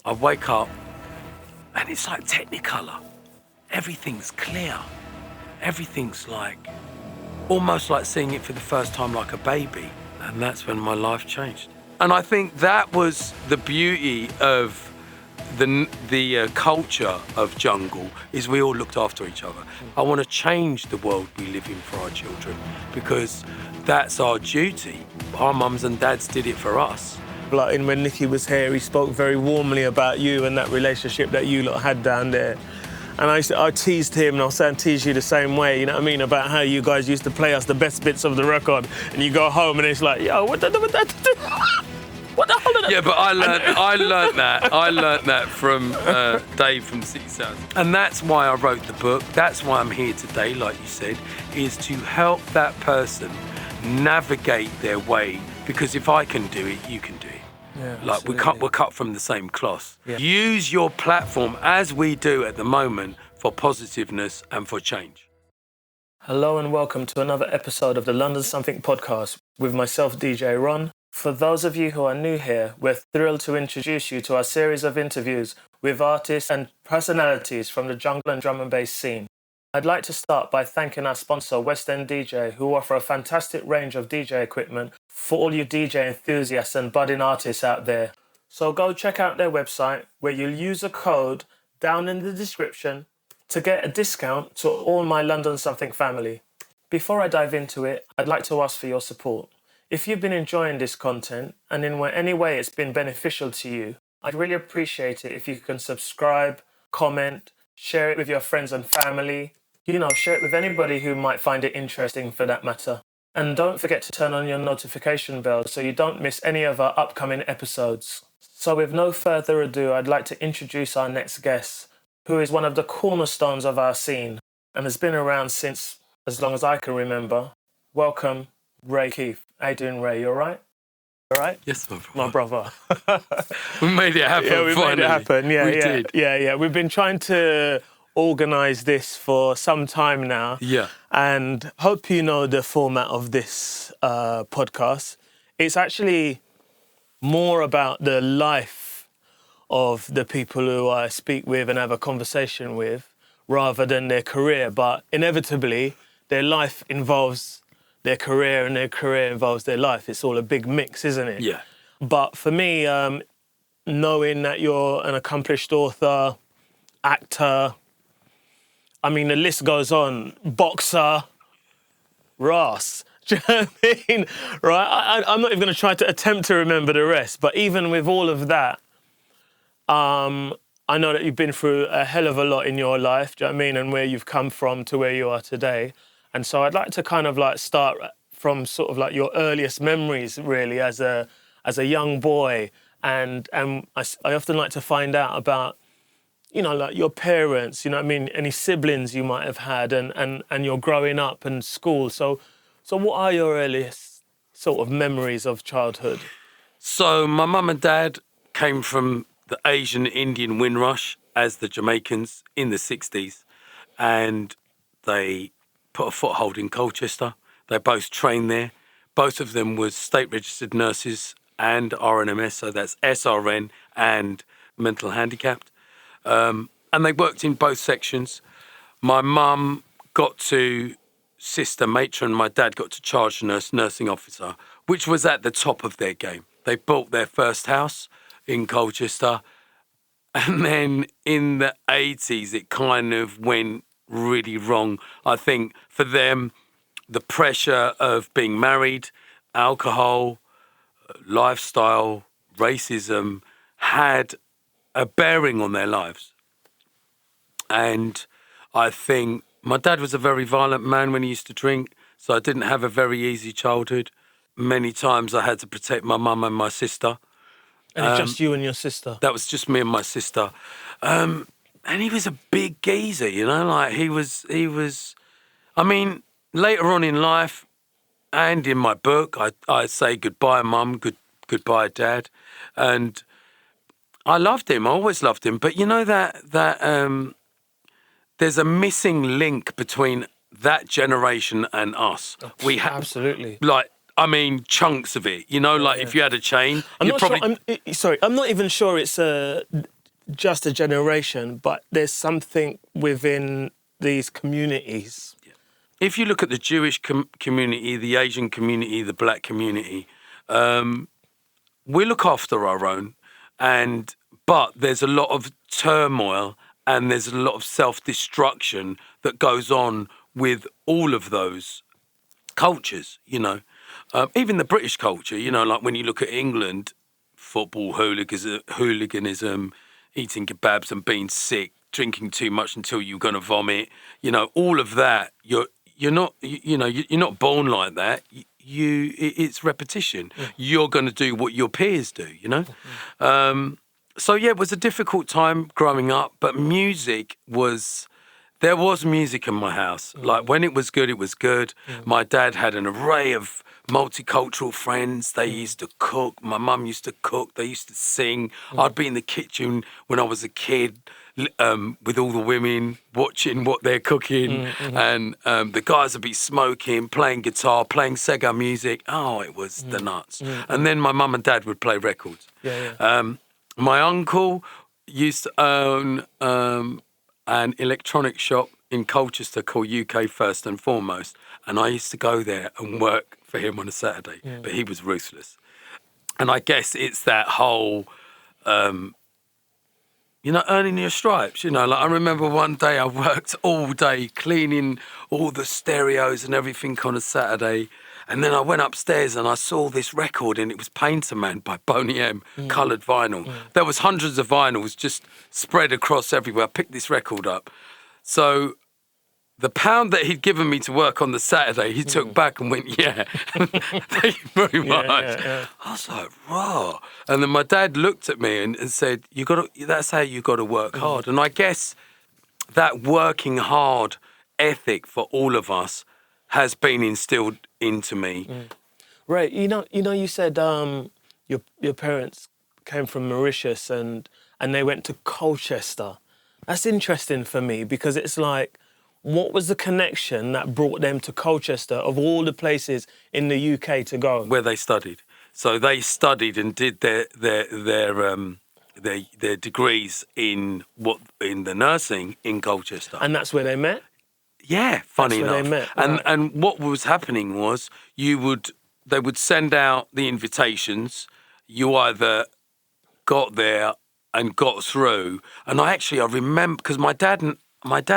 I wake up and it's like Technicolor. Everything's clear. Everything's like, almost like seeing it for the first time like a baby. And that's when my life changed. And I think that was the beauty of the culture of jungle, is we all looked after each other. I want to change the world we live in for our children, because that's our duty. Our mums and dads did it for us. Like when Nicky was here, he spoke very warmly about you and that relationship that you lot had down there. And I teased him, and I was saying, tease you the same way, you know what I mean, about how you guys used to play us the best bits of the record, and you go home and it's like, yo, what the hell did that? Yeah, but I learned that from Dave from 6000. And that's why I wrote the book. That's why I'm here today, like you said, is to help that person navigate their way. Because if I can do it, you can do it. Yeah, like we're cut from the same cloth. Yeah. Use your platform, as we do at the moment, for positiveness and for change. Hello and welcome to another episode of the London Something podcast with myself, DJ Ron. For those of you who are new here, we're thrilled to introduce you to our series of interviews with artists and personalities from the jungle and drum and bass scene. I'd like to start by thanking our sponsor, West End DJ, who offer a fantastic range of DJ equipment for all you DJ enthusiasts and budding artists out there. So go check out their website, where you'll use a code down in the description to get a discount to all my London Something family. Before I dive into it, I'd like to ask for your support. If you've been enjoying this content and in any way it's been beneficial to you, I'd really appreciate it if you can subscribe, comment, share it with your friends and family. You know, share it with anybody who might find it interesting for that matter. And don't forget to turn on your notification bell so you don't miss any of our upcoming episodes. So with no further ado, I'd like to introduce our next guest, who is one of the cornerstones of our scene and has been around since as long as I can remember. Welcome, Ray Keith. How you doing, Ray? You all right? All right? Yes, my brother. My brother. We made it happen. Yeah, we finally. made it happen. Yeah, we did. Yeah. We've been trying to organise this for some time now. Yeah. And hope you know the format of this podcast. It's actually more about the life of the people who I speak with and have a conversation with, rather than their career. But inevitably, their life involves their career and their career involves their life. It's all a big mix, isn't it? Yeah. But for me, knowing that you're an accomplished author, actor, I mean, the list goes on, boxer, Ross. Do you know what I mean? Right? I'm not even going to try to attempt to remember the rest, but even with all of that, I know that you've been through a hell of a lot in your life, do you know what I mean, and where you've come from to where you are today. And so I'd like to kind of like start from sort of like your earliest memories, really, as a young boy. And I often like to find out about, you know, like your parents, you know what I mean, any siblings you might have had and your growing up and school. So what are your earliest sort of memories of childhood? So my mum and dad came from the Asian Indian Windrush as the Jamaicans in the 60s, and they put a foothold in Colchester. They both trained there. Both of them was state-registered nurses and RNMS, so that's SRN and mental handicapped. And they worked in both sections. My mum got to sister matron, my dad got to charge nurse, nursing officer, which was at the top of their game. They built their first house in Colchester, and then in the 80s it kind of went really wrong. I think for them, the pressure of being married, alcohol, lifestyle, racism had a bearing on their lives. And I think my dad was a very violent man when he used to drink, so I didn't have a very easy childhood. Many times I had to protect my mum and my sister. And it's just you and your sister? That was just me and my sister. And he was a big geezer, you know, like he was, I mean, later on in life and in my book, I say goodbye, Mum, goodbye, Dad. And I loved him, I always loved him. But you know that there's a missing link between that generation and us. We absolutely. Like, I mean, chunks of it, you know, like if you had a chain, I'm not even sure it's just a generation, but there's something within these communities. If you look at the Jewish community, the Asian community, the black community, we look after our own, but there's a lot of turmoil and there's a lot of self-destruction that goes on with all of those cultures, you know. Even the British culture, you know, like when you look at England, football, hooliganism, eating kebabs and being sick, drinking too much until you're going to vomit, you know, all of that, you're not born like that. It's repetition. You're going to do what your peers do, you know. So yeah, it was a difficult time growing up, but there was music in my house. Like when it was good, it was good. My dad had an array of multicultural friends. They used to cook. My mum used to cook. They used to sing. I'd be in the kitchen when I was a kid with all the women watching what they're cooking. And the guys would be smoking, playing guitar, playing Sega music. Oh, it was the nuts. And then my mum and dad would play records. My uncle used to own an electronic shop in Colchester called UK First and Foremost, and I used to go there and work for him on a Saturday, but he was ruthless. And I guess it's that whole, earning your stripes, you know. Like I remember one day I worked all day cleaning all the stereos and everything on a Saturday, and then I went upstairs and I saw this record, and it was Painter Man by Boney M, coloured vinyl. There was hundreds of vinyls just spread across everywhere. I picked this record up. So the £1 that he'd given me to work on the Saturday, he took back and went, yeah, thank you very much. I was like, raw. And then my dad looked at me and said, that's how you got to work hard. And I guess that working hard ethic for all of us has been instilled into me. Right. You said your parents came from Mauritius and they went to Colchester. That's interesting for me because it's like, what was the connection that brought them to Colchester of all the places in the UK to go? Where they studied. So they studied and did their degrees in the nursing in Colchester. And that's where they met? Yeah, funny That's where enough. they met, right. And what was happening was they would send out the invitations. You either got there and got through. And I remember because my dad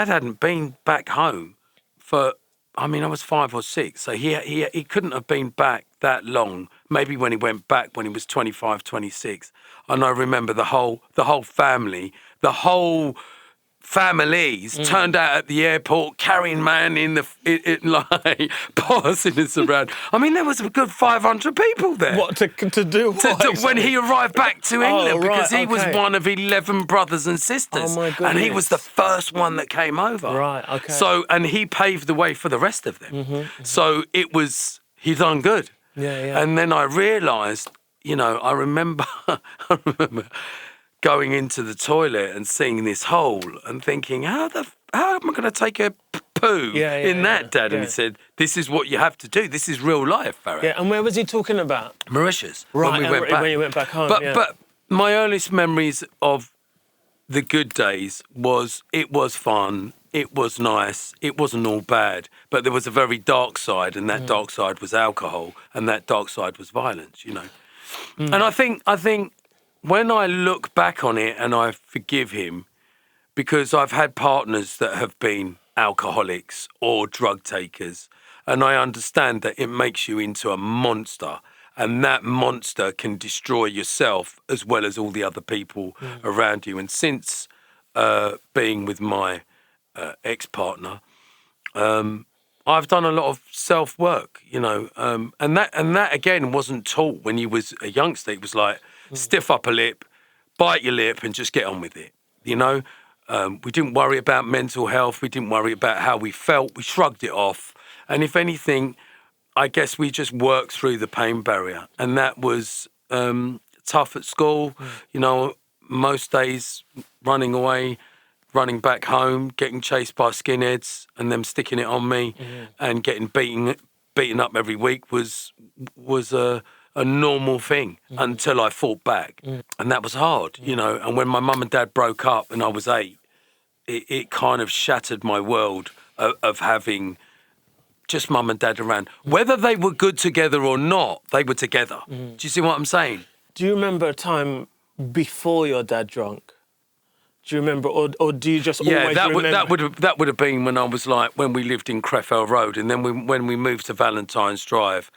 hadn't been back home I was 5 or 6, so he couldn't have been back that long. Maybe when he went back when he was 25, 26. And I remember the whole families turned out at the airport carrying man like passing us around. I mean, there was a good 500 people there. What to do? When he arrived back to England, because he was okay. one of 11 brothers and sisters. Oh my goodness. And he was the first one that came over. Right, okay. So, and he paved the way for the rest of them. So he done good. Yeah. And then I realised, I remember going into the toilet and seeing this hole and thinking, how am I going to take a poo in that, Dad? And he said, this is what you have to do. This is real life, Farah. Yeah, and where was he talking about? Mauritius. Right, when we went back. When you went back home, But my earliest memories of the good days was it was fun, it was nice, it wasn't all bad, but there was a very dark side, and that dark side was alcohol, and that dark side was violence, And I think when I look back on it and I forgive him, because I've had partners that have been alcoholics or drug takers, and I understand that it makes you into a monster, and that monster can destroy yourself as well as all the other people around you. And since being with my ex-partner, I've done a lot of self-work, and that again wasn't taught when you was a youngster. It was like, stiff upper lip, bite your lip and just get on with it, We didn't worry about mental health. We didn't worry about how we felt. We shrugged it off. And if anything, I guess we just worked through the pain barrier. And that was tough at school. Most days running away, running back home, getting chased by skinheads and them sticking it on me and getting beaten up every week was a a normal thing until I fought back. And that was hard, you know. And when my mum and dad broke up and I was 8, it kind of shattered my world of having just mum and dad around. Whether they were good together or not, they were together. Do you see what I'm saying? Do you remember a time before your dad drunk? Do you remember, or do you just always remember? That would have been when I was when we lived in Crefeld Road, and then when we moved to Valentine's Drive.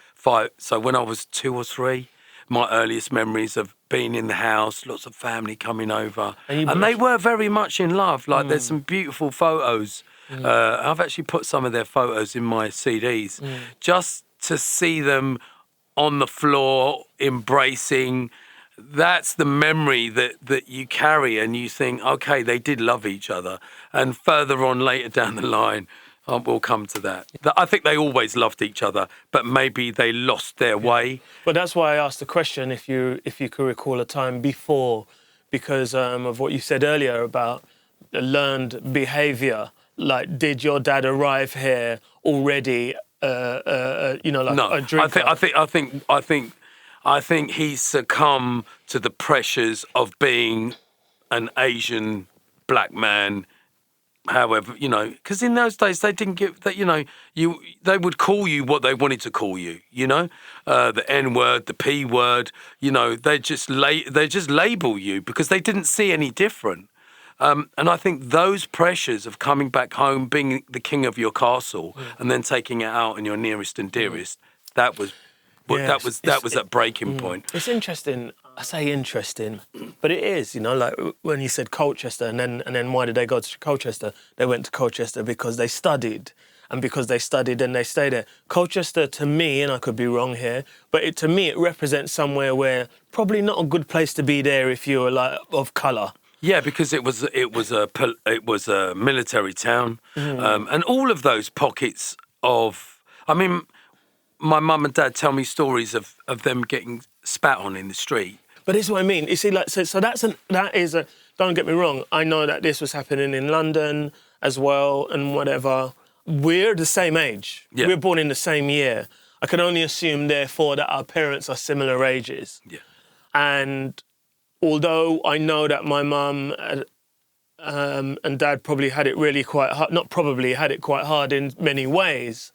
So when I was 2 or 3, my earliest memories of being in the house, lots of family coming over, and they were very much in love. Like there's some beautiful photos. I've actually put some of their photos in my CDs, just to see them on the floor embracing. That's the memory that you carry, and you think, okay, they did love each other. And further on later down the line, we'll come to that. I think they always loved each other, but maybe they lost their way. But that's why I asked the question, if you could recall a time before, because of what you said earlier about learned behaviour. Like, did your dad arrive here already, a drinker? I think he succumbed to the pressures of being an Asian black man. However, you know, because in those days they didn't give that. You know, they would call you what they wanted to call you. You know, the N word, the P word. You know, they just label you because they didn't see any different. And I think those pressures of coming back home, being the king of your castle, and then taking it out on your nearest and dearest, that was that breaking point. It's interesting. I say interesting, but it is. You know, like when you said Colchester, and then why did they go to Colchester? They went to Colchester because they studied, and because they studied, and they stayed there. Colchester, to me, and I could be wrong here, but to me, it represents somewhere where probably not a good place to be there if you were like of colour. Yeah, because it was a military town, and all of those pockets of. I mean, my mum and dad tell me stories of them getting spat on in the street. But this is what I mean. You see, like so that is a. Don't get me wrong. I know that this was happening in London as well, and whatever. We're the same age. Yeah. We're born in the same year. I can only assume, therefore, that our parents are similar ages. Yeah, and. Although I know that my mum and dad probably had it really quite hard, not probably, had it quite hard in many ways,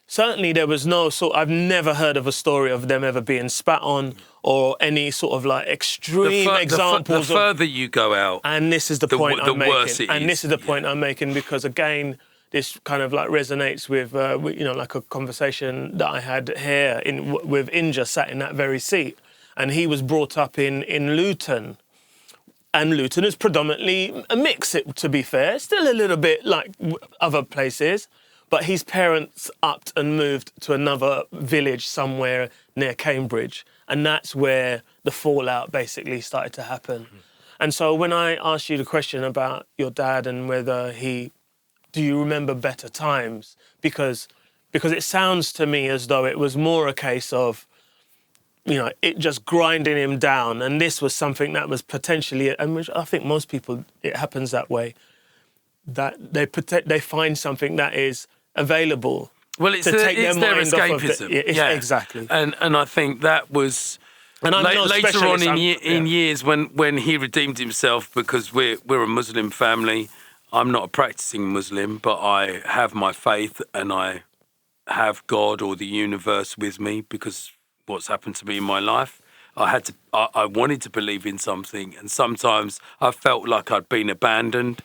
certainly there was no I've never heard of a story of them ever being spat on or any sort of like extreme examples. The further you go out. And this is the point I'm making. Worse it is. This is the point I'm making because, again, this kind of like resonates with, like a conversation that I had here with Inja sat in that very seat. And he was brought up in Luton. And Luton is predominantly a mix, to be fair. Still a little bit like other places. But his parents upped and moved to another village somewhere near Cambridge. And that's where the fallout basically started to happen. And so when I asked you the question about your dad and whether do you remember better times? Because it sounds to me as though it was more a case of, you know, it just grinding him down. And this was something that was potentially, and which I think most people, it happens that way, that they find something that is available. Well, it's their escapism. Exactly. And I think that was later on in years when he redeemed himself, because we're a Muslim family. I'm not a practicing Muslim, but I have my faith and I have God or the universe with me because what's happened to me in my life. I wanted to believe in something, and sometimes I felt like I'd been abandoned,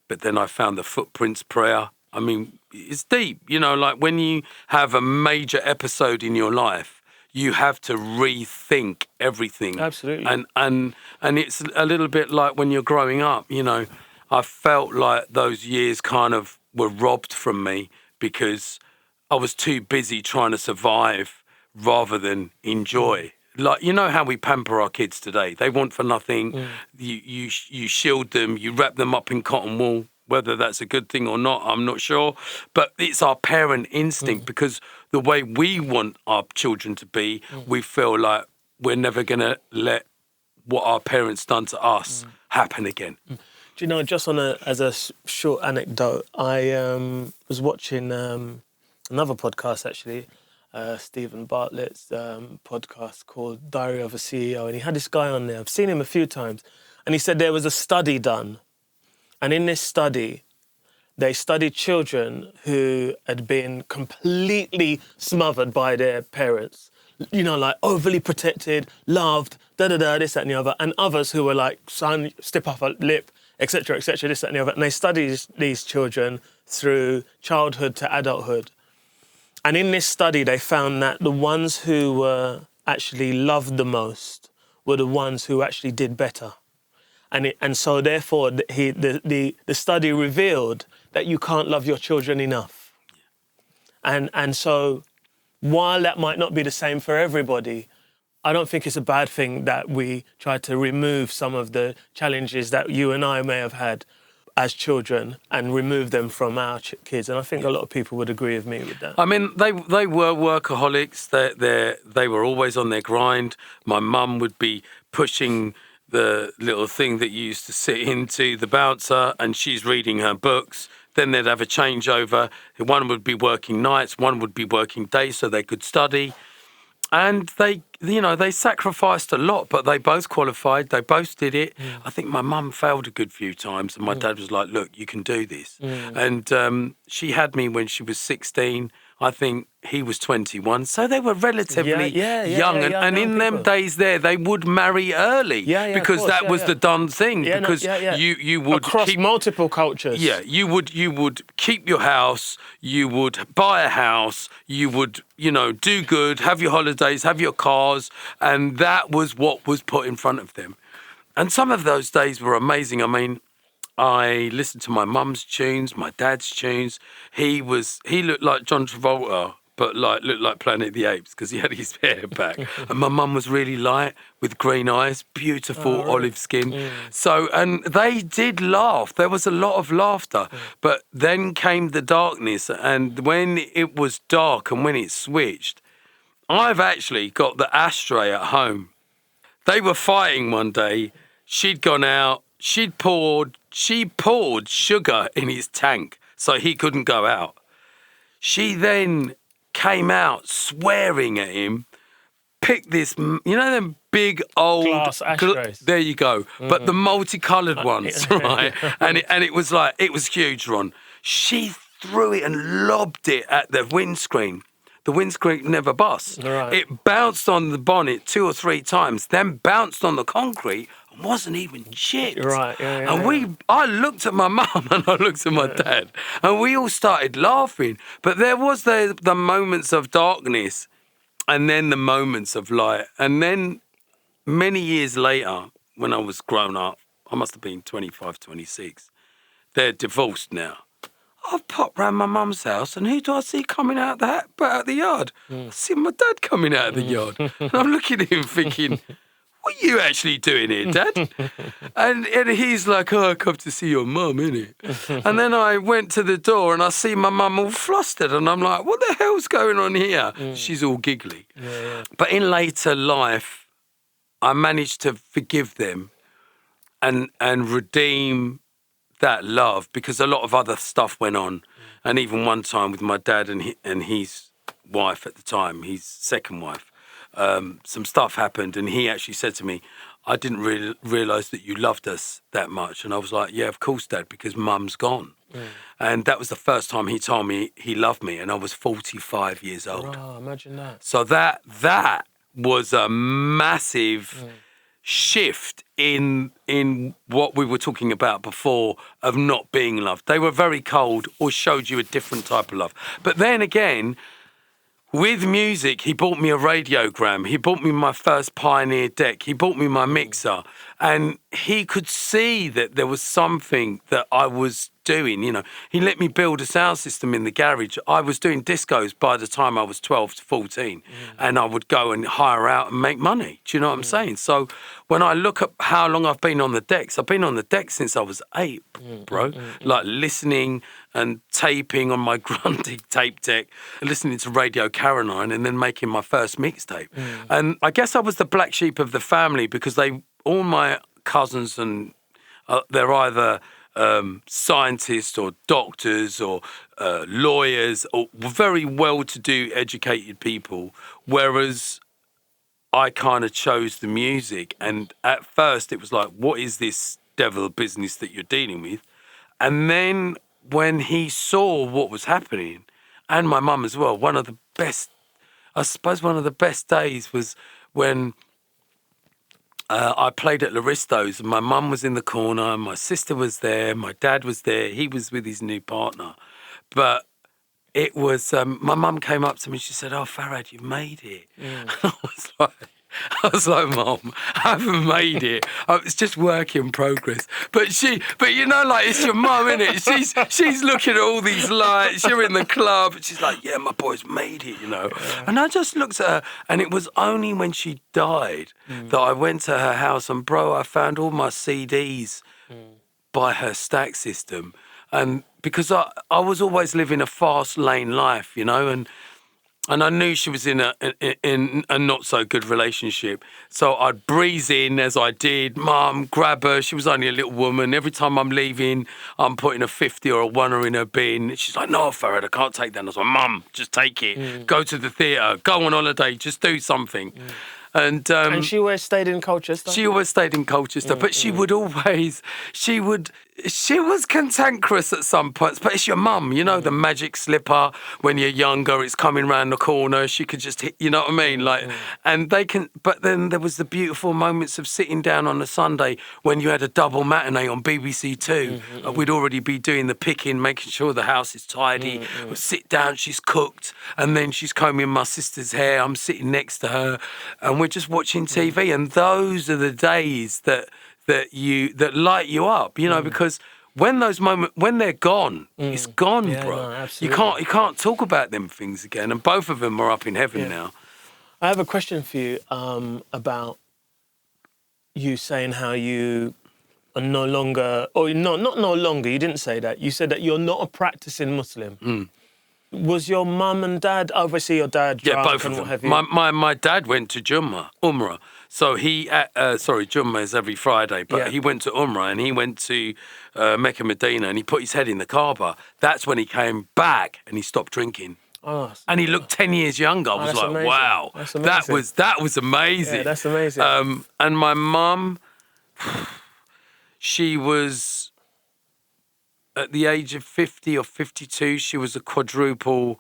but then I found the Footprints prayer. I mean, it's deep, you know, like when you have a major episode in your life, you have to rethink everything. Absolutely. And it's a little bit like when you're growing up, you know, I felt like those years kind of were robbed from me because I was too busy trying to survive rather than enjoy. Like, you know how we pamper our kids today. They want for nothing. You shield them, you wrap them up in cotton wool. Whether that's a good thing or not, I'm not sure. But it's our parent instinct because the way we want our children to be, we feel like we're never going to let what our parents done to us happen again. Do you know, just as a short anecdote, I was watching another podcast, actually, Stephen Bartlett's podcast called Diary of a CEO, and he had this guy on there. I've seen him a few times, and he said there was a study done, and in this study, they studied children who had been completely smothered by their parents. You know, like overly protected, loved, this, that, and the other, and others who were like, son, step up a lip, etc., this, that, and the other. And they studied these children through childhood to adulthood. And in this study, they found that the ones who were actually loved the most were the ones who actually did better. And so therefore, the study revealed that you can't love your children enough. And so while that might not be the same for everybody, I don't think it's a bad thing that we try to remove some of the challenges that you and I may have had as children and remove them from our kids. And I think a lot of people would agree with me with that. I mean, they were workaholics. They were always on their grind. My mum would be pushing the little thing that you used to sit into, the bouncer, and she's reading her books. Then they'd have a changeover. One would be working nights, one would be working days so they could study. And they sacrificed a lot, but they both qualified. They both did it. I think my mum failed a good few times, and my dad was like, look, you can do this. And she had me when she was 16. I think he was 21. So they were relatively young. And in them days there, they would marry early because that was the done thing. Because you would across keep multiple cultures. Yeah, you would keep your house, you would buy a house, you would, do good, have your holidays, have your cars, and that was what was put in front of them. And some of those days were amazing. I mean, I listened to my mum's tunes, my dad's tunes. He looked like John Travolta, but looked like Planet of the Apes because he had his hair back. And my mum was really light with green eyes, beautiful olive skin. So, and they did laugh. There was a lot of laughter. But then came the darkness, and when it was dark and when it switched, I've actually got the ashtray at home. They were fighting one day. She'd gone out. She poured sugar in his tank so he couldn't go out. She then came out swearing at him, picked this, them big old glass ashtrays. There you go. But the multicoloured ones, right? And it was huge, Ron. She threw it and lobbed it at the windscreen. The windscreen never bust. Right. It bounced on the bonnet 2 or 3 times, then bounced on the concrete and wasn't even chipped. Right, I looked at my mum and I looked at my dad, and we all started laughing. But there was the moments of darkness and then the moments of light. And then many years later, when I was grown up, I must have been 25, 26, they're divorced now. I've popped round my mum's house, and who do I see coming out the yard? I see my dad coming out of the yard. And I'm looking at him thinking, what are you actually doing here, Dad? And he's like, I come to see your mum, innit? And then I went to the door, and I see my mum all flustered, and I'm like, what the hell's going on here? She's all giggly. But in later life, I managed to forgive them and redeem that love, because a lot of other stuff went on. And even one time with my dad and his wife at the time, his second wife, some stuff happened, and he actually said to me, I didn't realise that you loved us that much. And I was like, yeah, of course, Dad, because Mum's gone. And that was the first time he told me he loved me, and I was 45 years old. Oh, imagine that. So that was a massive shift in what we were talking about before of not being loved. They were very cold or showed you a different type of love. But then again, with music, he bought me a radiogram. He bought me my first Pioneer deck. He bought me my mixer. And he could see that there was something that I was doing, He let me build a sound system in the garage. I was doing discos by the time I was 12 to 14. And I would go and hire out and make money. Do you know what I'm saying? So when I look at how long I've been on the decks, I've been on the decks since I was 8, bro. Like listening and taping on my Grundig tape deck, listening to Radio Caroline, and then making my first mixtape. And I guess I was the black sheep of the family, because all my cousins, and they're either scientists or doctors or lawyers or very well-to-do, educated people, whereas I kind of chose the music. And at first it was like, what is this devil business that you're dealing with? And then when he saw what was happening, and my mum as well, one of the best days was when I played at Laristo's, and my mum was in the corner, my sister was there, my dad was there, he was with his new partner. But it was, my mum came up to me, she said, "Oh, Farhad, you've made it." And I was like, "Mum, I haven't made it. It's just work in progress." But you know, like, it's your mum, innit? She's looking at all these lights, you're in the club, and she's like, "Yeah, my boy's made it, you know." Yeah. And I just looked at her, and it was only when she died that I went to her house, and bro, I found all my CDs by her stack system. And because I was always living a fast lane life, you know, and I knew she was in a not so good relationship. So I'd breeze in as I did, "Mum, grab her." She was only a little woman. Every time I'm leaving, I'm putting a 50 or a 1 in her bin. She's like, "No, Farhad, I can't take that." And I was like, "Mum, just take it. Go to the theatre, go on holiday, just do something." And she always stayed in Colchester? She always stayed in Colchester, but she was cantankerous at some points, but it's your mum, you know, the magic slipper when you're younger, it's coming round the corner, she could just hit, you know what I mean? Like, and but then there was the beautiful moments of sitting down on a Sunday when you had a double matinee on BBC Two. We'd already be doing the picking, making sure the house is tidy. We'd sit down, she's cooked, and then she's combing my sister's hair, I'm sitting next to her, and we're just watching TV, and those are the days that light you up, you know, because when they're gone, it's gone, bro. No, absolutely. You can't talk about them things again, and both of them are up in heaven now. I have a question for you about you saying how you are no longer, or not no longer, you didn't say that. You said that you're not a practicing Muslim. Was your mum and dad, obviously your dad drunk, both of them. What have you? My dad went to Umrah. So Jummah is every Friday, but he went to Umrah and he went to Mecca, Medina, and he put his head in the Kaaba. That's when he came back and he stopped drinking. Oh, and he looked 10 years younger. I was like, amazing. wow, that was amazing. Yeah, that's amazing. And my mum, she was, at the age of 50 or 52, she was a quadruple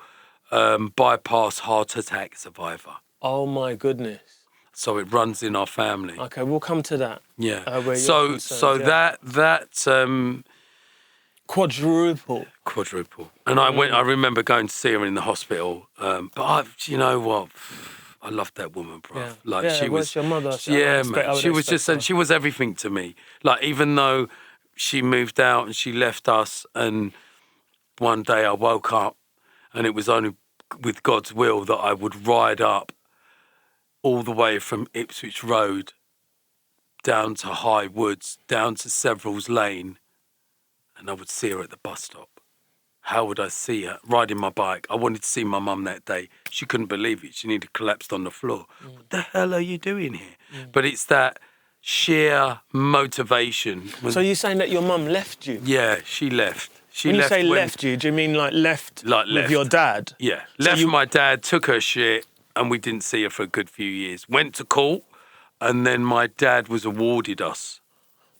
bypass heart attack survivor. Oh my goodness. So it runs in our family. Okay, we'll come to that. Yeah. That quadruple. And I remember going to see her in the hospital. But you know what? I loved that woman, bro. Yeah. Like she was your mother. man. She was just, and she was everything to me. Like, even though she moved out and she left us, and one day I woke up and it was only with God's will that I would ride up all the way from Ipswich Road down to High Woods, down to Severals Lane, and I would see her at the bus stop. How would I see her? Riding my bike. I wanted to see my mum that day. She couldn't believe it. She nearly collapsed on the floor. What the hell are you doing here? But it's that sheer motivation. So you're saying that your mum left you? Yeah, she left. When you say left you, do you mean like left with your dad? Yeah, left my dad, took her shit, and we didn't see her for a good few years. Went to court, and then my dad was awarded us.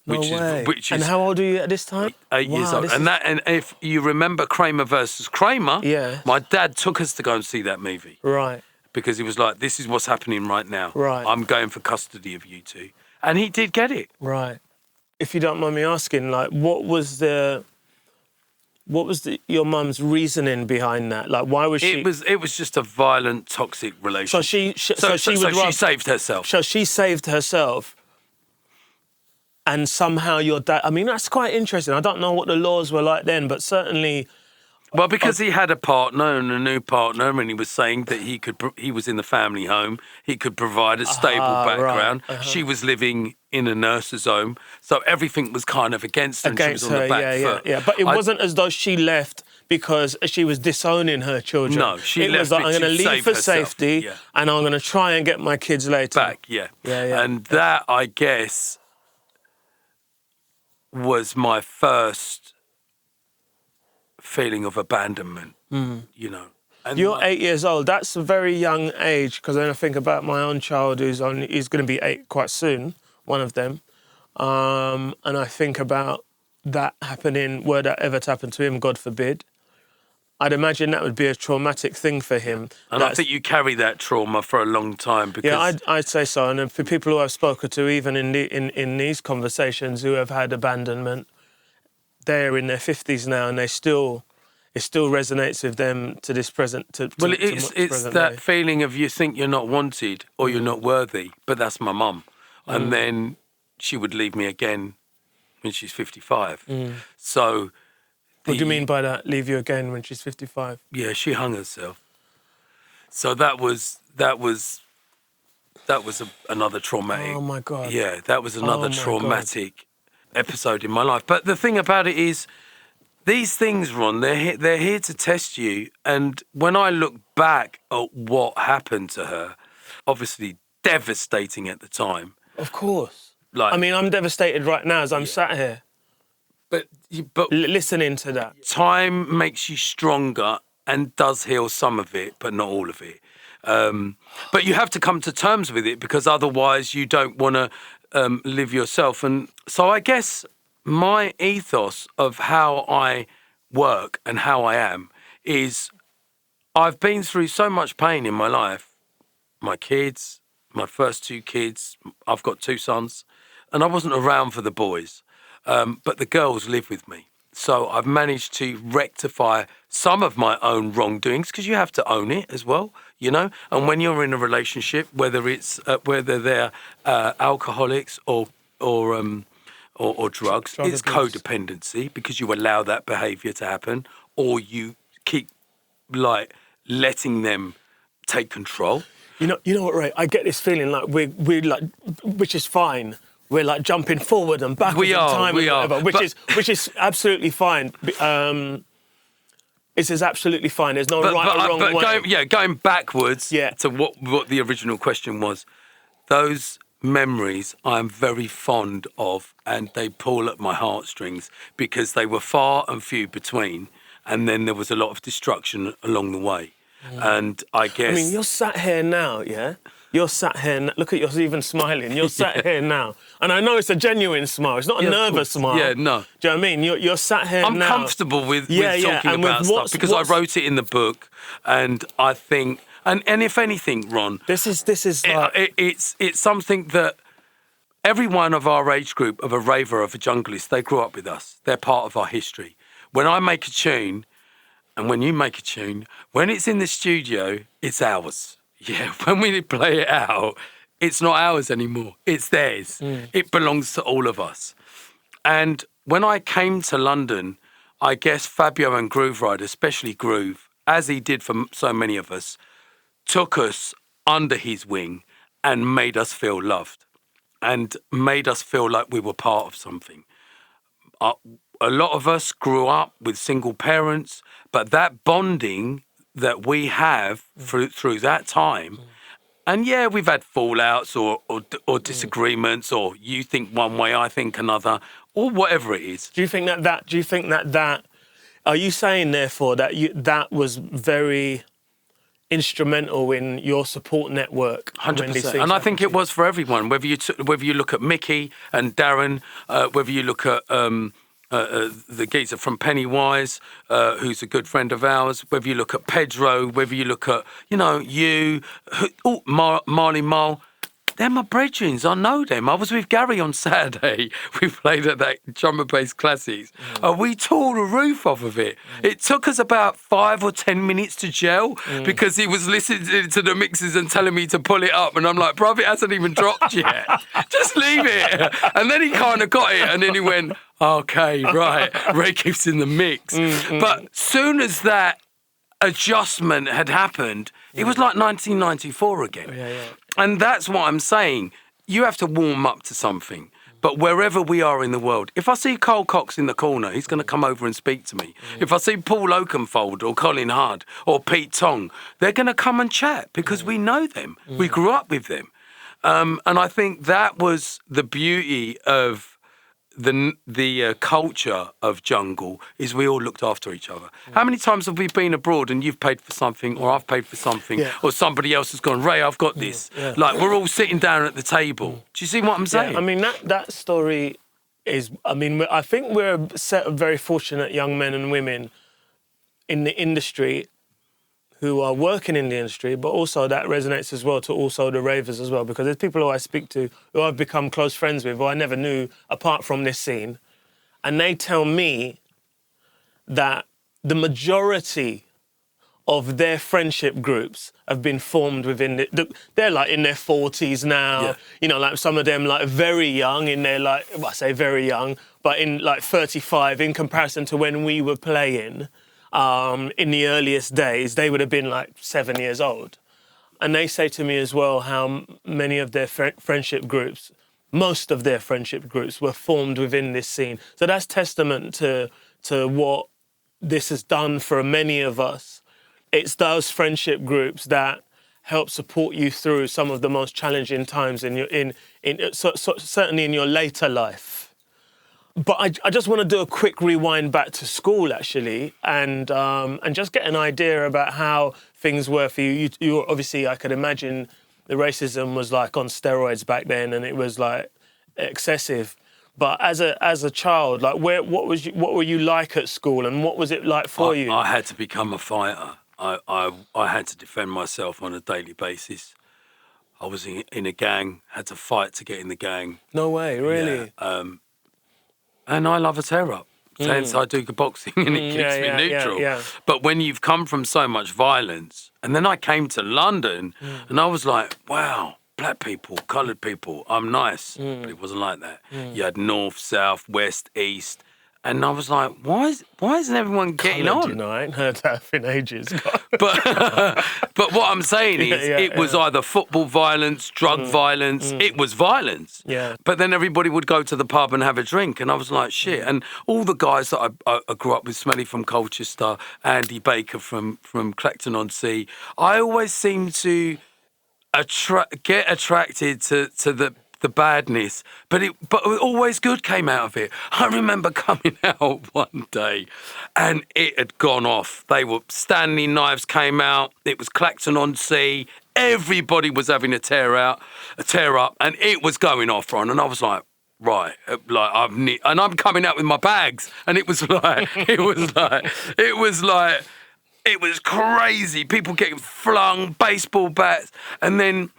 Which is and how old are you at this time? 8 years old. And if you remember Kramer versus Kramer, my dad took us to go and see that movie. Right. Because he was like, this is what's happening right now. Right. I'm going for custody of you two. And he did get it. Right. If you don't mind me asking, like, what was your mum's reasoning behind that? Like, why was she? It was just a violent, toxic relationship. So she saved herself. So she saved herself, and somehow your dad. I mean, that's quite interesting. I don't know what the laws were like then, but certainly. Well, because he had a partner and a new partner, and he was saying that he was in the family home, he could provide a stable background. Right. She was living in a nurse's home, so everything was kind of against her. And she was on the back foot. Yeah. But it wasn't as though she left because she was disowning her children. No, she left. It was like, I'm going to leave for safety, and I'm going to try and get my kids later. Back, yeah. And that, I guess, was my first feeling of abandonment, you know. And You're 8 years old. That's a very young age, because then I think about my own child he's going to be 8 quite soon, one of them. And I think about that happening, were that ever to happen to him, God forbid. I'd imagine that would be a traumatic thing for him. And I think you carry that trauma for a long time. Because yeah, I'd say so. And for people who I've spoken to, even in these conversations, who have had abandonment, they're in their 50s now, and it still resonates with them to this present. It's that feeling of you think you're not wanted or you're not worthy. But that's my mum, and then she would leave me again when she's 55. So. What do you mean by that? Leave you again when she's 55? Yeah, she hung herself. So that was another traumatic. Oh my God. Yeah, that was another traumatic episode in my life. But the thing about it is, these things, Ron, they're here to test you. And when I look back at what happened to her, obviously devastating at the time. Of course. Like, I mean, I'm devastated right now as I'm sat here. But Listening to that. Time makes you stronger and does heal some of it, but not all of it. But you have to come to terms with it, because otherwise you don't want to live yourself. And so I guess my ethos of how I work and how I am is, I've been through so much pain in my life. My kids, my first 2 kids, I've got 2 sons, and I wasn't around for the boys. But the girls live with me. So I've managed to rectify some of my own wrongdoings, because you have to own it as well, you know. And when you're in a relationship, whether they're alcoholics or drugs, it's codependency, because you allow that behaviour to happen, or you keep letting them take control. You know what, Ray? I get this feeling like we're like, which is fine. We're like jumping forward and backwards in time and whatever, which is absolutely fine. This is absolutely fine. There's no right or wrong way. Going backwards to what the original question was. Those memories I'm very fond of, and they pull at my heartstrings, because they were far and few between, and then there was a lot of destruction along the way. And I guess... I mean, you're sat here now, yeah? You're sat here, look at you're even smiling. You're sat here now. And I know it's a genuine smile. It's not a nervous smile. Yeah, no. Do you know what I mean? You're sat here now. I'm comfortable with talking about stuff, because I wrote it in the book, and I think, and if anything, Ron, this is like... it's something that everyone of our age group, of a raver, of a junglist, they grew up with us. They're part of our history. When I make a tune, and when you make a tune, when it's in the studio, it's ours. Yeah, when we play it out, it's not ours anymore. It's theirs. It belongs to all of us. And when I came to London, I guess Fabio and Groove Ride, especially Groove, as he did for so many of us, took us under his wing and made us feel loved and made us feel like we were part of something. A lot of us grew up with single parents, but that bonding that we have through that time, and we've had fallouts or disagreements, or you think one way, I think another, or whatever it is. Do you think that are you saying therefore that was very instrumental in your support network? 100%. And I think it was for everyone, whether you look at Mickey and Darren, whether you look at the geezer from Pennywise, who's a good friend of ours, whether you look at Pedro, whether you look at, Marley Marl, they're my brethrens. I know them. I was with Gary on Saturday. We played at that drum and bass classics. We tore the roof off of it. It took us about 5 or 10 minutes to gel, because he was listening to the mixes and telling me to pull it up. And I'm like, bruv, it hasn't even dropped yet. Just leave it. And then he kind of got it. And then he went, okay, right. Ray keeps in the mix. But soon as that adjustment had happened, it was like 1994 again. And that's what I'm saying. You have to warm up to something. But wherever we are in the world, if I see Carl Cox in the corner, he's going to come over and speak to me. If I see Paul Oakenfold or Colin Hudd or Pete Tong, they're going to come and chat, because we know them. We grew up with them. And I think that was the beauty of the culture of jungle is we all looked after each other. How many times have we been abroad and you've paid for something or I've paid for something or somebody else has gone, Ray, I've got this. Like we're all sitting down at the table. Do you see what I'm saying? Yeah, I mean, that story is, I mean, I think we're a set of very fortunate young men and women in the industry who are working in the industry, but also that resonates as well to also the ravers as well, because there's people who I speak to who I've become close friends with who I never knew apart from this scene, and they tell me that the majority of their friendship groups have been formed within they're like in their 40s now, you know, like some of them like very young in their like, well, I say very young, but in like 35 in comparison to when we were playing. In the earliest days, they would have been like 7 years old. And they say to me as well how many of their friendship groups, most of their friendship groups were formed within this scene. So that's testament to what this has done for many of us. It's those friendship groups that help support you through some of the most challenging times certainly in your later life. But I just want to do a quick rewind back to school, actually, and just get an idea about how things were for you. You obviously, I could imagine the racism was like on steroids back then, and it was like excessive. But as a child, like what were you like at school, and what was it like for you? I had to become a fighter. I had to defend myself on a daily basis. I was in a gang, had to fight to get in the gang. No way, really? Yeah, and I love a tear-up. Hence I do good boxing and it keeps me neutral. Yeah. But when you've come from so much violence, and then I came to London and I was like, wow, black people, coloured people, I'm nice. But it wasn't like that. You had north, south, west, east. And I was like, why isn't everyone getting on? You know, I ain't heard that in ages. but what I'm saying is, it was either football violence, drug violence. It was violence. Yeah. But then everybody would go to the pub and have a drink, and I was like, shit. And all the guys that I grew up with, Smelly from Colchester, Andy Baker from Clacton-on-Sea, I always seemed to get attracted to the badness, but always good came out of it. I remember coming out one day and it had gone off. Stanley Knives came out. It was Clacton-on-Sea. Everybody was having a tear up, and it was going off, Ron. And I was like, right, and I'm coming out with my bags, and it was crazy. People getting flung, baseball bats, and then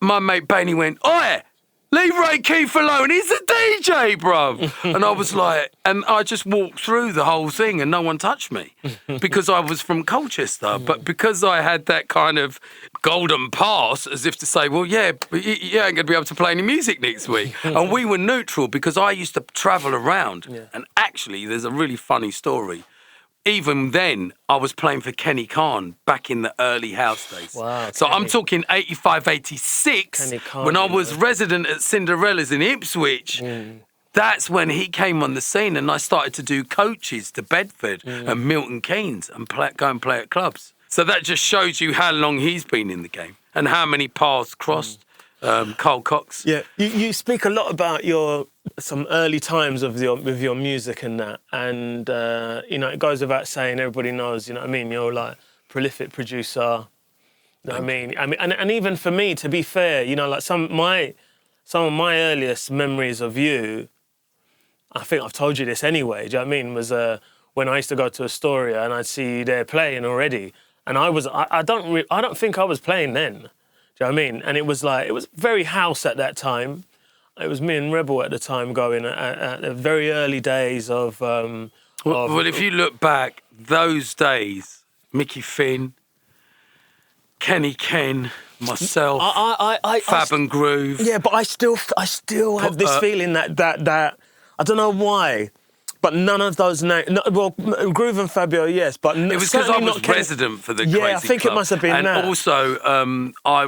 my mate Bainey went, "Oi! Leave Ray Keith alone, he's a DJ, bruv." And I was like, and I just walked through the whole thing and no one touched me because I was from Colchester. But because I had that kind of golden pass, as if to say, well, you ain't going to be able to play any music next week. And we were neutral because I used to travel around. Yeah. And actually, there's a really funny story. Even then, I was playing for Kenny Khan back in the early house days. Wow, so I'm talking 85, 86, when I was resident at Cinderella's in Ipswich. That's when he came on the scene, and I started to do coaches to Bedford and Milton Keynes and go and play at clubs. So that just shows you how long he's been in the game and how many paths crossed. Carl Cox. Yeah, you speak a lot about some early times with your music and that, and it goes without saying, everybody knows, you know what I mean, you're like prolific producer, you know what I mean, and even for me, to be fair, you know, like some of my earliest memories of you, I think I've told you this anyway, do you know what I mean, was when I used to go to Astoria and I'd see you there playing already, and I don't think I was playing then. Do you know what I mean? And it was very house at that time. It was me and Rebel at the time going at the very early days of... Well, if you look back, those days, Mickey Finn, Kenny Ken, myself, Fab and Groove... Yeah, but I still have this feeling that I don't know why, but none of those names... Well, Groove and Fabio, yes, but... It was because I was resident for the Crazy Club. Yeah, I think it must have been and that. And also, I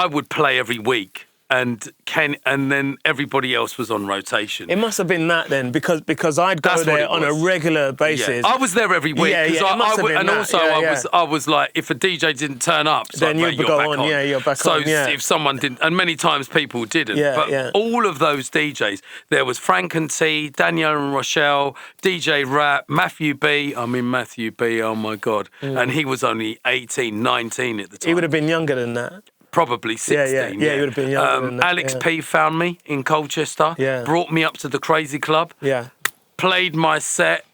would play every week and Ken, and then everybody else was on rotation. It must have been that then, because I'd go That's what there it on a was. regular basis. I was there every week. Yeah, yeah, it must have been and that. also Yeah, I was like, if a DJ didn't turn up, it's Then like, you'd mate, go you're back on. Yeah, you're back on. So Yeah. if someone didn't, and many times people didn't, Yeah, but yeah. all of those DJs, there was Frank and T, Danielle and Rochelle, DJ Rap, Matthew B. Matthew B. Oh my God, and he was only 18, 19 at the time. He would have been younger than that. Probably 16. Yeah, he would have been younger than that. Alex yeah. P found me in Colchester, Yeah. brought me up to the Crazy Club, Yeah. played my set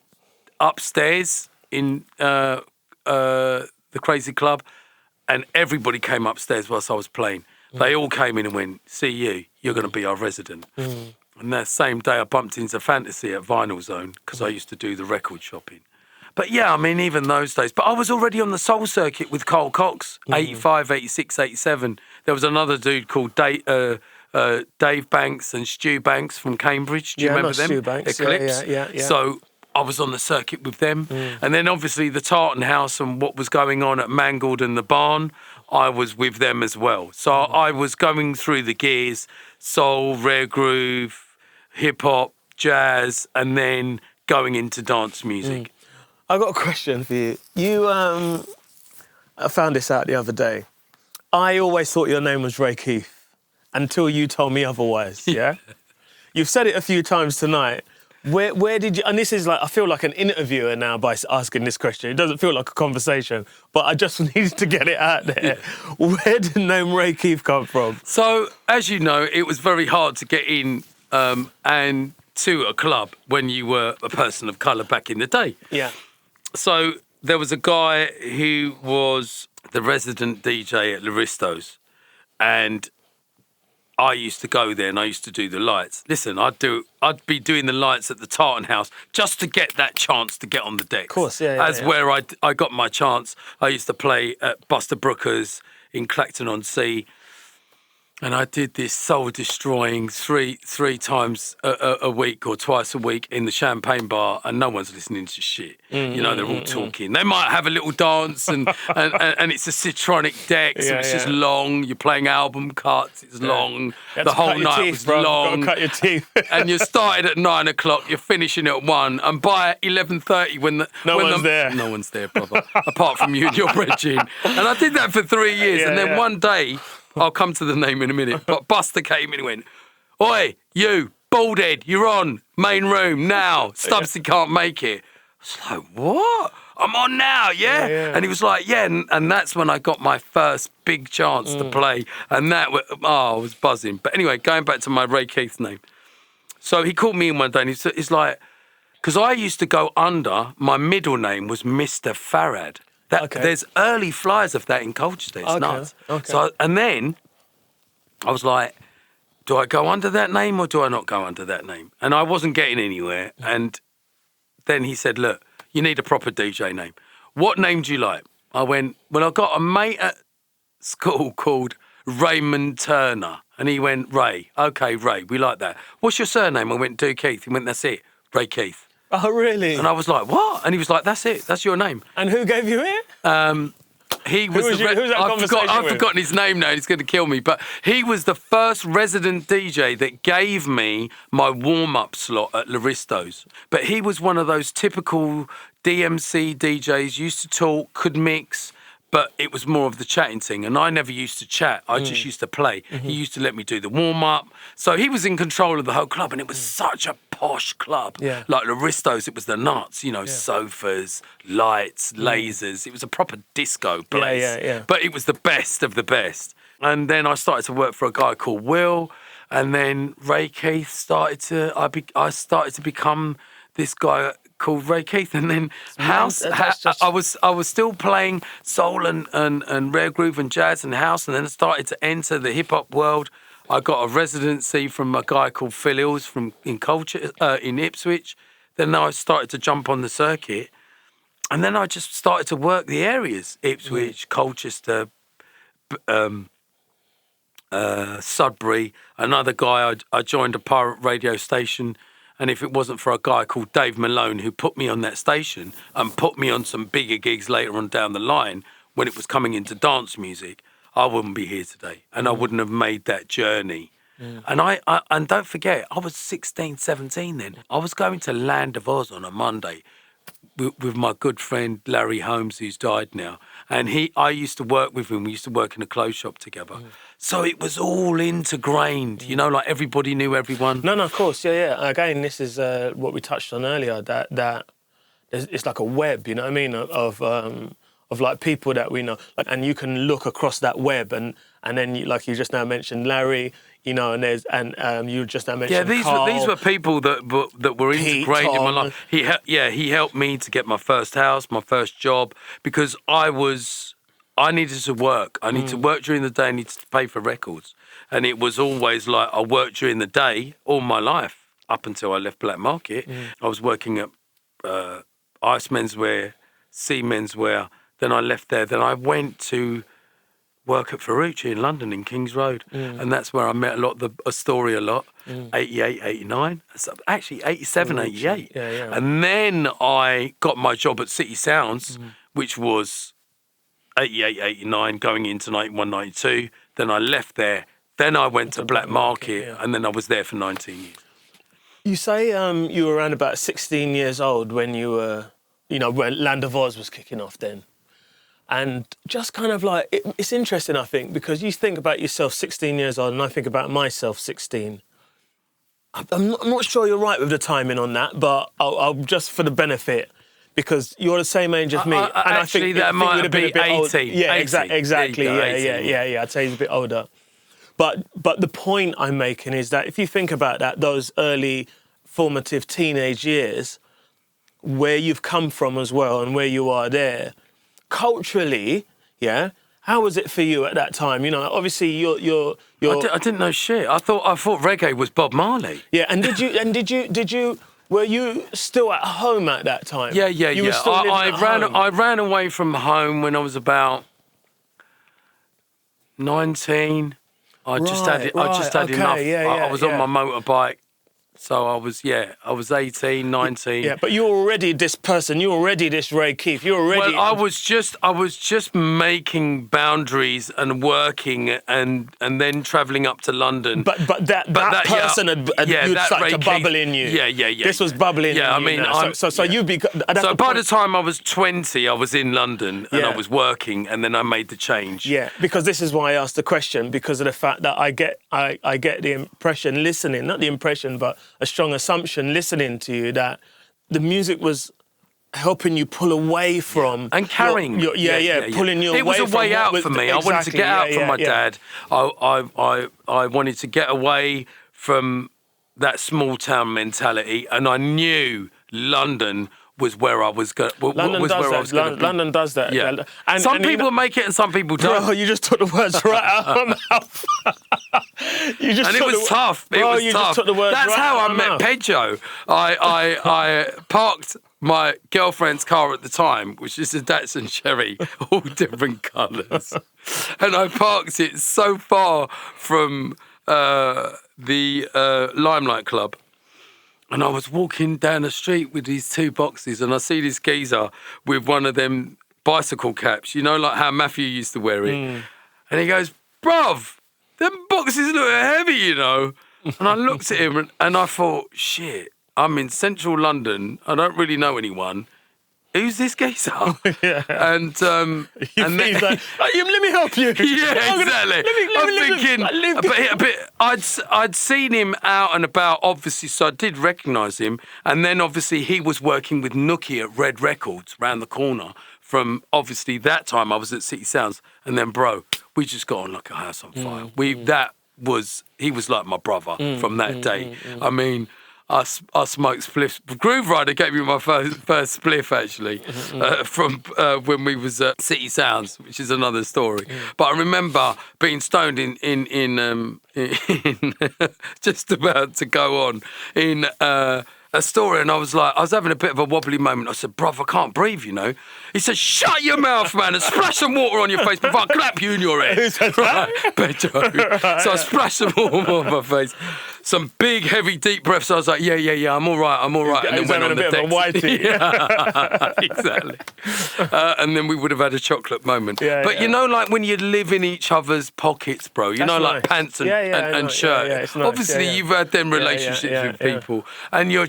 upstairs in the Crazy Club, and everybody came upstairs whilst I was playing. They all came in and went, see you're going to be our resident. And that same day I bumped into Fantasy at Vinyl Zone because I used to do the record shopping. But yeah, even those days. But I was already on the soul circuit with Cole Cox, 85, 86, 87. There was another dude called Dave Banks and Stu Banks from Cambridge. Do you remember them? Stu Banks. Eclipse. Yeah. So I was on the circuit with them. And then obviously the Tartan House and what was going on at Mangold and the Barn, I was with them as well. So I was going through the gears, soul, rare groove, hip-hop, jazz, and then going into dance music. I got a question for you. I found this out the other day. I always thought your name was Ray Keith until you told me otherwise, yeah? You've said it a few times tonight. Where did you... And this is like... I feel like an interviewer now by asking this question. It doesn't feel like a conversation, but I just needed to get it out there. Where did the name Ray Keith come from? So, as you know, it was very hard to get in and to a club when you were a person of colour back in the day. Yeah. So there was a guy who was the resident DJ at Laristos, and I used to go there and I used to do the lights. Listen, I'd be doing the lights at the Tartan House just to get that chance to get on the decks. Of course, yeah. Where I got my chance. I used to play at Buster Brooker's in Clacton-on-Sea. And I did this soul-destroying three times a week or twice a week in the Champagne Bar, and no one's listening to shit. They're all talking. They might have a little dance, and it's a Citronic deck, so it's just long. You're playing album cuts, it's long. The whole night was long. You've got to cut your teeth. And you started at 9 o'clock, you're finishing at 1, and by 11:30 No one's there, brother, apart from you and your brethren. And I did that for 3 years, and then one day, I'll come to the name in a minute, but Buster came in and went, "Oi, you, baldhead, you're on, main room, now. Stubbsy can't make it." I was like, "What? I'm on now, yeah?" And he was like, "Yeah," and that's when I got my first big chance to play, and I was buzzing. But anyway, going back to my Ray Keith name. So he called me in one day, and he's like, because I used to go under, my middle name was Mr. Farad. There's early flyers of that in Colchester. It's nuts. Okay. So, and then I was like, do I go under that name or do I not go under that name? And I wasn't getting anywhere. And then he said, look, you need a proper DJ name. What name do you like? I went, well, I've got a mate at school called Raymond Turner. And he went, Ray. Okay, Ray, we like that. What's your surname? I went, Do Keith. He went, that's it, Ray Keith. Oh, really? And I was like, what? And he was like, that's it. That's your name. And who gave you it? He was who's that conversation I've with? forgotten his name now. He's going to kill me. But he was the first resident DJ that gave me my warm-up slot at Laristos. But he was one of those typical DMC DJs, used to talk, could mix, but it was more of the chatting thing. And I never used to chat. I just used to play. He used to let me do the warm-up. So he was in control of the whole club, and it was such a posh club. Yeah. Like Laristos, it was the nuts, sofas, lights, lasers. It was a proper disco place. Yeah. But it was the best of the best. And then I started to work for a guy called Will, and then Ray Keith I started to become this guy called Ray Keith, and then I was still playing soul and rare groove and jazz and house, and then I started to enter the hip hop world. I got a residency from a guy called Phil Hills in Ipswich. Then I started to jump on the circuit, and then I just started to work the areas: Ipswich, Colchester, Sudbury. Another guy, I joined a pirate radio station. And if it wasn't for a guy called Dave Malone who put me on that station and put me on some bigger gigs later on down the line when it was coming into dance music, I wouldn't be here today, and I wouldn't have made that journey. And don't forget, I was 16, 17 then. I was going to Land of Oz on a Monday with my good friend Larry Holmes, who's died now. And I used to work with him. We used to work in a clothes shop together. So it was all integrated, you know, like everybody knew everyone. No, of course, yeah. Again, this is what we touched on earlier, that it's like a web, you know what I mean, of like people that we know. And you can look across that web and then, like you just now mentioned, Larry, you know, and you just now mentioned these were people that were integrated in my life. He helped me to get my first house, my first job, because I needed to work. I needed to work during the day. I needed to pay for records, and it was always like I worked during the day all my life up until I left Black Market. I was working at Ice Menswear, Sea Menswear. Then I left there. Then I went to work at Ferrucci in London, in Kings Road. And that's where I met Astoria a lot, 88, 89, actually 87, 88. Yeah. And then I got my job at City Sounds, which was 88, 89, going into 91, 92. Then I left there. Then I went to Black Market, and then I was there for 19 years. You say you were around about 16 years old when you were, you know, when Land of Oz was kicking off then. And just kind of like, it's interesting, I think, because you think about yourself 16 years old and I think about myself 16. I'm not sure you're right with the timing on that, but I'll just for the benefit, because you're the same age as me. And actually, I think, that might have been 18. Yeah, 18. Exactly. Go, Yeah. I'd say he's a bit older. But the point I'm making is that if you think about that, those early formative teenage years, where you've come from as well and where you are there, culturally, yeah, how was it for you at that time? You know, obviously you're I didn't know shit. I thought reggae was Bob Marley. Yeah, and did you were you still at home at that time? Yeah. You were still living at home? I ran away from home when I was about 19. I just had enough. I was on my motorbike. So I was 18, 19. Yeah, but you were already this person. You were already this Ray Keith. You were already. Well, I was just making boundaries and working and then travelling up to London. But that person had you'd started to bubble in you. Yeah. This was bubbling. Yeah, in you. I mean, so you So by the time I was 20, I was in London and I was working, and then I made the change. Yeah, because this is why I asked the question, because of the fact that I get the impression listening, not the impression, but a strong assumption listening to you that the music was helping you pull away from and carrying pulling you away. It was a way out for me. I wanted to get out from my dad. I wanted to get away from that small town mentality, and I knew London was where I was going. London does that. Yeah. And some people make it and some people don't. Bro, you just took the words right out of my mouth. It was tough. Just took the words That's right how out I of met my mouth. Pedro. I parked my girlfriend's car at the time, which is a Datsun Cherry, all different colours. And I parked it so far from the Limelight Club. And I was walking down the street with these two boxes, and I see this geezer with one of them bicycle caps, you know, like how Matthew used to wear it. And he goes, bruv, them boxes look heavy, you know. And I looked at him and I thought, shit, I'm in central London. I don't really know anyone. Who's this geezer? And then, like, let me help you. Yeah, exactly. I'm thinking, I'd seen him out and about, obviously, so I did recognise him. And then, obviously, he was working with Nookie at Red Records round the corner from, obviously, that time I was at City Sounds. And then, bro, we just got on like a house on fire. He was like my brother from that day. I mean, I smoked spliffs. Groove Rider gave me my first spliff, actually, from when we was at City Sounds, which is another story. But I remember being stoned in just about to go on in Astoria, and I was having a bit of a wobbly moment. I said, bruv, I can't breathe, you know. He said, shut your mouth, man, and splash some water on your face before I clap you in your head. Who said that? Pedro. So I splashed some water on my face. some big, heavy, deep breaths. I was like, yeah, I'm all right. And then went on the deck. Yeah, exactly. And then we would have had a chocolate moment. But you know, like when you live in each other's pockets, bro, you know, like pants and shirt. It's nice. Obviously, you've had them relationships with people and you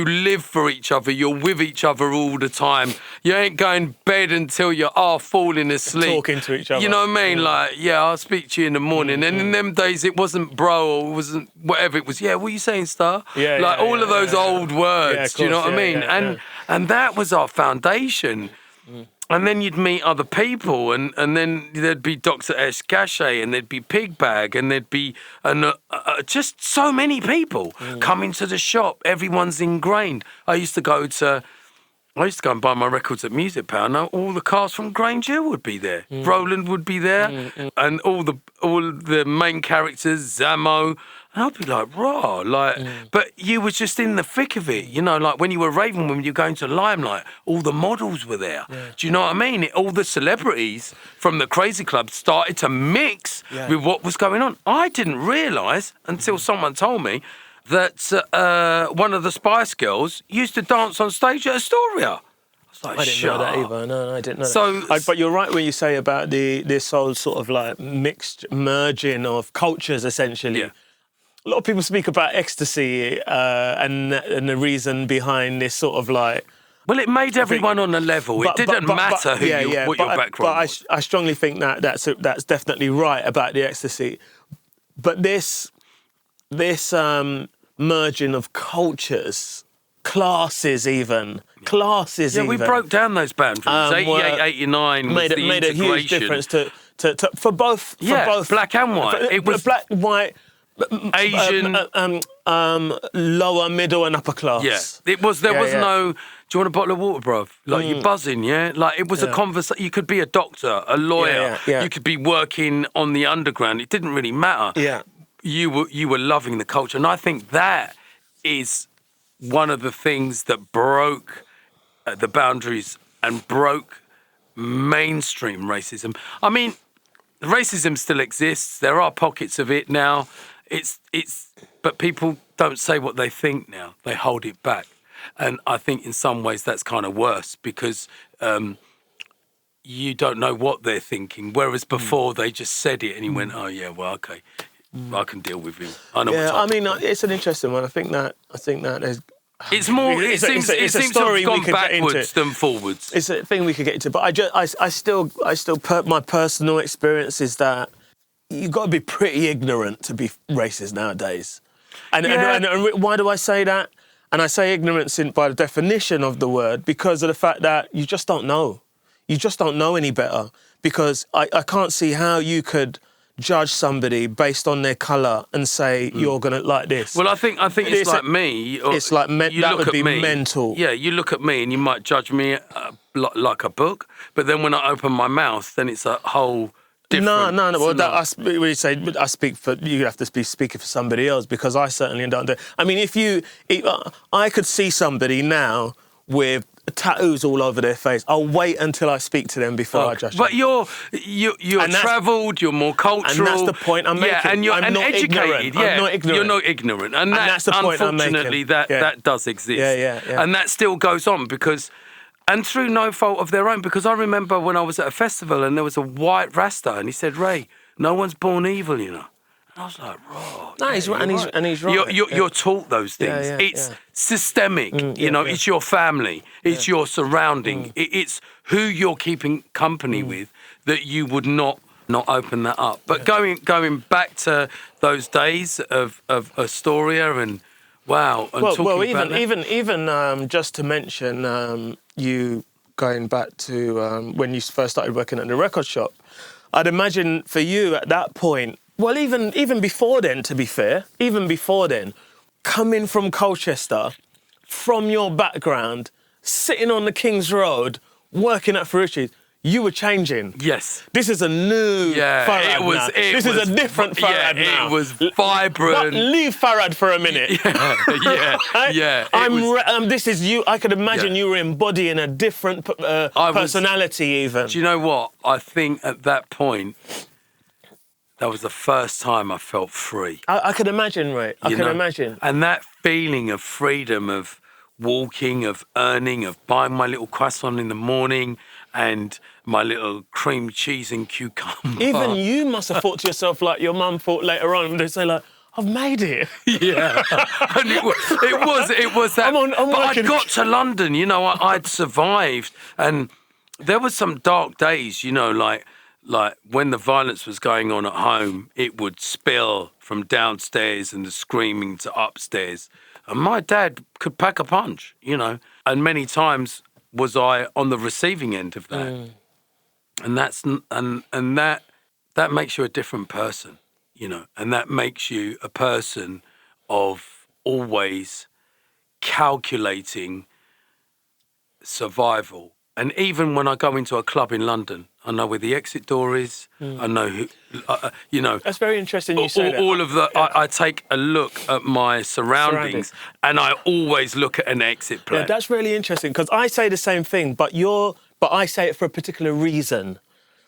live for each other. You're with each other all the time. You ain't going bed until you're half falling asleep. Talking to each other. You know what I mean? Like, I'll speak to you in the morning. And in them days, it wasn't bro or it wasn't whatever. It was, what are you saying, Star? All of those old words. Do you know what I mean? And that was our foundation. And then you'd meet other people, and then there'd be Dr. Escapism, and there'd be Pigbag, and there'd be just so many people coming to the shop. Everyone's ingrained. I used to go and buy my records at Music Power, and all the cast from Grange Hill would be there. Roland would be there, and all the main characters, Zamo. And I'd be like, raw, but you were just in the thick of it, you know, like when you were raving, when you were going to Limelight, all the models were there. Do you know what I mean? All the celebrities from the Crazy Club started to mix with what was going on. I didn't realise until someone told me that one of the Spice Girls used to dance on stage at Astoria. I didn't know that either. No, I didn't know that. But you're right when you say about this whole sort of like mixed merging of cultures, essentially. Yeah. A lot of people speak about ecstasy and the reason behind this sort of like... Well, it made everyone on a level. It didn't matter what your background was. I strongly think that's definitely right about the ecstasy. But this merging of cultures, classes even. Yeah, we broke down those boundaries. 88, 89 made a huge difference to for both. Black and white. It was black, white... Asian, lower, middle, and upper class. Yeah, it was. There was no. Do you want a bottle of water, bruv? Like you're buzzing, yeah. Like it was a conversation. You could be a doctor, a lawyer. You could be working on the underground. It didn't really matter. Yeah, you were loving the culture, and I think that is one of the things that broke the boundaries and broke mainstream racism. I mean, racism still exists. There are pockets of it now. But people don't say what they think now. They hold it back. And I think in some ways that's kind of worse because you don't know what they're thinking. Whereas before they just said it and he went, oh yeah, well, okay, I can deal with him. I know what's up. I mean, it's an interesting one. I think that there's... It's more. It seems to have gone backwards than forwards. It's a thing we could get into, but I still my personal experience is that you've got to be pretty ignorant to be racist nowadays. And why do I say that? And I say ignorance by the definition of the word because of the fact that you just don't know. You just don't know any better because I can't see how you could judge somebody based on their colour and say you're gonna like this. Well, I think it's like me. It's like that would be mental. Yeah, you look at me and you might judge me like a book, but then when I open my mouth, then it's a whole different. No. Well, when you say I speak for you, have to be speaking for somebody else because I certainly don't do. I mean, if I could see somebody now with tattoos all over their face. I'll wait until I speak to them before I judge them. But you're travelled, you're more cultural. And that's the point I'm making. Yeah, and you're I'm not educated. Ignorant. Yeah, I'm not ignorant. You're not ignorant. And that's the point I'm making. Unfortunately, that does exist. Yeah. And that still goes on because... And through no fault of their own, because I remember when I was at a festival and there was a white Rasta and he said, Ray, no one's born evil, you know. And I was like, raw. No, he's right. And he's right. You're taught those things. It's systemic, it's your family, it's your surrounding, it's who you're keeping company with that you would not open that up. But going back to those days of Astoria and wow, and even just to mention you going back to when you first started working at the record shop, I'd imagine for you at that point, well, even before then, to be fair, coming from Colchester, from your background, sitting on the King's Road, working at Ferrucci's, you were changing. Yes. This is a new Farad now. This is a different Farad now. It was vibrant. But leave Farad for a minute. This is you. I could imagine you were embodying a different personality even. Do you know what? I think at that point, that was the first time I felt free. I can imagine, right? I can imagine. And that feeling of freedom, of walking, of earning, of buying my little croissant in the morning and my little cream cheese and cucumber. Even you must have thought to yourself, like your mum thought later on, they say like, I've made it. Yeah, and it was that. But I'd got to London, I'd survived, and there was some dark days, like when the violence was going on at home, it would spill from downstairs and the screaming to upstairs, and my dad could pack a punch, and many times was I on the receiving end of that, and that's and that makes you a different person. And that makes you a person of always calculating survival. And even when I go into a club in London, I know where the exit door is. I know who, That's very interesting you say that. All of the, I take a look at my surroundings and I always look at an exit plan. Yeah, that's really interesting because I say the same thing, but I say it for a particular reason.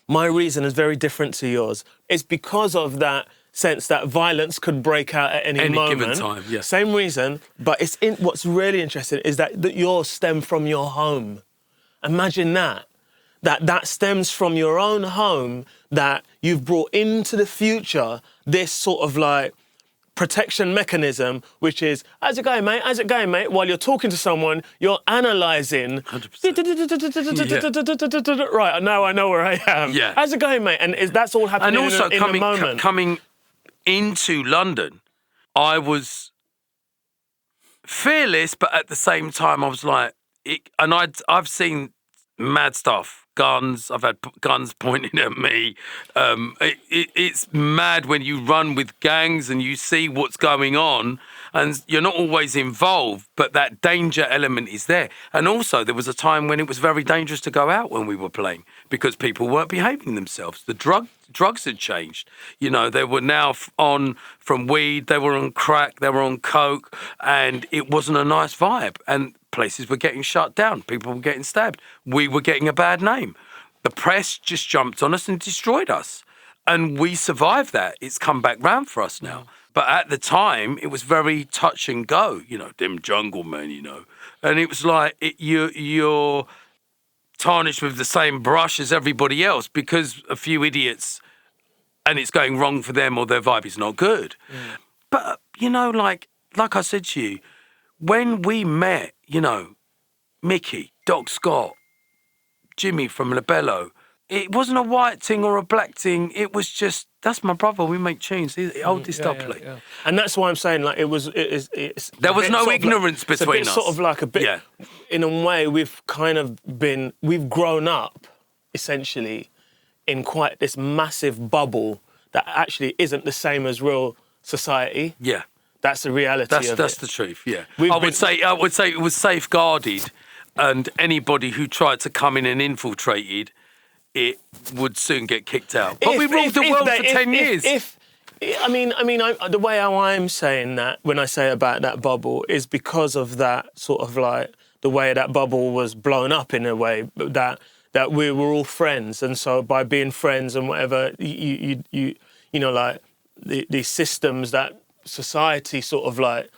My reason is very different to yours. It's because of that sense that violence could break out at any moment. Given time, yes. Same reason, but what's really interesting is that yours stem from your home. Imagine that stems from your own home, that you've brought into the future this sort of like protection mechanism, which is, how's it going, mate? How's it going, mate? While you're talking to someone, you're analysing. 100%. Right, now I know where I am. Yeah. How's it going, mate? And that's all happening and also in the moment. Coming into London, I was fearless, but at the same time, I was like, I've seen mad stuff. Guns. I've had guns pointed at me. It's mad when you run with gangs and you see what's going on, and you're not always involved, but that danger element is there. And also, there was a time when it was very dangerous to go out when we were playing because people weren't behaving themselves. The drugs had changed. They were now on from weed, they were on crack, they were on coke, and it wasn't a nice vibe. And places were getting shut down. People were getting stabbed. We were getting a bad name. The press just jumped on us and destroyed us. And we survived that. It's come back round for us now. But at the time, it was very touch and go, them jungle men, And it was like you're tarnished with the same brush as everybody else because a few idiots and it's going wrong for them or their vibe is not good. But, like I said to you, when we met, Mickey, Doc Scott, Jimmy from Labello, it wasn't a white thing or a black thing. It was just, that's my brother. We make tunes. Hold this dubplate. Yeah. And that's why I'm saying, like, there was no ignorance between us. Sort of like a bit, in a way, we've grown up, essentially, in quite this massive bubble that actually isn't the same as real society. Yeah. That's the reality of it. That's the truth, yeah. I would say it was safeguarded, and anybody who tried to come in and infiltrated it would soon get kicked out. But we ruled the world for 10 years. The way how I'm saying that when I say about that bubble is because of that sort of like the way that bubble was blown up in a way that we were all friends, and so by being friends and whatever, like these systems that society sort of like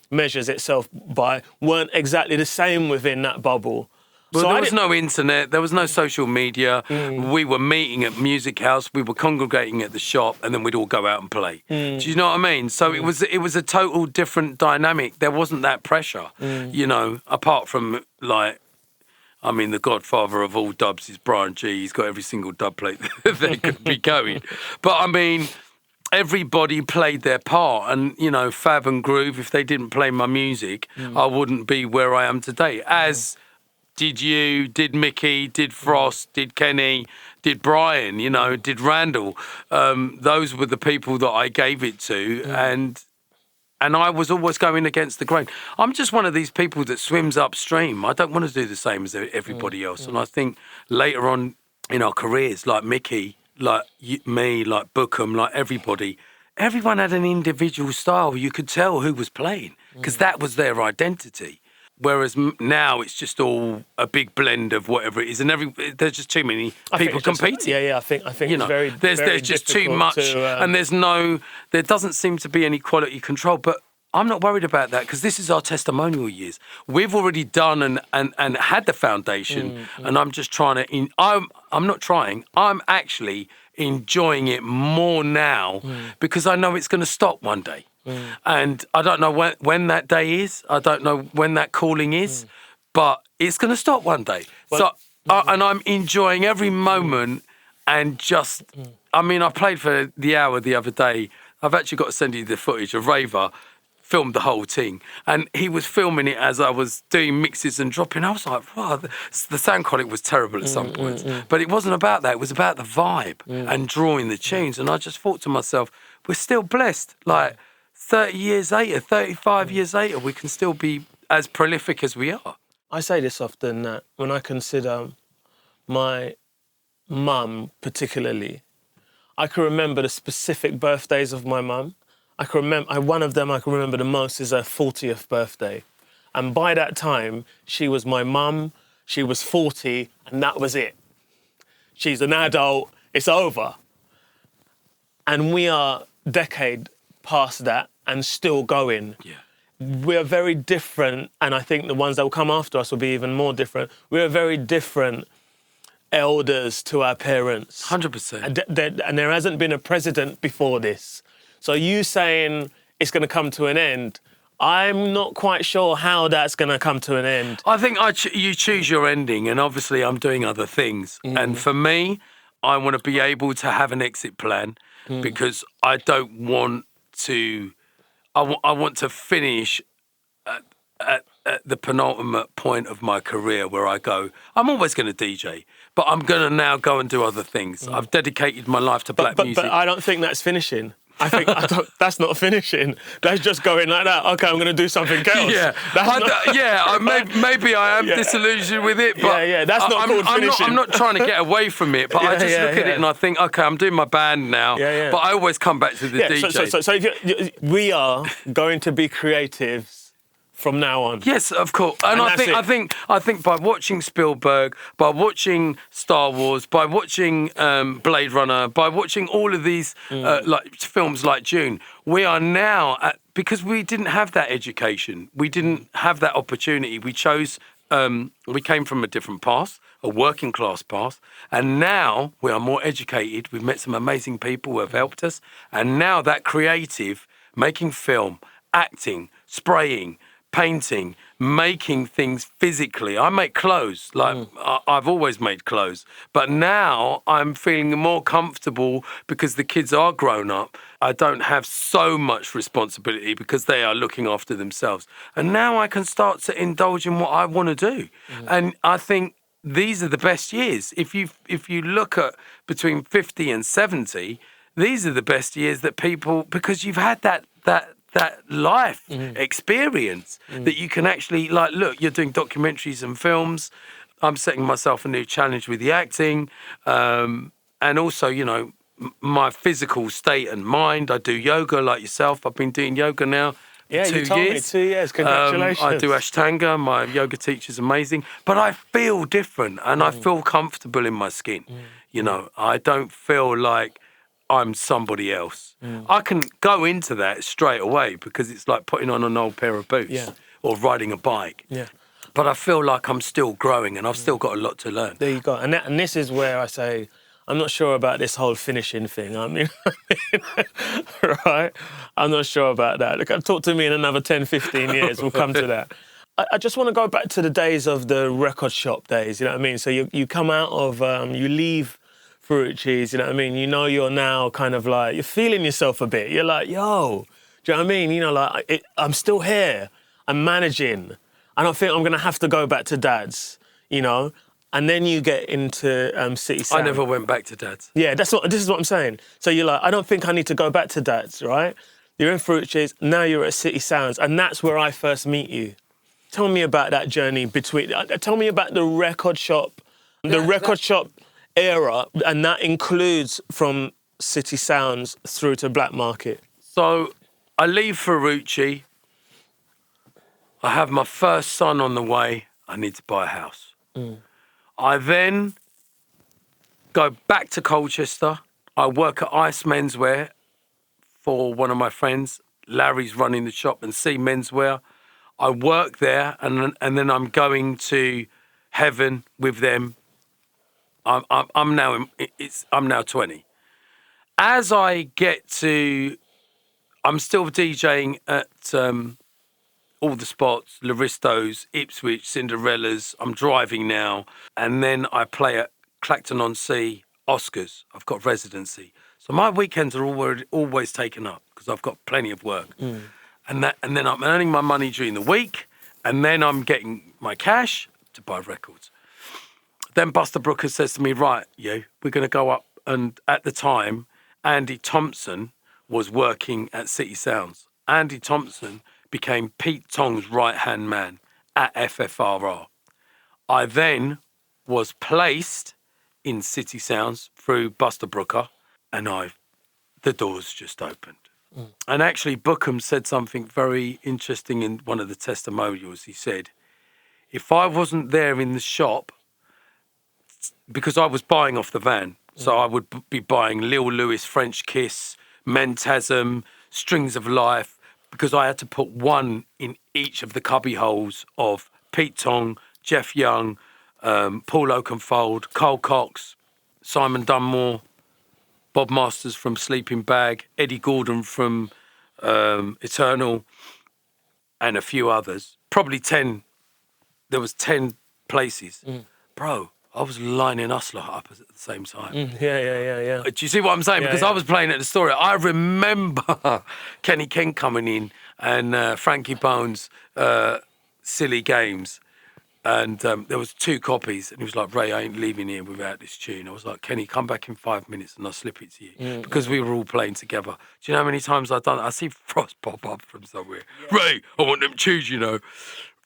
measures itself by weren't exactly the same within that bubble. Well, so there was no internet, there was no social media. We were meeting at Music House, we were congregating at the shop, and then we'd all go out and play. Do you know what I mean? So it was a total different dynamic. There wasn't that pressure, apart from like, the godfather of all dubs is Brian G. He's got every single dub plate that could be going. But everybody played their part, and Fab and Groove, if they didn't play my music, I wouldn't be where I am today. As did you, did Mickey, did Frost, did Kenny, did Brian, did Randall. Those were the people that I gave it to, and I was always going against the grain. I'm just one of these people that swims upstream. I don't want to do the same as everybody else, and I think later on in our careers, like Mickey, like me, like Bookham, like everyone had an individual style. You could tell who was playing because that was their identity. Whereas now it's just all a big blend of whatever it is, and there's just too many people competing. I think You know, it's there's just too much, and there doesn't seem to be any quality control. But I'm not worried about that because this is our testimonial years. We've already done and had the foundation, and I'm just trying to. I'm not trying. I'm actually enjoying it more now because I know it's going to stop one day. And I don't know when that day is. I don't know when that calling is, but it's going to stop one day. And I'm enjoying every moment and just, I mean, I played for the hour the other day. I've actually got to send you the footage of Raver filmed the whole thing. And he was filming it as I was doing mixes and dropping. I was like, wow, the sound quality was terrible at some points. But it wasn't about that. It was about the vibe and drawing the tunes. And I just thought to myself, we're still blessed. Like, 30 years later, 35 years later, we can still be as prolific as we are. I say this often that when I consider my mum particularly, I can remember the specific birthdays of my mum. One of them I can remember the most is her 40th birthday. And by that time, she was my mum, she was 40, and that was it. She's an adult, it's over. And we are decade past that and still going. Yeah. We're very different, and I think the ones that will come after us will be even more different. We're very different elders to our parents. 100%. And there hasn't been a president before this. So you saying it's going to come to an end, I'm not quite sure how that's going to come to an end. I think you choose your ending, and obviously I'm doing other things. And for me, I want to be able to have an exit plan because I don't want to... I want to finish at the penultimate point of my career where I go, I'm always going to DJ, but I'm going to now go and do other things. I've dedicated my life to black music. But I don't think that's finishing. That's not finishing. That's just going like that. Okay, I'm going to do something else. Maybe I am disillusioned with it, but that's not called finishing. I'm not trying to get away from it, but I just look at it and I think, okay, I'm doing my band now, but I always come back to the DJ. So we are going to be creatives from now on. Yes, of course. And I think by watching Spielberg, by watching Star Wars, by watching Blade Runner, by watching all of these like films like Dune, we are now because we didn't have that education, we didn't have that opportunity. We chose. We came from a different path, a working class path, and now we are more educated. We've met some amazing people who have helped us, and now that creative, making film, acting, spraying, painting, making things physically. I make clothes, like I've always made clothes, but now I'm feeling more comfortable because the kids are grown up. I don't have so much responsibility because they are looking after themselves. And now I can start to indulge in what I want to do. And I think these are the best years. If you look at between 50 and 70, these are the best years that people, because you've had that life experience that you can actually, like, look, you're doing documentaries and films. I'm setting myself a new challenge with the acting. And also, you know, my physical state and mind. I do yoga like yourself. I've been doing yoga now for 2 years. You told me 2 years. Congratulations. I do Ashtanga. My yoga teacher's amazing. But I feel different and I feel comfortable in my skin. You know, I don't feel like I'm somebody else. I can go into that straight away because it's like putting on an old pair of boots or riding a bike. Yeah. But I feel like I'm still growing and I've still got a lot to learn. There you go. And this is where I say, I'm not sure about this whole finishing thing. I mean, right? I'm not sure about that. Look, talk to me in another 10, 15 years. We'll come to that. I just want to go back to the days of the record shop days, you know what I mean? So you come out of, you leave Ferrucci's, you know what I mean? You know you're now kind of like, you're feeling yourself a bit. You're like, yo, do you know what I mean? You know, like, I'm still here. I'm managing. I don't think I'm going to have to go back to Dad's, you know? And then you get into City Sound. I never went back to Dad's. Yeah, this is what I'm saying. So you're like, I don't think I need to go back to Dad's, right? You're in Ferrucci's, now you're at City Sounds, and that's where I first meet you. Tell me about that journey between... Tell me about the record shop, shop era, and that includes from City Sounds through to Black Market. So I leave Ferrucci. I have my first son on the way. I need to buy a house. I then go back to Colchester. I work at Ice Menswear for one of my friends. Larry's running the shop and see menswear. I work there, and then I'm going to Heaven with them. I'm now 20. As I get to, I'm still DJing at all the spots, Laristos, Ipswich, Cinderella's. I'm driving now, and then I play at Clacton-on-Sea, Oscars. I've got residency, so my weekends are always taken up because I've got plenty of work. And then I'm earning my money during the week, and then I'm getting my cash to buy records. Then Buster Brooker says to me, right, we're going to go up. And at the time, Andy Thompson was working at City Sounds. Andy Thompson became Pete Tong's right-hand man at FFRR. I then was placed in City Sounds through Buster Brooker, and the doors just opened. And actually, Bookham said something very interesting in one of the testimonials. He said, if I wasn't there in the shop, because I was buying off the van, so I would be buying Lil Louis, French Kiss, Mentasm, Strings of Life, because I had to put one in each of the cubby holes of Pete Tong, Jeff Young, Paul Oakenfold, Carl Cox, Simon Dunmore, Bob Masters from Sleeping Bag, Eddie Gordon from Eternal, and a few others. Probably 10. There was 10 places. Bro, I was lining us lot up at the same time. Yeah. Do you see what I'm saying? Yeah, Because I was playing at the story. I remember Kenny Kent coming in and Frankie Bones' Silly Games. And there was 2 copies, and he was like, Ray, I ain't leaving here without this tune. I was like, Kenny, come back in 5 minutes and I'll slip it to you. Because we were all playing together. Do you know how many times I've done it? I see Frost pop up from somewhere. Yeah. Ray, I want them tunes,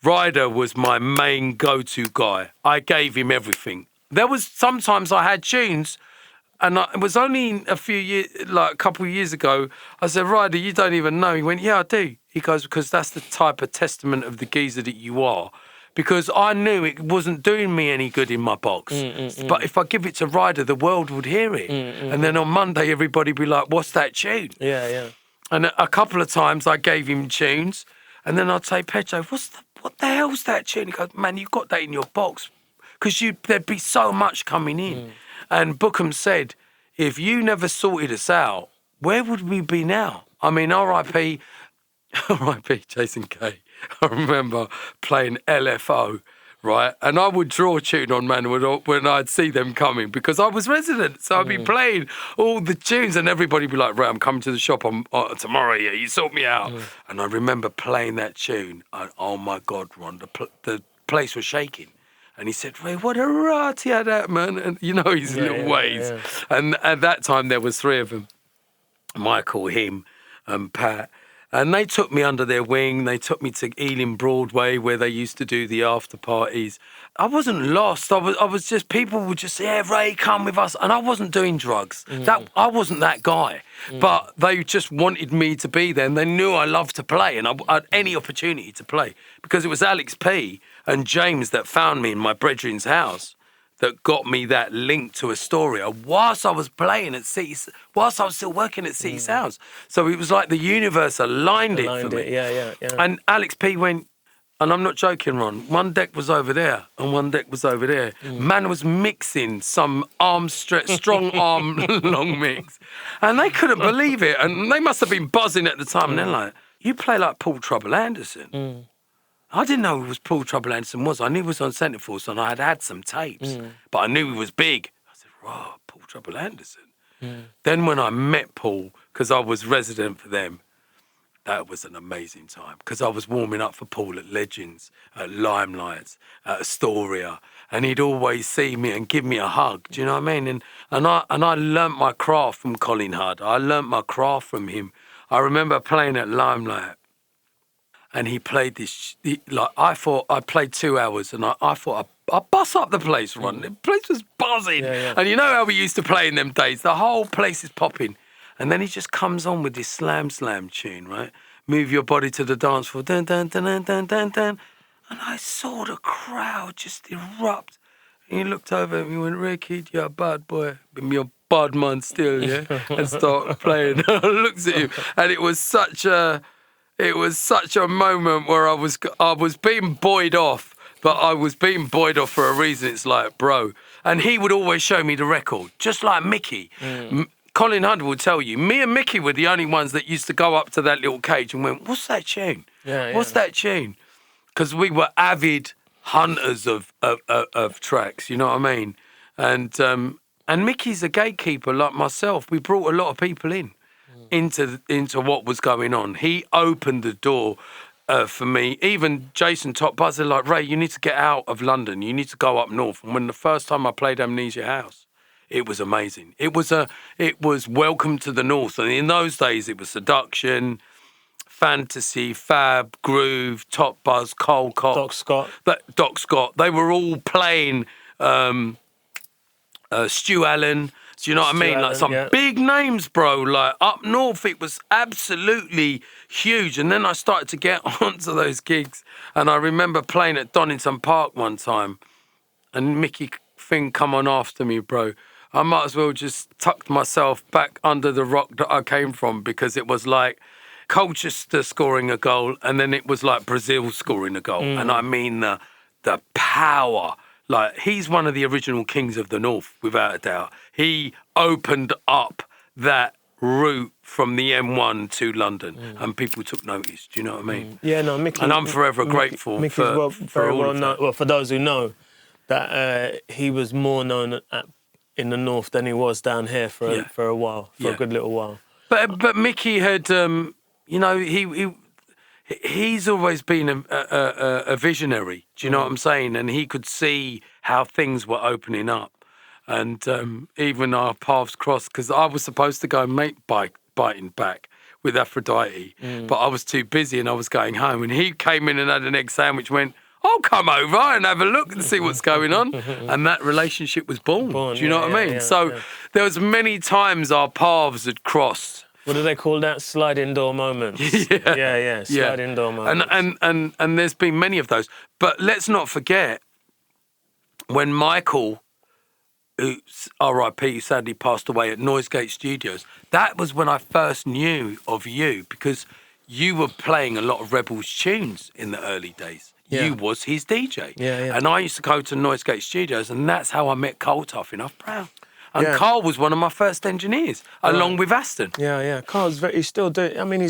Ryder was my main go-to guy. I gave him everything. There was sometimes I had tunes, and it was only a couple of years ago, I said, Ryder, you don't even know. He went, yeah, I do. He goes, because that's the type of testament of the geezer that you are. Because I knew it wasn't doing me any good in my box. But if I give it to Ryder, the world would hear it. And then on Monday, everybody would be like, what's that tune? Yeah. And a couple of times I gave him tunes, and then I'd say, Pedro, what the hell's that tune? He goes, man, you got that in your box. Because there'd be so much coming in. And Bookham said, if you never sorted us out, where would we be now? I mean, R.I.P. Jason Kay. I remember playing LFO, right? And I would draw a tune on man when I'd see them coming because I was resident. So I'd be playing all the tunes and everybody would be like, Ray, I'm coming to the shop tomorrow, you sort me out. And I remember playing that tune. And, oh, my God, Ron, the place was shaking. And he said, Ray, what a rat he had that, man. And his little ways. Yeah. And at that time, there was 3 of them. Michael, him, and Pat. And they took me under their wing. They took me to Ealing Broadway where they used to do the after parties. I wasn't lost. I was just, people would just say, yeah, Ray, come with us. And I wasn't doing drugs. I wasn't that guy. But they just wanted me to be there. And they knew I loved to play and I had any opportunity to play. Because it was Alex P. and James that found me in my brethren's house that got me that link to Astoria whilst I was playing at whilst I was still working at City Sounds. So it was like the universe aligned it for me. Yeah. And Alex P went, and I'm not joking, Ron, one deck was over there and one deck was over there. Man was mixing some strong arm long mix. And they couldn't believe it. And they must have been buzzing at the time. And they're like, you play like Paul Trouble Anderson. I didn't know who Paul Trouble Anderson was. I knew he was on Centreforce and I had some tapes, but I knew he was big. I said, "Raw, Paul Trouble Anderson." Then when I met Paul, because I was resident for them, that was an amazing time. Because I was warming up for Paul at Legends, at Limelights, at Astoria, and he'd always see me and give me a hug. Do you know what I mean? And I learnt my craft from Colin Hudd. I learnt my craft from him. I remember playing at Limelight. And he played this, I thought I played 2 hours and I thought I'd bust up the place, Ron. The place was buzzing. Yeah. And you know how we used to play in them days? The whole place is popping. And then he just comes on with this slam tune, right? move your body to the dance floor. Dun, dun, dun, dun, dun, dun, dun. And I saw the crowd just erupt. And he looked over at me and went, Ricky, you're a bad boy. I'm your bad man still, yeah? And started playing. I looked at him, and it was such a moment where I was being buoyed off, but I was being buoyed off for a reason. It's like, bro. And he would always show me the record, just like Mickey. Colin Hunter will tell you, me and Mickey were the only ones that used to go up to that little cage and went, what's that tune? What's that tune? Because we were avid hunters of tracks, you know what I mean? And Mickey's a gatekeeper like myself. We brought a lot of people into what was going on. He opened the door for me. Even Jason Top Buzzer, like, Ray, you need to get out of London. You need to go up north. And when the first time I played Amnesia House, it was amazing. It was Welcome to the North. And in those days, it was Seduction, Fantasy, Fab, Groove, Top Buzz, Cole Cop. Doc Scott. They were all playing Stu Allen. Do you know what I mean? Like some big names, bro. Like up north, it was absolutely huge. And then I started to get onto those gigs. And I remember playing at Donington Park one time. And Mickey Finn come on after me, bro. I might as well just tucked myself back under the rock that I came from, because it was like Colchester scoring a goal, and then it was like Brazil scoring a goal. And I mean the power. Like, he's one of the original kings of the North, without a doubt. He opened up that route from the M1 to London, and people took notice. Do you know what I mean? Yeah, no, Mickey. And I'm forever grateful for very all well of known. that. Well, for those who know, that he was more known in the North than he was down here for a while, for a good little while. But Mickey had, you know, he's always been a visionary. Do you know what I'm saying? And he could see how things were opening up. And even our paths crossed, because I was supposed to go and make biting back with Aphrodite, but I was too busy and I was going home. And he came in and had an egg sandwich, went, I'll come over and have a look and see what's going on. And that relationship was born. Do you know what I mean? So there was many times our paths had crossed. What do they call that? Sliding door moments. Sliding door moments. And there's been many of those. But let's not forget, when Michael, who R.I.P. sadly passed away at Noisegate Studios, that was when I first knew of you, because you were playing a lot of Rebels tunes in the early days. You was his DJ. And I used to go to Noisegate Studios, and that's how I met Cole Tough Enough Brown. And Carl was one of my first engineers, along with Aston. Carl's he's still doing. I mean, he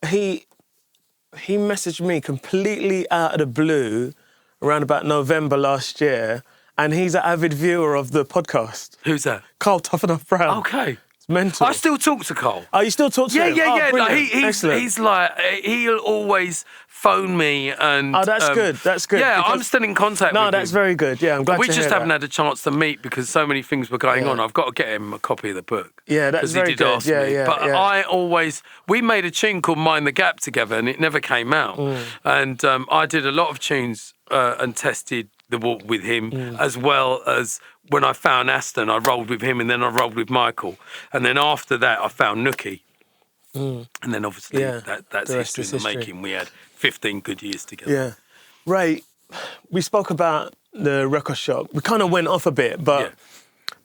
messaged me completely out of the blue around about November last year, and he's an avid viewer of the podcast. Who's that? Carl Tough Enough Brown. Okay. It's mental. I still talk to Carl. Oh, you still talk to him? Yeah. Oh, like, Excellent. he's like, he'll always phone me and... Oh, that's good. That's good. Yeah, I'm still in contact with him. No, that's very good. Yeah, I'm glad to hear that. We just haven't had a chance to meet because so many things were going on. I've got to get him a copy of the book. Yeah, that's very good. Because he did ask me. But I always... We made a tune called Mind the Gap together, and it never came out. And I did a lot of tunes and tested the walk with him, as well as when I found Aston, I rolled with him, and then I rolled with Michael. And then after that, I found Nookie. And then obviously that's history in the making. We had 15 good years together. Yeah. Ray, we spoke about the record shop. We kind of went off a bit, but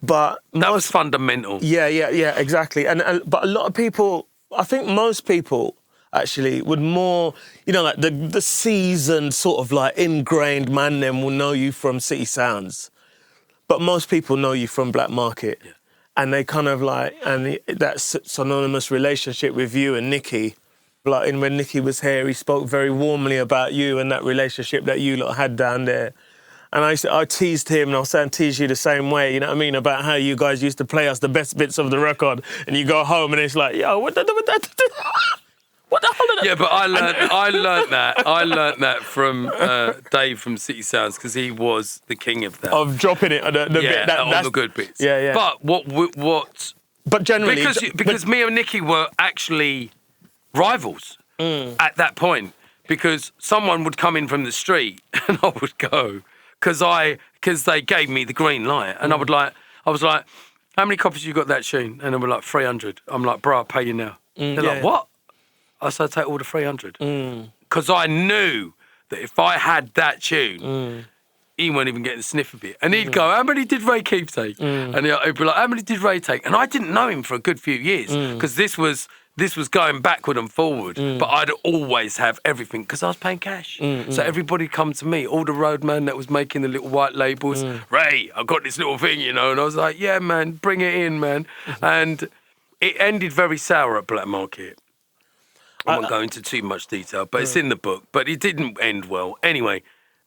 that was fundamental. Yeah, exactly. And but a lot of people, I think most people actually would more, you know, like the seasoned sort of like ingrained man them will know you from City Sounds, but most people know you from Black Market. And they kind of like, and that synonymous relationship with you and Nicky, like, and when Nicky was here, he spoke very warmly about you and that relationship that you lot had down there. And I teased him, and I'll say and tease you the same way, you know what I mean, about how you guys used to play us the best bits of the record, and you go home and it's like, yo, what the hell is that? Yeah, but I learned that from Dave from City Sounds, because he was the king of that. Of dropping it on the good bits. Yeah. But what? But generally, because me and Nicky were actually rivals at that point, because someone would come in from the street and I would go because they gave me the green light, and I was like, how many copies you got that tune? And they were like 300. I'm like, bro, I'll pay you now. They're like, what? I said, I'd take all the 300. Because I knew that if I had that tune, he won't even get the sniff of it. And he'd go, how many did Ray Keith take? And he'd be like, how many did Ray take? And I didn't know him for a good few years because this was going backward and forward. But I'd always have everything because I was paying cash. So everybody come to me, all the roadman that was making the little white labels. Ray, I got this little thing, you know. And I was like, yeah, man, bring it in, man. And it ended very sour at Black Market. I won't go into too much detail, but it's in the book. But it didn't end well. Anyway,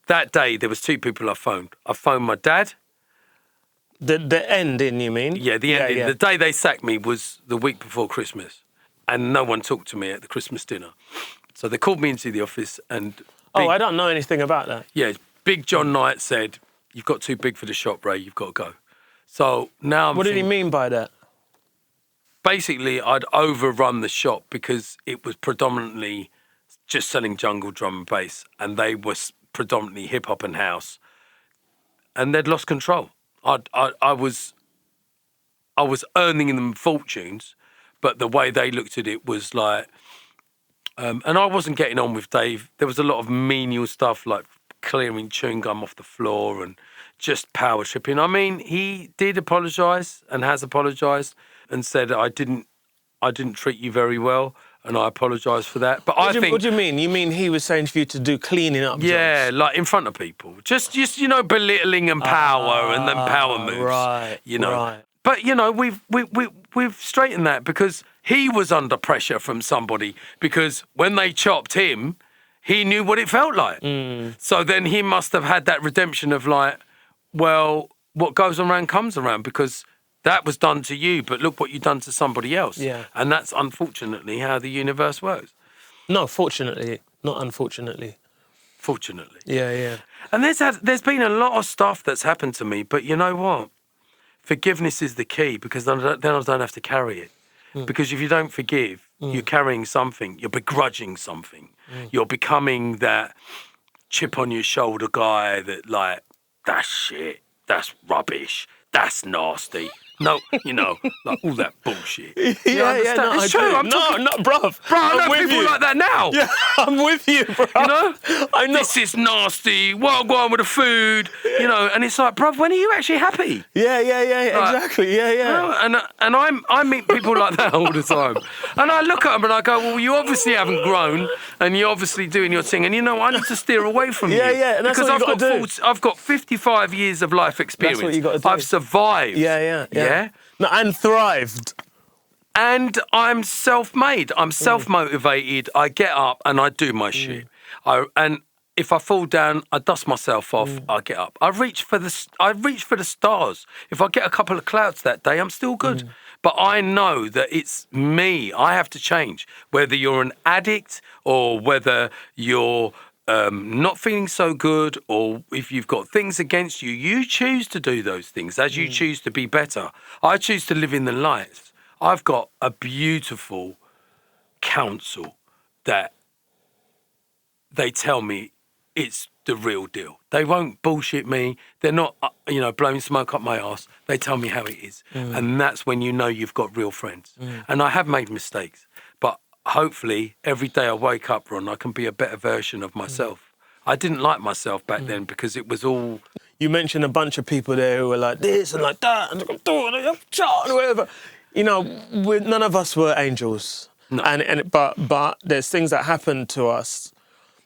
that day, there was two people I phoned. I phoned my dad. The ending, you mean? Yeah, the ending. Yeah. The day they sacked me was the week before Christmas. And no one talked to me at the Christmas dinner. So they called me into the office and... I don't know anything about that. Yeah, Big John Knight said, you've got too big for the shop, Ray, you've got to go. So now I'm What did he mean by that? Basically, I'd overrun the shop because it was predominantly just selling jungle, drum and bass. And they were predominantly hip-hop and house. And they'd lost control. I was earning them fortunes, but the way they looked at it was like... and I wasn't getting on with Dave. There was a lot of menial stuff like clearing chewing gum off the floor and just power tripping. I mean, he did apologise and has apologised and said, I didn't treat you very well and I apologise for that. But What do you mean? You mean he was saying for you to do cleaning up Yeah, jobs? like in front of people. Just you know, belittling and power and then power moves. Right, you know. right. But, you know, we've straightened that because he was under pressure from somebody because when they chopped him, he knew what it felt like. So then he must have had that redemption of like, well, what goes around comes around because that was done to you, but look what you've done to somebody else. Yeah. And that's unfortunately how the universe works. No, fortunately, not unfortunately. Fortunately. Yeah. And there's been a lot of stuff that's happened to me, but you know what? Forgiveness is the key because then I don't have to carry it. Because if you don't forgive, you're carrying something, you're begrudging something. You're becoming that chip on your shoulder guy that like, that's shit, that's rubbish, that's nasty. No, you know, like all that bullshit. Yeah, no, it's true. I'm talking, no, bruv. bro, I know I'm with people you. like that now. Yeah, I'm with you, bro. You know? I know. This is nasty. What I'm going with the food, you know? And it's like, bruv, when are you actually happy? Yeah, exactly. Yeah. You know, and I meet people like that all the time. And I look at them and I go, well, you obviously haven't grown and you're obviously doing your thing. And, you know, I need to steer away from you. Yeah, and that's because what you got to do. I've got 55 years of life experience. That's what you got to do. I've survived. Yeah? No, and thrived. And I'm self-made. I'm self-motivated. I get up and I do my shit. And if I fall down, I dust myself off. I get up. I reach for the stars. If I get a couple of clouds that day, I'm still good. But I know that it's me. I have to change. Whether you're an addict or whether you're not feeling so good or if you've got things against you, you choose to do those things as you choose to be better. I choose to live in the light. I've got a beautiful counsel that they tell me it's the real deal. They won't bullshit me. They're not, blowing smoke up my ass. They tell me how it is. And that's when you know you've got real friends. And I have made mistakes, but hopefully every day I wake up, Ron, I can be a better version of myself. I didn't like myself back then because it was all... You mentioned a bunch of people there who were like this and like that and whatever. You know, none of us were angels. No. But there's things that happen to us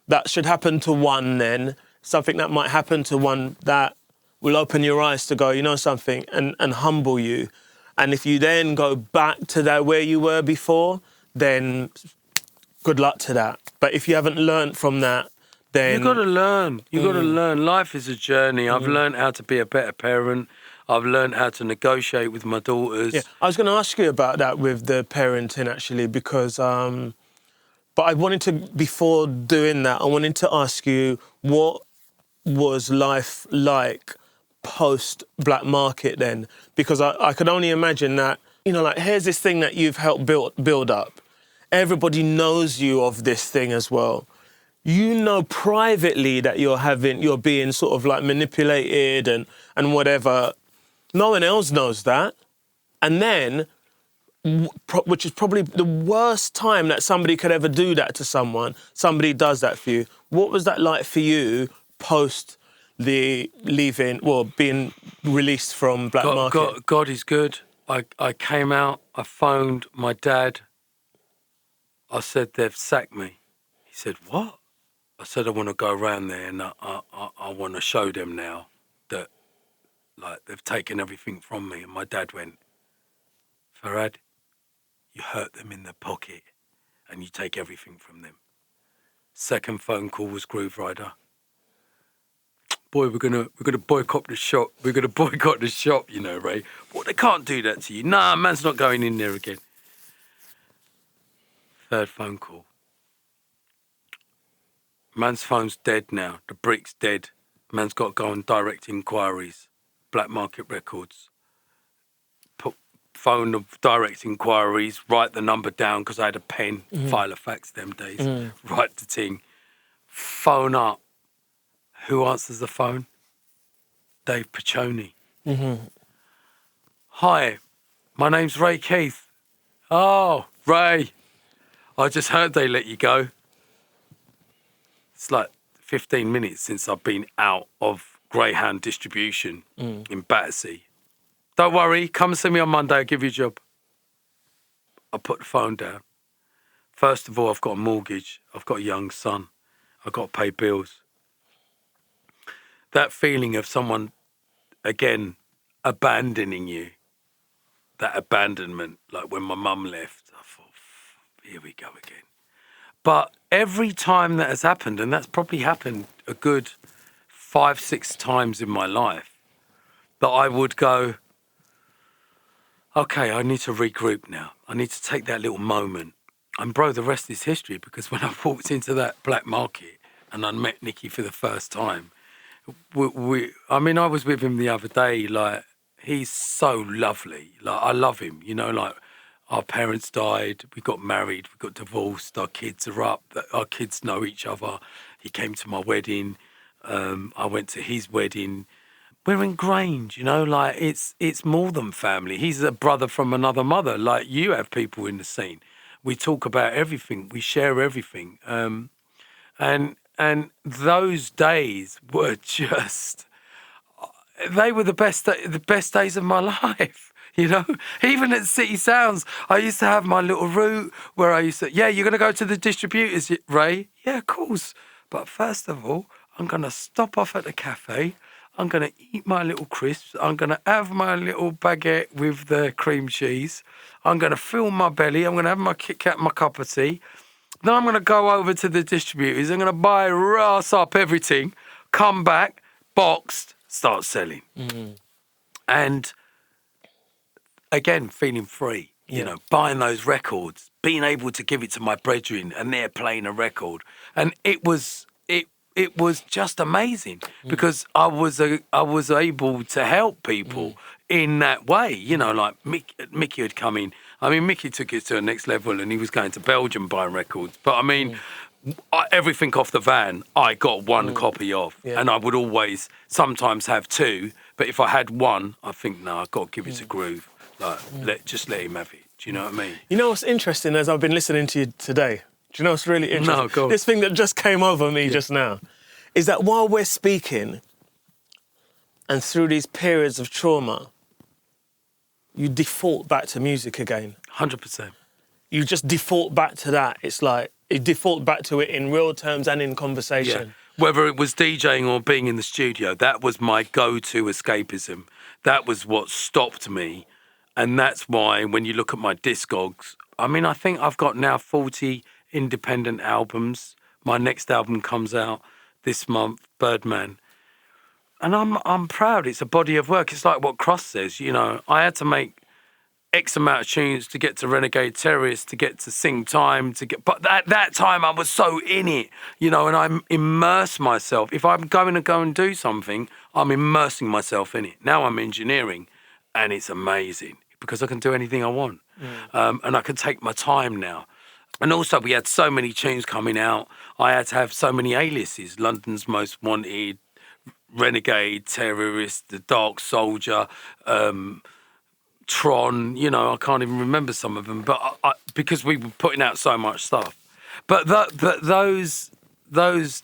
that should happen to one then, something that might happen to one that will open your eyes to go, you know something, and humble you. And if you then go back to that where you were before, then good luck to that. But if you haven't learned from that, then... You've got to learn. You've got to learn. Life is a journey. I've learned how to be a better parent. I've learned how to negotiate with my daughters. Yeah, I was going to ask you about that with the parenting, actually, because... but I wanted to, before doing that, I wanted to ask you, what was life like post-Black Market then? Because I could only imagine that, you know, like, here's this thing that you've helped build up. Everybody knows you of this thing as well. You know privately that you're being sort of like manipulated and whatever. No one else knows that. And then which is probably the worst time that somebody could ever do that to someone. Somebody does that for you. What was that like for you post the leaving, well, being released from Black Market? God is good. I came out, I phoned my dad. I said, they've sacked me. He said, what? I said, I want to go around there and I want to show them now that, like, they've taken everything from me. And my dad went, Farad, you hurt them in the pocket and you take everything from them. Second phone call was Groove Rider. Boy, we're gonna boycott the shop. We're gonna boycott the shop, you know, Ray. Well, they can't do that to you. Nah, man's not going in there again. Third phone call. Man's phone's dead now. The brick's dead. Man's got to go on direct inquiries. Black Market Records. Put phone of direct inquiries. Write the number down because I had a pen. File a fax them days. Write the thing. Phone up. Who answers the phone? Dave Piccioni. Hi, my name's Ray Keith. Oh, Ray, I just heard they let you go. It's like 15 minutes since I've been out of Greyhound distribution in Battersea. Don't worry, come see me on Monday, I'll give you a job. I put the phone down. First of all, I've got a mortgage. I've got a young son. I've got to pay bills. That feeling of someone, again, abandoning you, that abandonment, like when my mum left, I thought, here we go again. But every time that has happened, and that's probably happened a good 5-6 times in my life, that I would go, okay, I need to regroup now. I need to take that little moment. And bro, the rest is history, because when I walked into that Black Market and I met Nicky for the first time, I mean, I was with him the other day, like, he's so lovely. Like, I love him, you know, like, our parents died, we got married, we got divorced, our kids are up, our kids know each other. He came to my wedding, I went to his wedding. We're ingrained, you know, like, it's more than family. He's a brother from another mother, like you have people in the scene. We talk about everything, we share everything. And those days were just, they were the best days of my life, you know? Even at City Sounds, I used to have my little route where I used to, yeah, you're going to go to the distributors, Ray? Yeah, of course. But first of all, I'm going to stop off at the cafe. I'm going to eat my little crisps. I'm going to have my little baguette with the cream cheese. I'm going to fill my belly. I'm going to have my Kit Kat, my cup of tea. Then I'm going to go over to the distributors. I'm going to buy ras up everything, come back, boxed, start selling. And again, feeling free, you know, buying those records, being able to give it to my brethren and they're playing a record. And it was just amazing because I was able to help people in that way, you know, like Mickey had come in. I mean, Mickey took it to the next level and he was going to Belgium buying records. But I mean, everything off the van, I got one copy of. Yeah. And I would always sometimes have two. But if I had one, I think, no, I've got to give it to Groove. Like, just let him have it. Do you know what I mean? You know what's interesting as I've been listening to you today? Do you know what's really interesting? No, go on. This thing that just came over me just now is that while we're speaking and through these periods of trauma, you default back to music again. 100%. You just default back to that. It's like you default back to it in real terms and in conversation. Yeah. Whether it was DJing or being in the studio, that was my go-to escapism. That was what stopped me. And that's why when you look at my discogs, I mean, I think I've got now 40 independent albums. My next album comes out this month, Birdman. And I'm proud. It's a body of work. It's like what Cross says, you know, I had to make X amount of tunes to get to Renegade Terrorist, to get to Sing Time, but at that time I was so in it, you know, and I immerse myself. If I'm going to go and do something, I'm immersing myself in it. Now I'm engineering and it's amazing because I can do anything I want. And I can take my time now. And also we had so many tunes coming out. I had to have so many aliases. London's Most Wanted, Renegade, Terrorist, The Dark Soldier, Tron, you know, I can't even remember some of them, but because we were putting out so much stuff. But those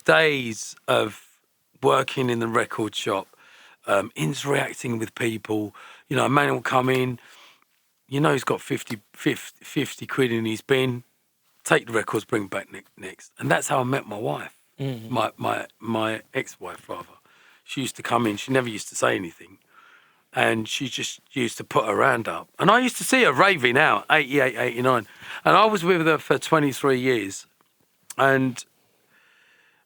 days of working in the record shop, interacting with people, you know, a man will come in, you know, he's got 50 quid in his bin, take the records, bring back next. And that's how I met my wife, my ex-wife, rather. She used to come in, she never used to say anything. And she just used to put her hand up. And I used to see her raving out, 88, 89. And I was with her for 23 years. And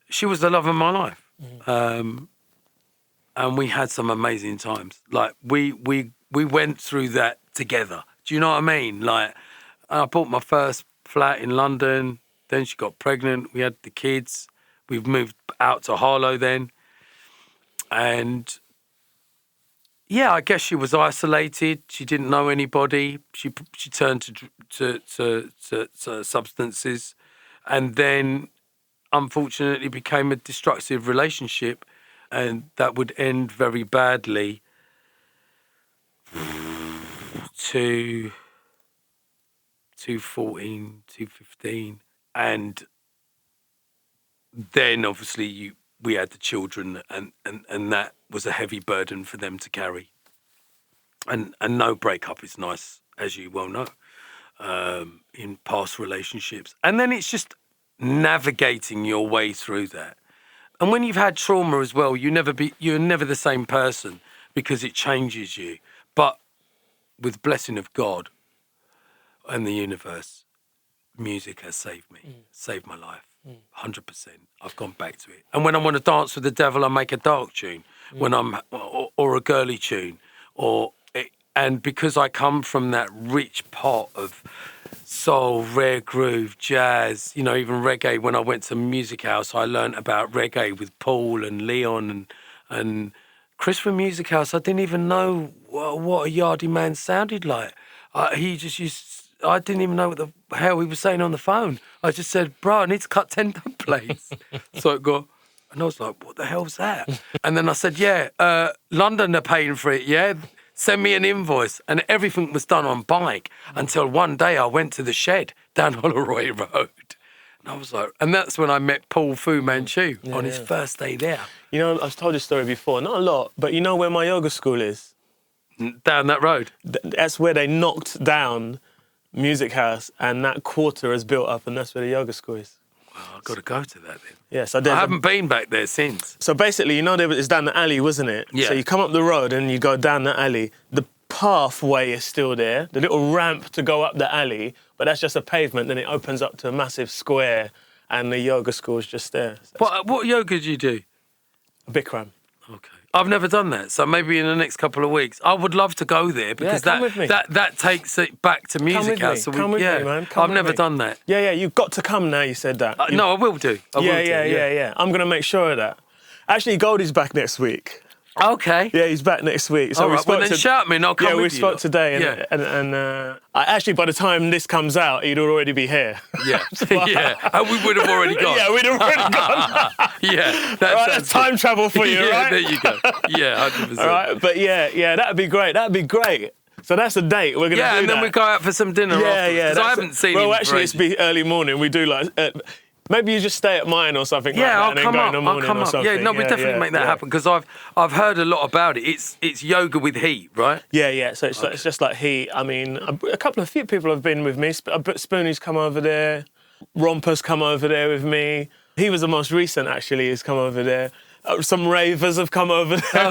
she was the love of my life. And we had some amazing times. Like, we went through that together. Do you know what I mean? Like, I bought my first flat in London. Then she got pregnant. We had the kids. We've moved out to Harlow then. And... yeah, I guess she was isolated. She didn't know anybody. She turned to substances, and then, unfortunately, became a destructive relationship, and that would end very badly. to 14, 15, and then obviously we had the children, and that was a heavy burden for them to carry. And no breakup is nice, as you well know, in past relationships. And then it's just navigating your way through that. And when you've had trauma as well, you're never the same person, because it changes you. But with blessing of God and the universe, music has saved me, saved my life. 100%. I've gone back to it. And when I want to dance with the devil, I make a dark tune. When I'm or a girly tune, and because I come from that rich pot of soul, rare groove, jazz, you know, even reggae. When I went to Music House, I learned about reggae with Paul and Leon and Chris from Music House. I didn't even know what a Yardie man sounded like. He just used. I didn't even know what the hell he was saying on the phone. I just said, bro, I need to cut 10 dub plates. So it got, and I was like, what the hell's that? And then I said, yeah, London are paying for it, yeah? Send me an invoice. And everything was done on bike until one day I went to the shed down Holroyd Road. And I was like, and that's when I met Paul Fu Manchu on his first day there. You know, I've told this story before, not a lot, but you know where my yoga school is? Down that road? That's where they knocked down Music House, and that quarter is built up, and that's where the yoga school is. Well, I've got to go to that then. Yes, I I haven't been back there since. So basically, you know, it's down the alley, wasn't it? Yeah. So you come up the road and you go down the alley. The pathway is still there, the little ramp to go up the alley, but that's just a pavement. Then it opens up to a massive square, and the yoga school is just there. So What yoga do you do? Bikram. Okay. I've never done that, so maybe in the next couple of weeks. I would love to go there, because come with me. that takes it back to Music House. So Come with me, man. I've never done that. Yeah, you've got to come now, you said that. No, I will do. Yeah. I'm going to make sure of that. Actually, Goldie's back next week. Okay. Yeah, he's back next week. So all right, well then shout me and I'll come with you. Yeah, we spoke today, and actually by the time this comes out, he'd already be here. Yeah, yeah, and we would have already gone. Yeah, we'd have already gone. Yeah, that's time travel for you, yeah, right? There you go. Yeah, 100%. All right, but yeah, that'd be great. That'd be great. So that's the date. We're gonna do that. Yeah, and then we go out for some dinner afterwards. Yeah, because I haven't seen him. Well, actually, it's be early morning. We do like. Maybe you just stay at mine or something like that. I'll and then come go up. in the morning I'll come or up. something. Yeah, no, we definitely make that happen, because I've heard a lot about it. It's yoga with heat, right? Yeah. So it's just like heat. I mean, a few people have been with me. Spoonie's come over there. Romper's come over there with me. He was the most recent, actually. He's come over there. Some ravers have come over there.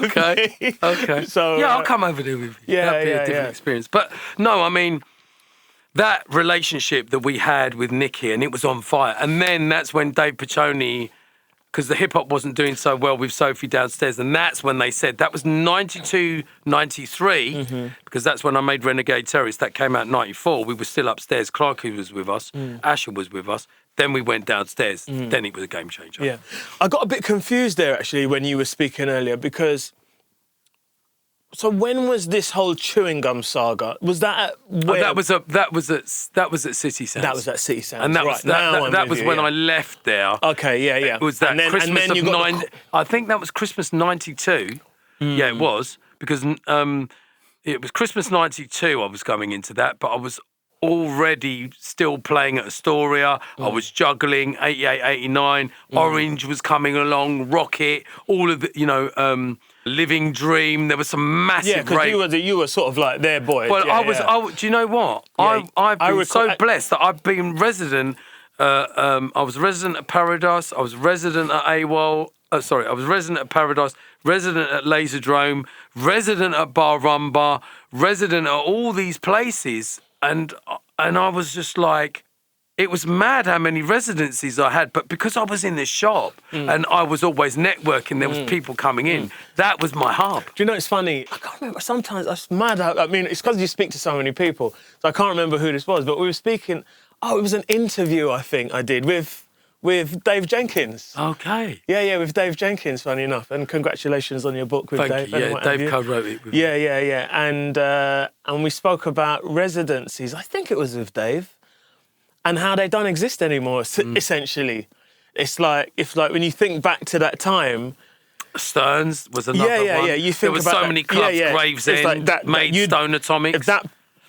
Okay. So I'll come over there with you. That'd be a different experience. But no, I mean, that relationship that we had with Nicky, and it was on fire. And then that's when Dave Piccioni, because the hip-hop wasn't doing so well with Sophie downstairs, and that's when they said, that was 92, 93, because that's when I made Renegade Terrorist. That came out in 94. We were still upstairs. Clarky was with us. Asher was with us. Then we went downstairs. Then it was a game changer. Yeah. I got a bit confused there, actually, when you were speaking earlier, because... So when was this whole chewing gum saga? Was that that was at City Sounds. That was at City Sounds. And that right. that was when I left there. Okay, yeah. It was that Christmas and then of 9. I think that was Christmas 92. Yeah, it was, because it was Christmas 92 I was going into that, but I was already still playing at Astoria. I was juggling 88, 89. Orange was coming along, Rocket, all of the, Living Dream. There was some massive Yeah, because you were sort of like their boy. Well, yeah, do you know what? Yeah, I've been so blessed that I've been resident. I was resident at Paradise. I was resident at AWOL. I was resident at Paradise, resident at Laserdrome, resident at Bar Rumba, resident at all these places, and I was just like, it was mad how many residencies I had, but because I was in the shop and I was always networking, there was people coming in. That was my hub. Do you know, it's funny, I can't remember, sometimes it's mad how, I mean, it's because you speak to so many people, so I can't remember who this was, but we were speaking, it was an interview I think I did with Dave Jenkins. Okay. Yeah, with Dave Jenkins, funny enough, and congratulations on your book with Dave. Thank you, yeah, Dave co-wrote it with me. Yeah, and we spoke about residencies, I think it was with Dave, and how they don't exist anymore, essentially. It's like when you think back to that time. Stearns was another one. Yeah. You think there were so many clubs, Gravesend, Maidstone Atomics.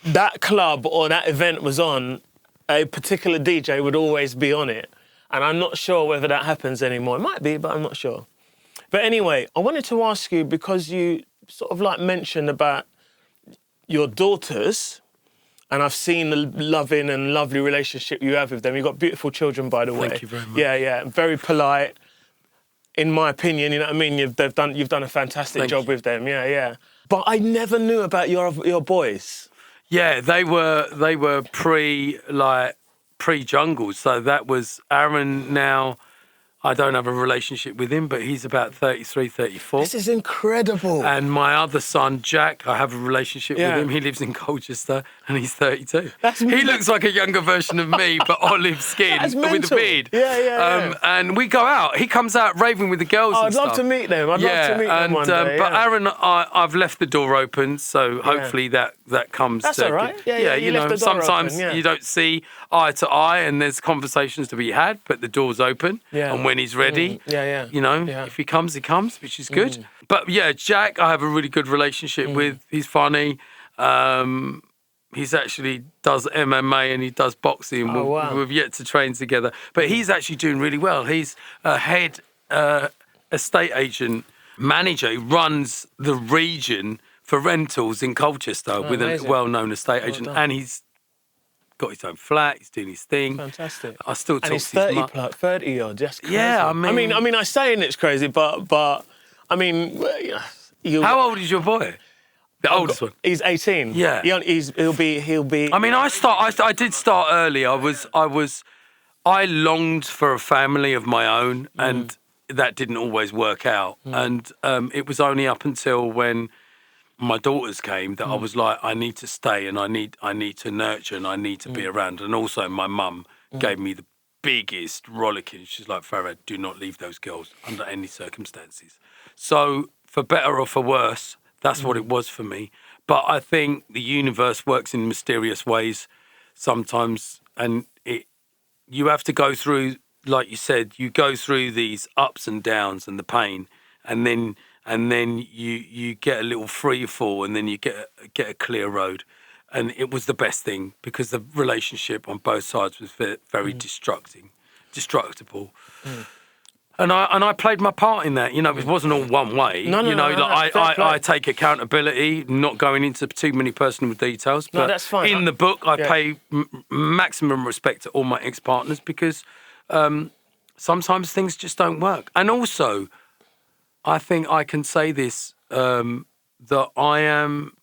That club or that event was on, a particular DJ would always be on it. And I'm not sure whether that happens anymore. It might be, but I'm not sure. But anyway, I wanted to ask you, because you sort of like mentioned about your daughters, and I've seen the loving and lovely relationship you have with them. You've got beautiful children, by the way. Thank you very much. Yeah, very polite. In my opinion, you know what I mean? You've done a fantastic job with them, yeah. But I never knew about your boys. Yeah, they were pre-jungle, so that was Aaron. Now I don't have a relationship with him, but he's about 33, 34. This is incredible. And my other son, Jack, I have a relationship with him. He lives in Colchester and he's 32. He looks like a younger version of me, but olive skin with a beard. Yeah. And we go out. He comes out raving with the girls and stuff. I'd love to meet them. I'd love to meet them one day. But Aaron, I've left the door open, so hopefully that comes. That's all right. Yeah, you left the door sometimes open, you don't see eye to eye and there's conversations to be had, but the door's open. Yeah. And when he's ready, if he comes, which is good. But yeah, Jack, I have a really good relationship with. He's funny. He's actually does MMA and he does boxing. We've yet to train together, but he's actually doing really well. He's a head estate agent manager. He runs the region for rentals in Colchester with a well-known estate agent, and he's got his own flat. He's doing his thing. Fantastic. I still talk and he's to his 30 odd. That's crazy. Yeah, I mean, I'm saying it's crazy, but I mean, how old is your boy? The oldest one. He's 18. Yeah. He'll be. I mean, I did start early. I longed for a family of my own, and that didn't always work out. And it was only up until when my daughters came that I was like, I need to stay, and I need to nurture, and I need to be around. And also, my mum gave me the biggest rollicking. She's like, Farad, do not leave those girls under any circumstances. So, for better or for worse, that's what it was for me. But I think the universe works in mysterious ways sometimes, and you have to go through, like you said, you go through these ups and downs and the pain, and then you get a little free fall, and then you get a clear road. And it was the best thing, because the relationship on both sides was very destructible. And I played my part in that. It wasn't all one way. No, I take accountability, not going into too many personal details. But that's fine. In the book, I pay maximum respect to all my ex-partners, because sometimes things just don't work. And also, I think I can say this, that I am,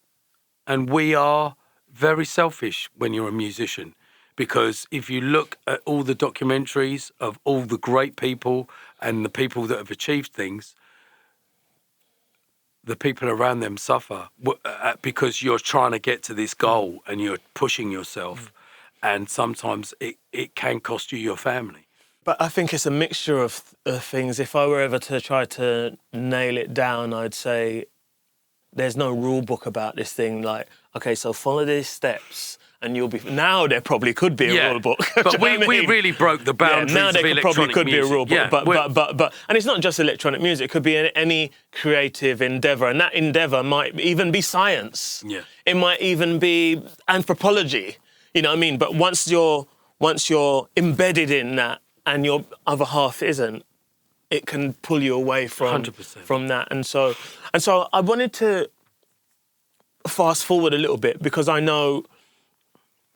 and we are, very selfish when you're a musician. Because if you look at all the documentaries of all the great people and the people that have achieved things, the people around them suffer because you're trying to get to this goal and you're pushing yourself. And sometimes it can cost you your family. But I think it's a mixture of things. If I were ever to try to nail it down, I'd say there's no rule book about this thing. Like, okay, so follow these steps and you'll be... Now there probably could be a rule book. But we really broke the boundaries now there of electronic probably could music. be a rule book. But and it's not just electronic music. It could be any creative endeavour, and that endeavour might even be science. Yeah. It might even be anthropology. You know what I mean? But once you're embedded in that and your other half isn't, it can pull you away from 100%. from that. And so I wanted to fast forward a little bit because I know,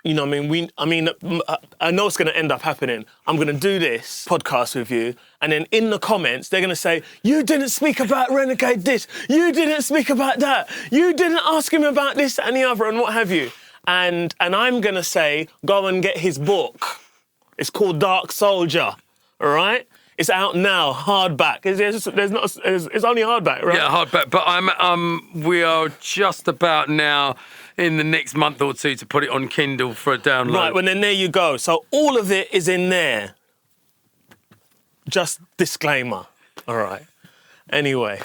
you know, I know what's going to end up happening. I'm going to do this podcast with you, and then in the comments they're going to say, "You didn't speak about Renegade this. You didn't speak about that. You didn't ask him about this, that, and the other, and what have you." And I'm going to say, "Go and get his book. It's called Dark Soldier." All right. It's out now, hardback. It's only hardback, right? Yeah, hardback. But we are just about now in the next month or two to put it on Kindle for a download. Right, well then there you go. So all of it is in there. Just disclaimer. All right. Anyway,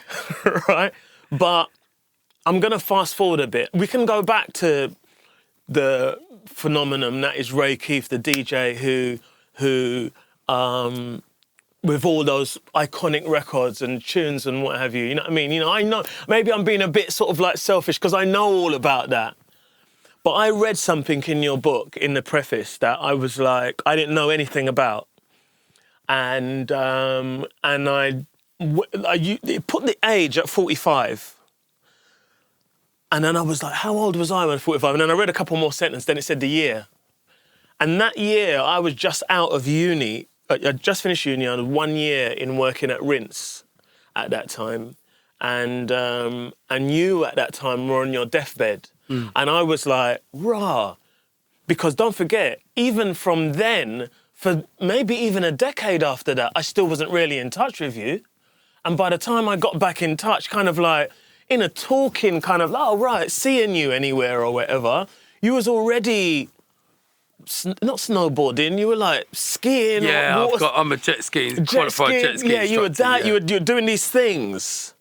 right? But I'm going to fast forward a bit. We can go back to the phenomenon that is Ray Keith, the DJ who with all those iconic records and tunes and what have you. You know what I mean? You know, I know, maybe I'm being a bit sort of like selfish because I know all about that. But I read something in your book, in the preface, that I was like, I didn't know anything about. And it put the age at 45. And then I was like, how old was I when 45? And then I read a couple more sentences, then it said the year. And that year, I was just out of uni. I just finished uni. I had 1 year in working at Rinse at that time. And you at that time were on your deathbed. Mm. And I was like, rah. Because don't forget, even from then, for maybe even a decade after that, I still wasn't really in touch with you. And by the time I got back in touch, kind of like, in a talking kind of, oh, right, seeing you anywhere or whatever, you was already... not snowboarding, you were like skiing. Yeah, I'm a qualified jet ski Yeah, you were that. You were doing these things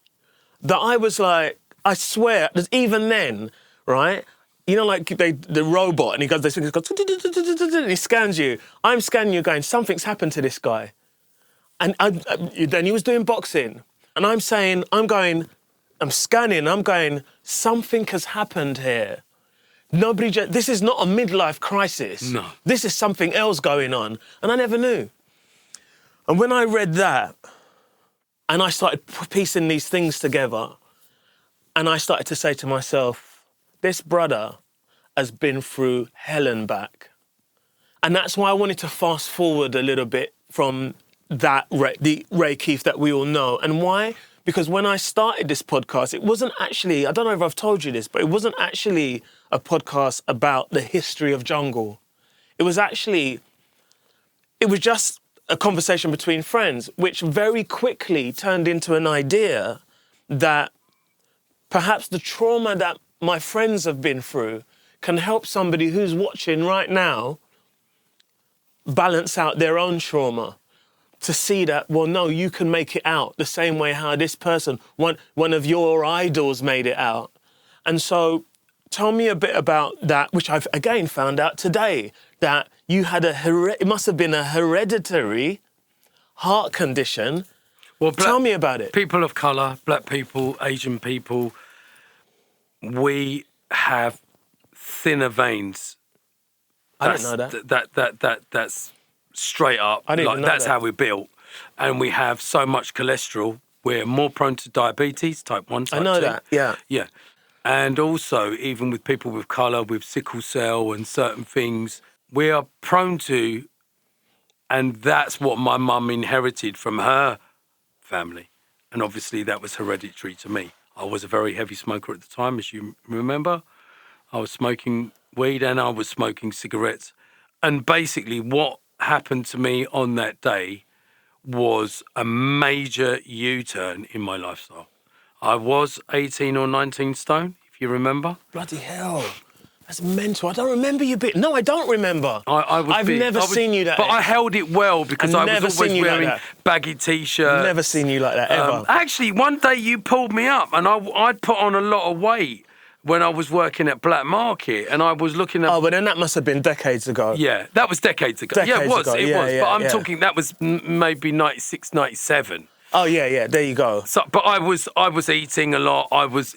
that I was like, I swear, even then, right? You know, like the robot, and he goes, this thing goes, and he scans you. I'm scanning you, going, something's happened to this guy, and then he was doing boxing, and I'm scanning, I'm going, something has happened here. This is not a midlife crisis. No. This is something else going on. And I never knew. And when I read that, and I started piecing these things together, and I started to say to myself, this brother has been through hell and back. And that's why I wanted to fast forward a little bit from that, the Ray Keith that we all know. And why? Because when I started this podcast, it wasn't actually, I don't know if I've told you this, but it wasn't actually a podcast about the history of jungle. It was just a conversation between friends, which very quickly turned into an idea that perhaps the trauma that my friends have been through can help somebody who's watching right now balance out their own trauma. To see that, well, no, you can make it out the same way how this person, one of your idols made it out. And so tell me a bit about that, which I've again found out today, that you had it must have been a hereditary heart condition. Well, tell me about it. People of colour, black people, Asian people, we have thinner veins. I didn't know that. That's straight up. I didn't know that's that. how we're built. And we have so much cholesterol. We're more prone to diabetes, type 1, type 2. I know that, yeah. Yeah. And also, even with people with colour, with sickle cell and certain things, we are prone to, and that's what my mum inherited from her family. And obviously that was hereditary to me. I was a very heavy smoker at the time, as you remember. I was smoking weed and I was smoking cigarettes. And basically what happened to me on that day was a major U-turn in my lifestyle. I was 18 or 19 stone, if you remember. Bloody hell. That's mental. I don't remember you being... No, I don't remember. I've never seen you that... But I held it well because I was always wearing baggy T-shirts. Never seen you like that, ever. Actually, one day you pulled me up and I'd put on a lot of weight when I was working at Black Market and I was looking at... Oh, but then that must have been decades ago. Yeah, that was decades ago. Yeah, it was. But I'm talking, that was maybe 96, 97. Oh, yeah, there you go. So, but I was eating a lot.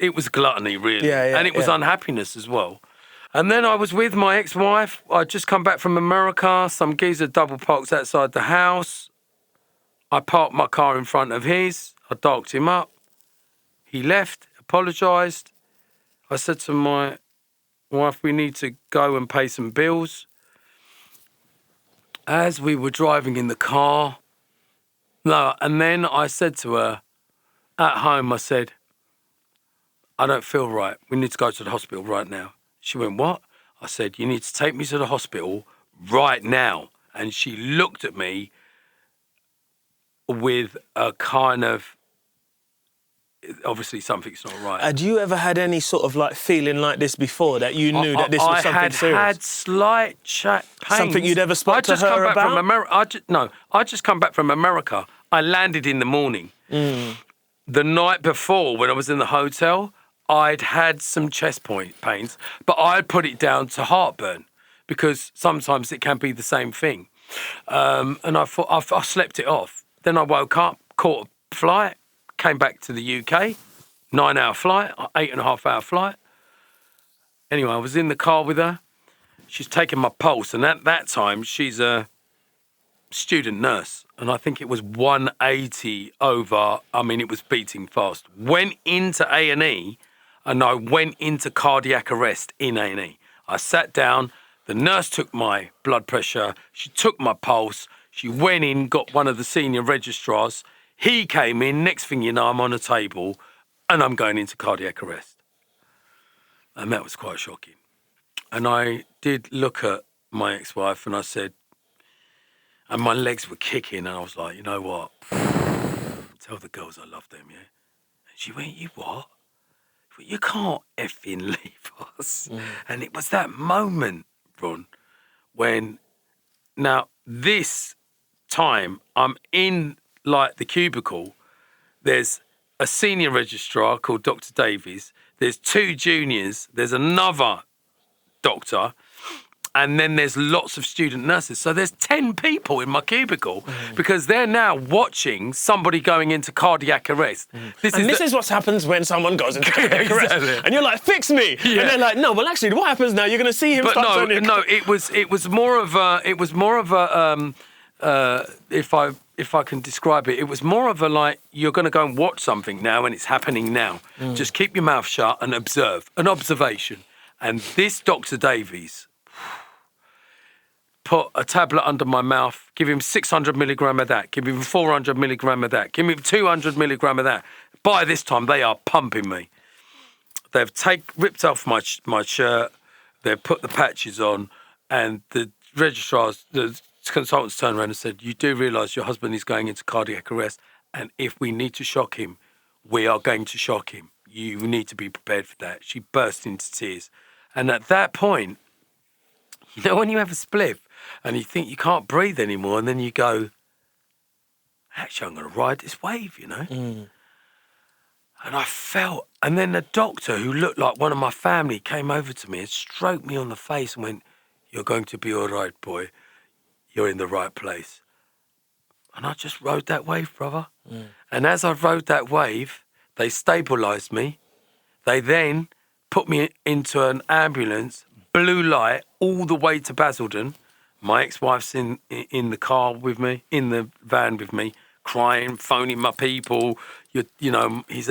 It was gluttony, really. And it was unhappiness as well. And then I was with my ex-wife. I'd just come back from America. Some geezer double parked outside the house. I parked my car in front of his. I darked him up. He left, apologised. I said to my wife, we need to go and pay some bills. As we were driving in the car, and then I said to her, at home, I said, I don't feel right. We need to go to the hospital right now. She went, what? I said, you need to take me to the hospital right now. And she looked at me with a kind of, obviously something's not right. Had you ever had any sort of like feeling like this before, that you knew that this was something serious? I had slight pains. Something you'd ever spoke to her about? I just come back from America. I landed in the morning. The night before, when I was in the hotel, I'd had some chest pains, but I'd put it down to heartburn because sometimes it can be the same thing. And I thought I slept it off. Then I woke up, caught a flight, came back to the UK, 9-hour flight, 8.5-hour flight. Anyway, I was in the car with her. She's taking my pulse, and at that time, she's a student nurse, and I think it was 180 over, it was beating fast. Went into A&E, and I went into cardiac arrest in A&E. I sat down, the nurse took my blood pressure, she took my pulse, she went in, got one of the senior registrars, he came in, next thing you know, I'm on a table, and I'm going into cardiac arrest. And that was quite shocking. And I did look at my ex-wife, and I said, and my legs were kicking, and I was like, you know what? Tell the girls I love them, yeah? And she went, you what? You can't effing leave us. And it was that moment, Ron, when, now this time I'm in like the cubicle, there's a senior registrar called Dr. Davies, there's 2 juniors, there's another doctor, and then there's lots of student nurses. So there's 10 people in my cubicle because they're now watching somebody going into cardiac arrest. This is what happens when someone goes into cardiac arrest. And you're like, fix me. Yeah. And they're like, no, well, actually, what happens now? You're going to see him start turning. No, it was more of a, if I can describe it, it was more of a like, you're going to go and watch something now and it's happening now. Just keep your mouth shut and observe, an observation. And this Dr. Davies put a tablet under my mouth, give him 600 milligram of that, give him 400 milligram of that, give him 200 milligram of that. By this time, they are pumping me. They've ripped off my shirt, they've put the patches on, and the registrars, the consultants turned around and said, you do realise your husband is going into cardiac arrest, and if we need to shock him, we are going to shock him. You need to be prepared for that. She burst into tears. And at that point, you know when you have a spliff and you think you can't breathe anymore, and then you go, actually, I'm going to ride this wave, you know? And I felt, and then the doctor, who looked like one of my family, came over to me and stroked me on the face and went, you're going to be all right, boy. You're in the right place. And I just rode that wave, brother. And as I rode that wave, they stabilised me. They then put me into an ambulance, blue light, all the way to Basildon. My ex-wife's in the car with me, in the van with me, crying, phoning my people. You know, he's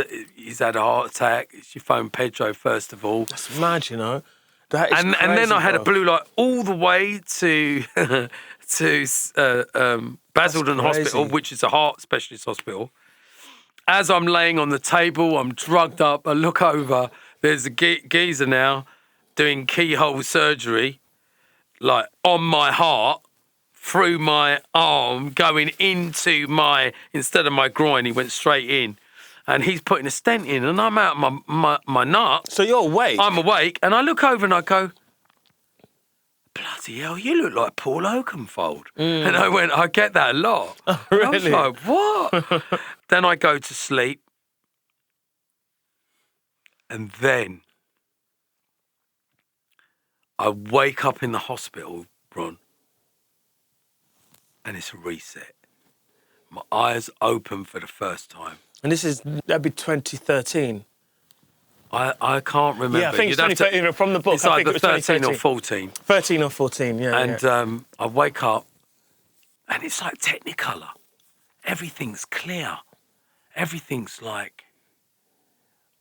had a heart attack. She phoned Pedro first of all. That's mad, you know. That is crazy, and then I had bro. a blue light all the way to Basildon Hospital, which is a heart specialist hospital. As I'm laying on the table, I'm drugged up. I look over. There's a geezer now doing keyhole surgery, like on my heart, through my arm, going into instead of my groin, he went straight in. And he's putting a stent in, and I'm out my nut. So you're awake? I'm awake, and I look over and I go, bloody hell, you look like Paul Oakenfold. And I went, I get that a lot. Oh, really? I was like, what? Then I go to sleep. And then I wake up in the hospital, Ron, and it's a reset. My eyes open for the first time. And that'd be 2013. I can't remember. Yeah, I think it's 2013 from the book. It's I think either it was 13 or 14. 13 or 14, yeah. And I wake up, and it's like Technicolor. Everything's clear. Everything's like,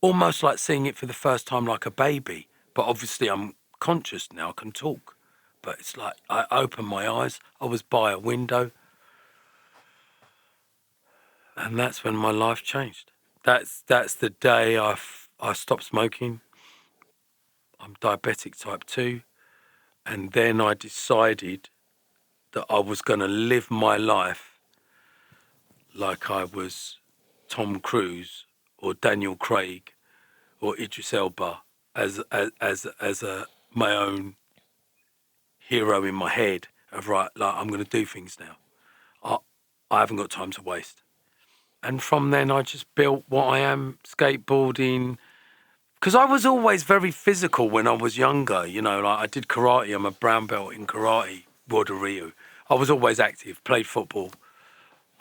almost like seeing it for the first time like a baby. But obviously I'm conscious now, I can talk. But it's like, I opened my eyes, I was by a window. And that's when my life changed. That's the day I stopped smoking. I'm diabetic type 2. And then I decided that I was going to live my life like I was Tom Cruise or Daniel Craig or Idris Elba as my own hero in my head of, right, like, I'm going to do things now. I haven't got time to waste. And from then I just built what I am, skateboarding. Because I was always very physical when I was younger, you know, like I did karate. I'm a brown belt in karate, Wado Ryu. I was always active, played football,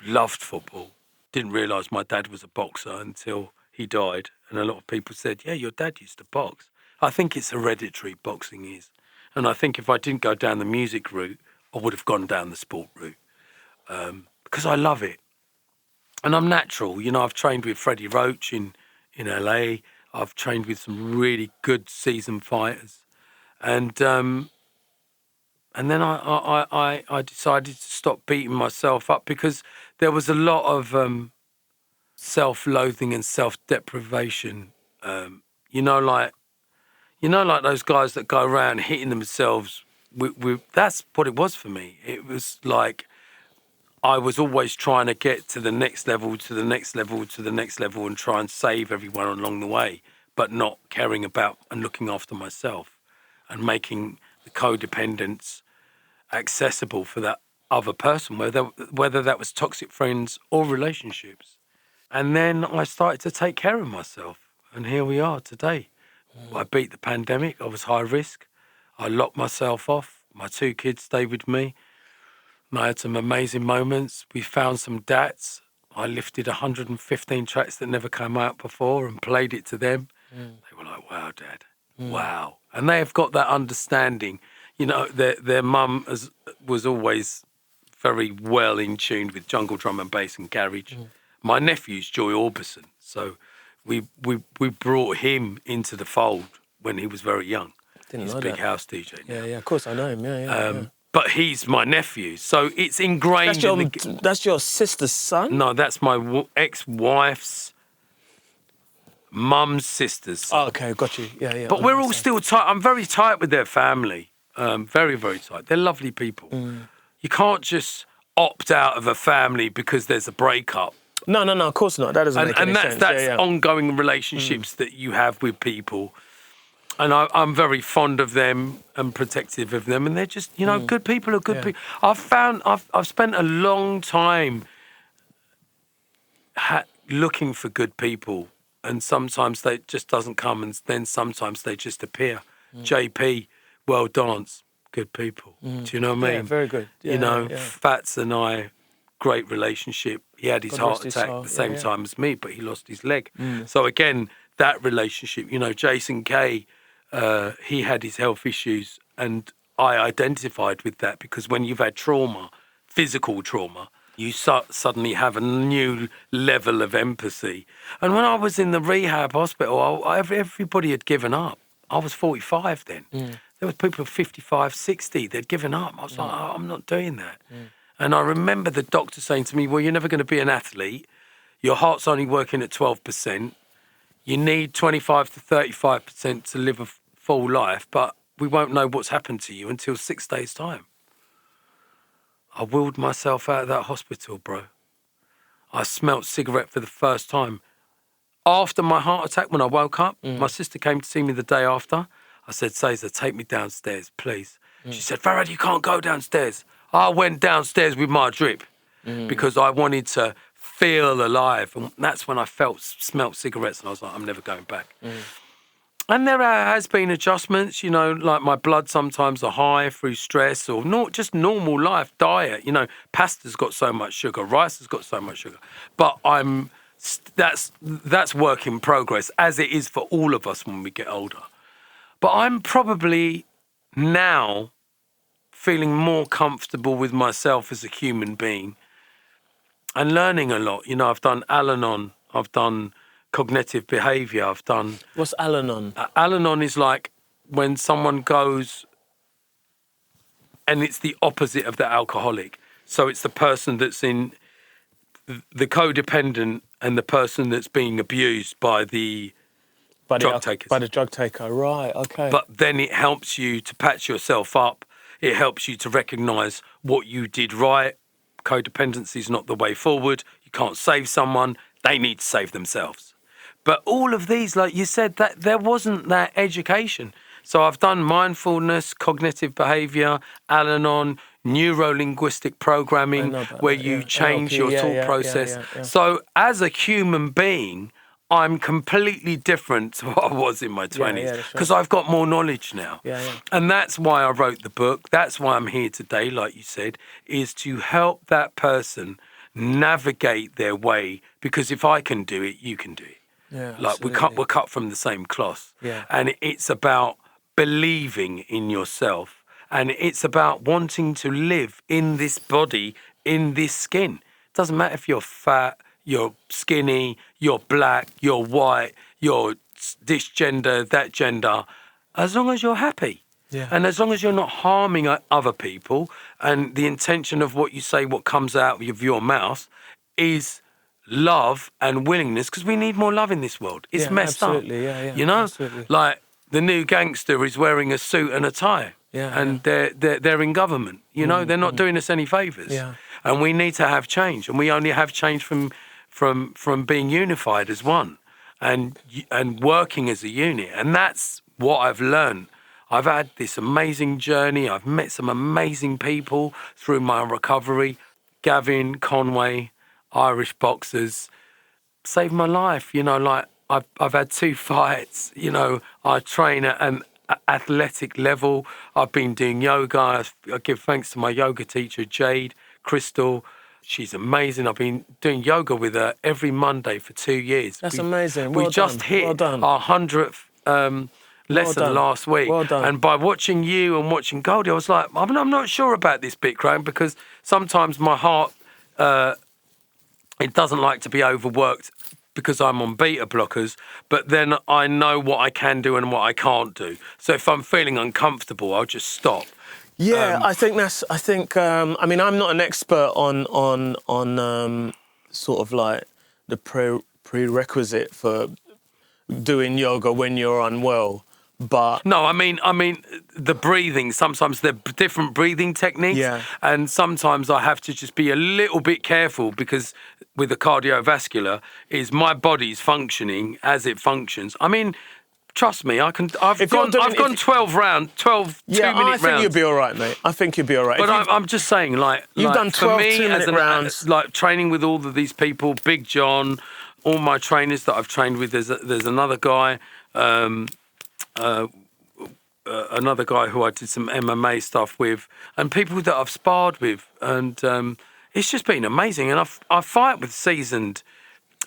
loved football. Didn't realise my dad was a boxer until he died. And a lot of people said, yeah, your dad used to box. I think it's hereditary, boxing is. And I think if I didn't go down the music route, I would have gone down the sport route. Because I love it. And I'm natural. You know, I've trained with Freddie Roach in LA. I've trained with some really good seasoned fighters. And then I decided to stop beating myself up because there was a lot of self-loathing and self-deprivation. You know, like those guys that go around hitting themselves with that's what it was for me. It was like I was always trying to get to the next level, to the next level, to the next level and try and save everyone along the way, but not caring about and looking after myself and making the codependence accessible for that other person, whether that was toxic friends or relationships. And then I started to take care of myself. And here we are today. I beat the pandemic. I was high risk. I locked myself off. My 2 kids stayed with me. And I had some amazing moments. We found some DATs. I lifted 115 tracks that never came out before and played it to them. They were like, wow, Dad, wow. And they have got that understanding. You know, their mum was always very well in tune with jungle, drum and bass and garage. My nephew's Joy Orbison. So we brought him into the fold when he was very young. He's a big house DJ now. Yeah, of course I know him, yeah. But he's my nephew, so it's ingrained. That's your sister's son? No, that's my ex-wife's mum's sister's son. Oh, okay, got you. Yeah. But we're all still tight. I'm very tight with their family. Very, very tight. They're lovely people. You can't just opt out of a family because there's a breakup. No, of course not. That doesn't make any sense. And that's ongoing relationships that you have with people. And I'm very fond of them and protective of them. And they're just, you know, good people are good people. I've spent a long time looking for good people. And sometimes they just doesn't come, and then sometimes they just appear. JP, well dance, good people. Do you know what I mean? Yeah, very good. Yeah, you know, Fats and I, great relationship. He had his heart attack at the same time as me, but he lost his leg. So again, that relationship, you know, Jason Kay, he had his health issues, and I identified with that because when you've had trauma, physical trauma, you suddenly have a new level of empathy. And when I was in the rehab hospital, everybody had given up. I was 45 then. There were people 55, 60, they'd given up. I was like, oh, I'm not doing that. And I remember the doctor saying to me, well, you're never going to be an athlete. Your heart's only working at 12%. You need 25 to 35% to live a full life, but we won't know what's happened to you until 6 days' time. I willed myself out of that hospital, bro. I smelt cigarette for the first time. After my heart attack, when I woke up, my sister came to see me the day after. I said, Cesar, take me downstairs, please. She said, Farad, you can't go downstairs. I went downstairs with my drip because I wanted to feel alive. And that's when I smelt cigarettes, and I was like, I'm never going back. And there has been adjustments, you know, like my blood sometimes are high through stress or not just normal life diet. You know, pasta's got so much sugar, rice has got so much sugar. But that's work in progress, as it is for all of us when we get older. But I'm probably now feeling more comfortable with myself as a human being and learning a lot. You know, I've done Al-Anon, I've done cognitive behavior, I've done... What's Al-Anon? Al-Anon is like when someone goes and it's the opposite of the alcoholic. So it's the person that's in the codependent and the person that's being abused by the drug takers. By the drug taker, right, okay. But then it helps you to patch yourself up. It helps you to recognise what you did right. Codependency is not the way forward. You can't save someone. They need to save themselves. But all of these, like you said, that there wasn't that education. So I've done mindfulness, cognitive behaviour, Al-Anon, neuro-linguistic programming, where you change your thought process. So as a human being, I'm completely different to what I was in my 20s because I've got more knowledge now. And that's why I wrote the book. That's why I'm here today, like you said, is to help that person navigate their way, because if I can do it, you can do it. Like we're cut from the same cloth. And it's about believing in yourself, and it's about wanting to live in this body, in this skin. It doesn't matter if you're fat, you're skinny, you're black, you're white, you're this gender, that gender, as long as you're happy. And as long as you're not harming other people, and the intention of what you say, what comes out of your mouth is love and willingness, because we need more love in this world. It's messed up. You know, like the new gangster is wearing a suit and a tie, and they're in government. You know, they're not doing us any favors. And we need to have change, and we only have change from being unified as one, and working as a unit. And that's what I've learned. I've had this amazing journey. I've met some amazing people through my recovery. Gavin, Conway, Irish boxers, saved my life. You know, like I've had 2 fights. You know, I train at an athletic level. I've been doing yoga. I give thanks to my yoga teacher, Jade Crystal. She's amazing. I've been doing yoga with her every Monday for 2 years. That's amazing. We just hit our 100th lesson last week. And by watching you and watching Goldie, I was like, I'm not sure about this bit, Graham, because sometimes my heart, it doesn't like to be overworked because I'm on beta blockers, but then I know what I can do and what I can't do. So if I'm feeling uncomfortable, I'll just stop. I mean, I'm not an expert on sort of like the prerequisite for doing yoga when you're unwell. But no, I mean the breathing. Sometimes they're different breathing techniques, and sometimes I have to just be a little bit careful, because with the cardiovascular, is my body's functioning as it functions. I mean, trust me, I've gone 12 rounds, 12 2-minute rounds. I think you'll be all right, mate. I think you'll be all right. But I'm just saying, you've done 12 2-minute rounds, like training with all of these people, Big John, all my trainers that I've trained with. There's another guy. Another guy who I did some MMA stuff with, and people that I've sparred with, and it's just been amazing. And I fight with seasoned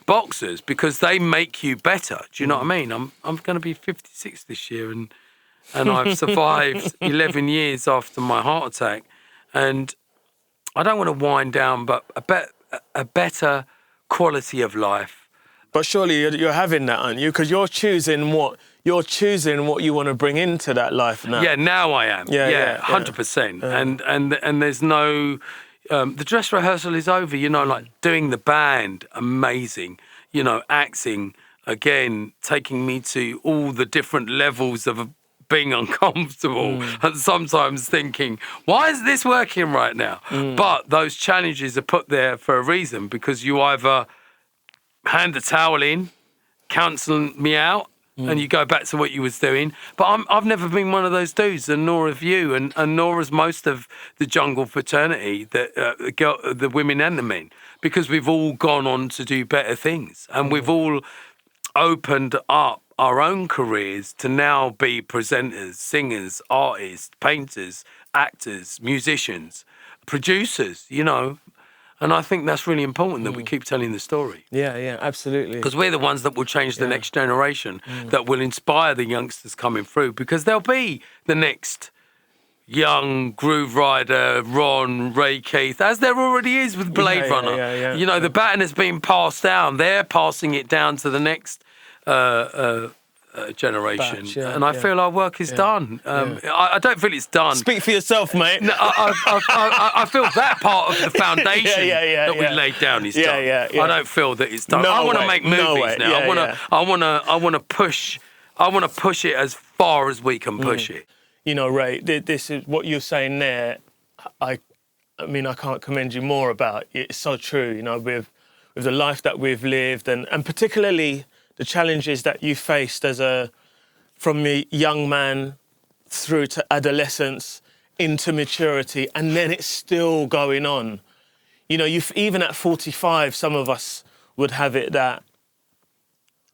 boxers because they make you better. Do you know what I mean? I'm going to be 56 this year, and I've survived 11 years after my heart attack, and I don't want to wind down, but a better quality of life. But surely you're having that, aren't you? Because you're choosing what you want to bring into that life now. Yeah, now I am. Yeah, 100%. And there's no... the dress rehearsal is over, you know, like doing the band, amazing. You know, acting, again, taking me to all the different levels of being uncomfortable and sometimes thinking, why is this working right now? But those challenges are put there for a reason, because you either hand the towel in, cancel me out, and you go back to what you was doing. But I've never been one of those dudes, and nor have you, and nor has most of the jungle fraternity, the women and the men, because we've all gone on to do better things, and we've all opened up our own careers to now be presenters, singers, artists, painters, actors, musicians, producers, And I think that's really important that we keep telling the story. Yeah, absolutely. Because we're the ones that will change the next generation, that will inspire the youngsters coming through, because they'll be the next young groove rider, Ron, Ray Keith, as there already is with Blade Runner. The baton has been passed down. They're passing it down to the next generation. Batch, and I feel our work is done. I don't feel it's done. Speak for yourself, mate. No, I feel that part of the foundation that we laid down is done. I don't feel that it's done. I want to make movies now. I want to push it as far as we can push it. Ray, this is what you're saying there. I mean, I can't commend you more about. It's so true. With the life that we've lived, and particularly the challenges that you faced from a young man through to adolescence into maturity, and then it's still going on. Even at 45, some of us would have it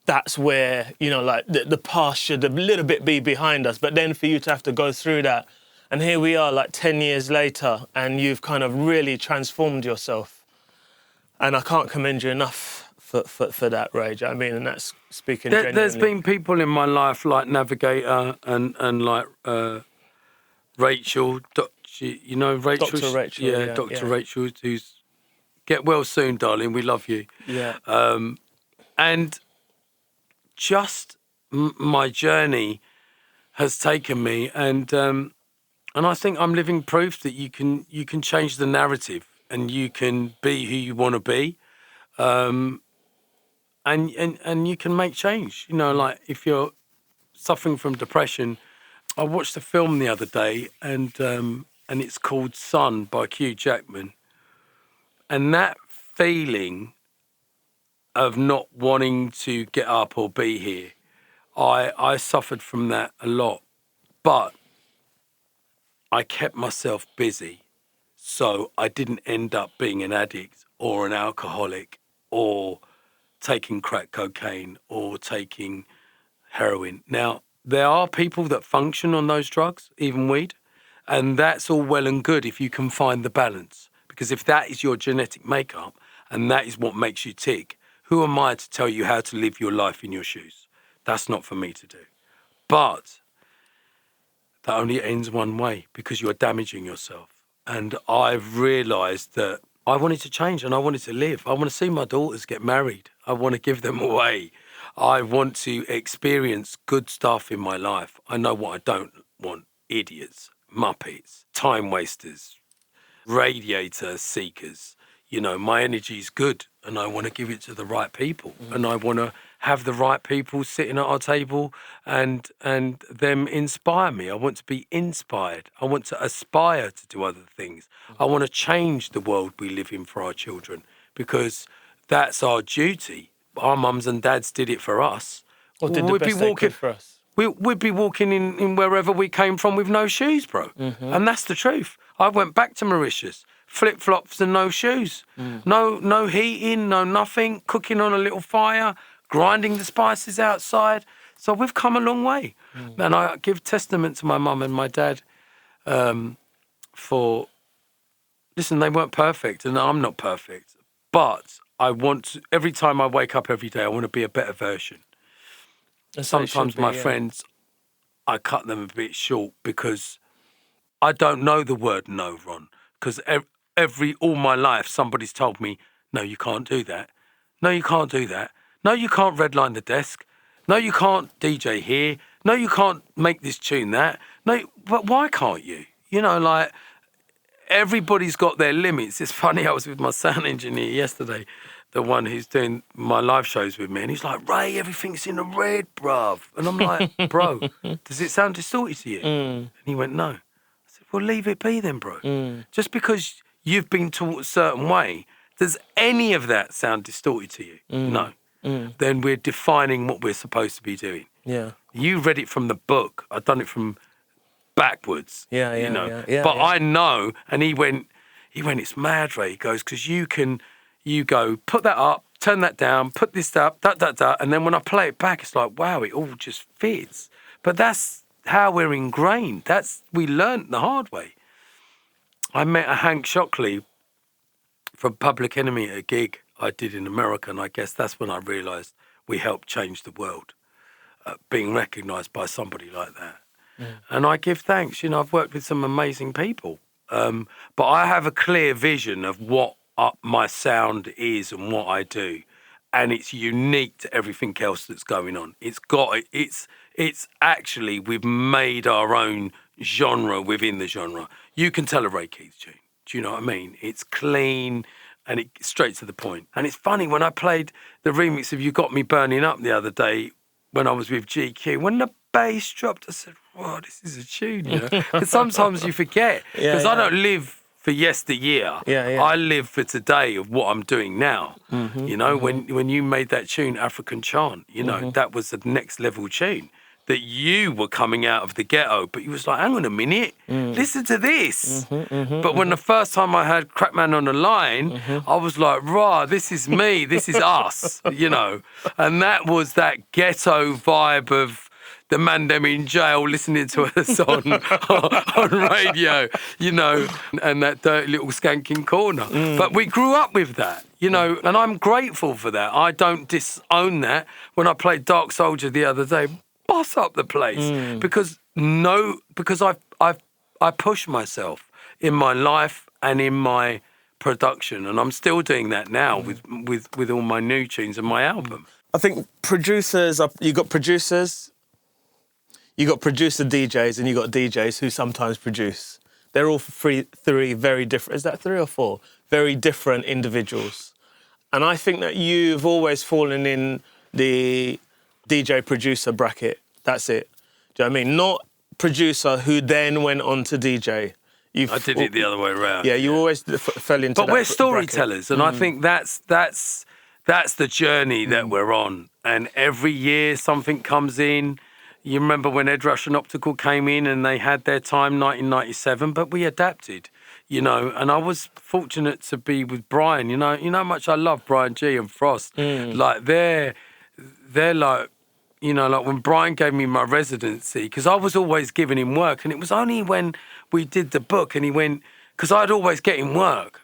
that's where, the past should a little bit be behind us. But then for you to have to go through that, and here we are 10 years later, and you've kind of really transformed yourself. And I can't commend you enough for that, Rage. I mean, and that's speaking genuinely. There's been people in my life like Navigator and like Rachel, Rachel? Dr. Rachel. Yeah, Dr. Rachel, who's, get well soon, darling, we love you. Yeah. And just my journey has taken me, and I think I'm living proof that you can change the narrative, and you can be who you want to be, and you can make change. Like if you're suffering from depression, I watched a film the other day, and it's called Sun by Hugh Jackman, and that feeling of not wanting to get up or be here, I suffered from that a lot, but I kept myself busy, so I didn't end up being an addict or an alcoholic or taking crack cocaine or taking heroin. Now, there are people that function on those drugs, even weed, and that's all well and good if you can find the balance, because if that is your genetic makeup and that is what makes you tick, who am I to tell you how to live your life in your shoes? That's not for me to do. But that only ends one way, because you're damaging yourself. And I've realised that I wanted to change and I wanted to live. I want to see my daughters get married. I want to give them away. I want to experience good stuff in my life. I know what I don't want. Idiots, muppets, time wasters, radiator seekers. My energy is good, and I want to give it to the right people. And I want to have the right people sitting at our table and them inspire me. I want to be inspired. I want to aspire to do other things. I want to change the world we live in for our children, because that's our duty. Our mums and dads did it for us. Or did the best they could for us. We'd be walking in wherever we came from with no shoes, bro. And that's the truth. I went back to Mauritius, flip-flops and no shoes. No heating, no nothing, cooking on a little fire, grinding the spices outside. So we've come a long way. And I give testament to my mum and my dad for, listen, they weren't perfect, and I'm not perfect, but I want to, every time I wake up every day, I want to be a better version. Sometimes my friends, I cut them a bit short because I don't know the word no, Ron. Because all my life, somebody's told me, no, you can't do that. No, you can't do that. No, you can't redline the desk. No, you can't DJ here. No, you can't make this tune that. No, but why can't you? Everybody's got their limits. It's funny, I was with my sound engineer yesterday, the one who's doing my live shows with me, and he's like, Ray, everything's in the red, bruv. And I'm like, bro, does it sound distorted to you? And he went, no. I said, well, leave it be then, bro. Just because you've been taught a certain way, does any of that sound distorted to you? No. Then we're defining what we're supposed to be doing. Yeah. You read it from the book. I've done it from backwards. But I know, and he went, it's mad, Ray. He goes, because you go, put that up, turn that down, put this up, and then when I play it back, it's like, wow, it all just fits. But that's how we're ingrained. We learnt the hard way. I met a Hank Shockley from Public Enemy at a gig I did in America, and I guess that's when I realised we helped change the world, being recognised by somebody like that. And I give thanks. I've worked with some amazing people, but I have a clear vision of what my sound is and what I do, and it's unique to everything else that's going on. It's actually, we've made our own genre within the genre. You can tell a Ray Keith tune. Do you know what I mean? It's clean and it's straight to the point. And it's funny, when I played the remix of You Got Me Burning Up the other day when I was with GQ, when the bass dropped, I said, wow, this is a tune, But sometimes you forget, because I don't live for yesteryear. I live for today of what I'm doing now. When you made that tune, African Chant, that was the next level tune. That you were coming out of the ghetto, but you was like, hang on a minute, listen to this. But when the first time I heard Crackman on the Line, I was like, rah, this is me, this is us, And that was that ghetto vibe of the man them in jail listening to us on radio, and that dirty little skanking corner. But we grew up with that, and I'm grateful for that. I don't disown that. When I played Dark Soldier the other day, boss up the place because I push myself in my life and in my production, and I'm still doing that now with all my new tunes and my album. I think you got producer DJs, and you got DJs who sometimes produce. They're all three very different. Is that 3 or 4? Very different individuals. And I think that you've always fallen in the DJ producer bracket. That's it. Do you know what I mean? Not producer who then went on to DJ. I did it the other way around. Yeah, you always fell into that. But we're storytellers, and I think that's the journey that we're on. And every year something comes in. You remember when Ed Rush and Optical came in and they had their time, 1997, but we adapted, and I was fortunate to be with Brian, you know how much I love Brian G and Frost. Like they're like, like when Brian gave me my residency, because I was always giving him work, and it was only when we did the book and he went, because I'd always get him work,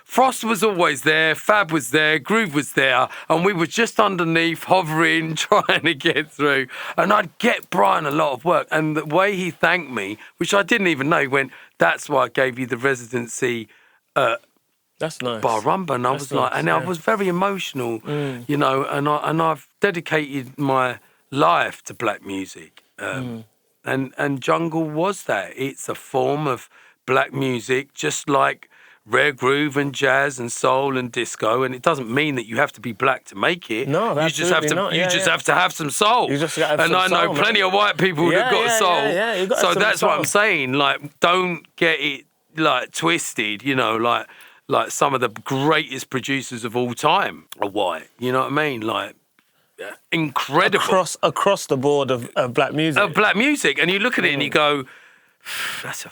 Frost was always there, Fab was there, Groove was there, and we were just underneath, hovering, trying to get through. And I'd get Brian a lot of work. And the way he thanked me, which I didn't even know, he went, that's why I gave you the residency that's nice. Bar Rumba. And I was like, and I was very emotional, and I've dedicated my life to black music. And jungle was that. It's a form of black music, just like rare groove and jazz and soul and disco, and it doesn't mean that you have to be black to make it. No, you just have to. Not. You just have to have some soul. You just gotta have and some I know soul, plenty of white people that got soul. You got so some that's soul. what I'm saying. Like, don't get it like twisted. Like some of the greatest producers of all time are white. You know what I mean? Like, incredible across the board of black music. Of black music, and you look at it and you go, that's a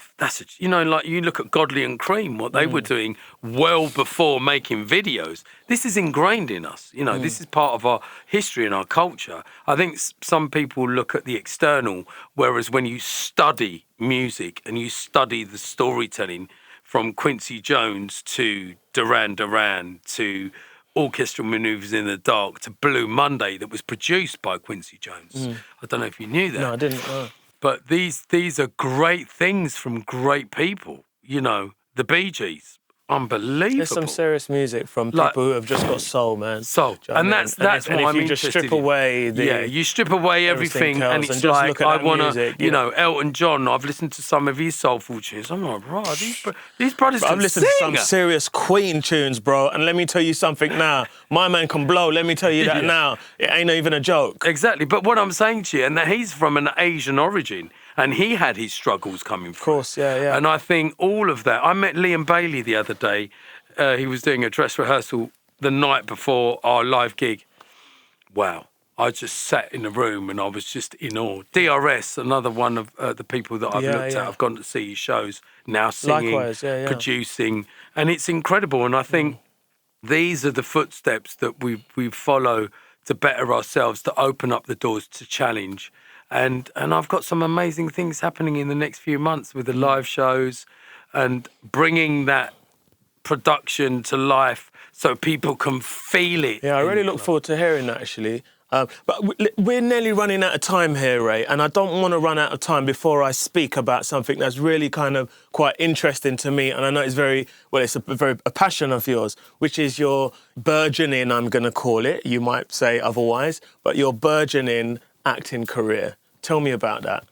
like you look at Godley and Cream, what they were doing well before making videos. This is ingrained in us. This is part of our history and our culture. I think some people look at the external, whereas when you study music and you study the storytelling from Quincy Jones to Duran Duran to Orchestral Manoeuvres in the Dark to Blue Monday, that was produced by Quincy Jones. I don't know if you knew that. No, I didn't know. But these are great things from great people. The Bee Gees, unbelievable. There's some serious music from people who have just got soul, man. Soul, and that's what I'm interested in. And if you just strip away you strip away everything, and it's like I want to, Elton John. I've listened to some of his soulful tunes. I'm like, right, these brothers. I've listened to some serious Queen tunes, bro. And let me tell you something now. My man can blow. Let me tell you that now. It ain't even a joke. Exactly. But what I'm saying to you, and that he's from an Asian origin. And he had his struggles coming through. Of course, yeah. And I think all of that. I met Liam Bailey the other day. He was doing a dress rehearsal the night before our live gig. Wow. I just sat in the room and I was just in awe. DRS, another one of the people that I've looked at. I've gone to see his shows, now singing, Likewise, producing. And it's incredible. And I think these are the footsteps that we follow to better ourselves, to open up the doors to challenge. And I've got some amazing things happening in the next few months with the live shows and bringing that production to life so people can feel it. Yeah, I really look forward to hearing that, actually. But we're nearly running out of time here, Ray, and I don't want to run out of time before I speak about something that's really kind of quite interesting to me, and I know it's a passion of yours, which is your burgeoning, I'm going to call it, you might say otherwise, but your burgeoning acting career. Tell me about that.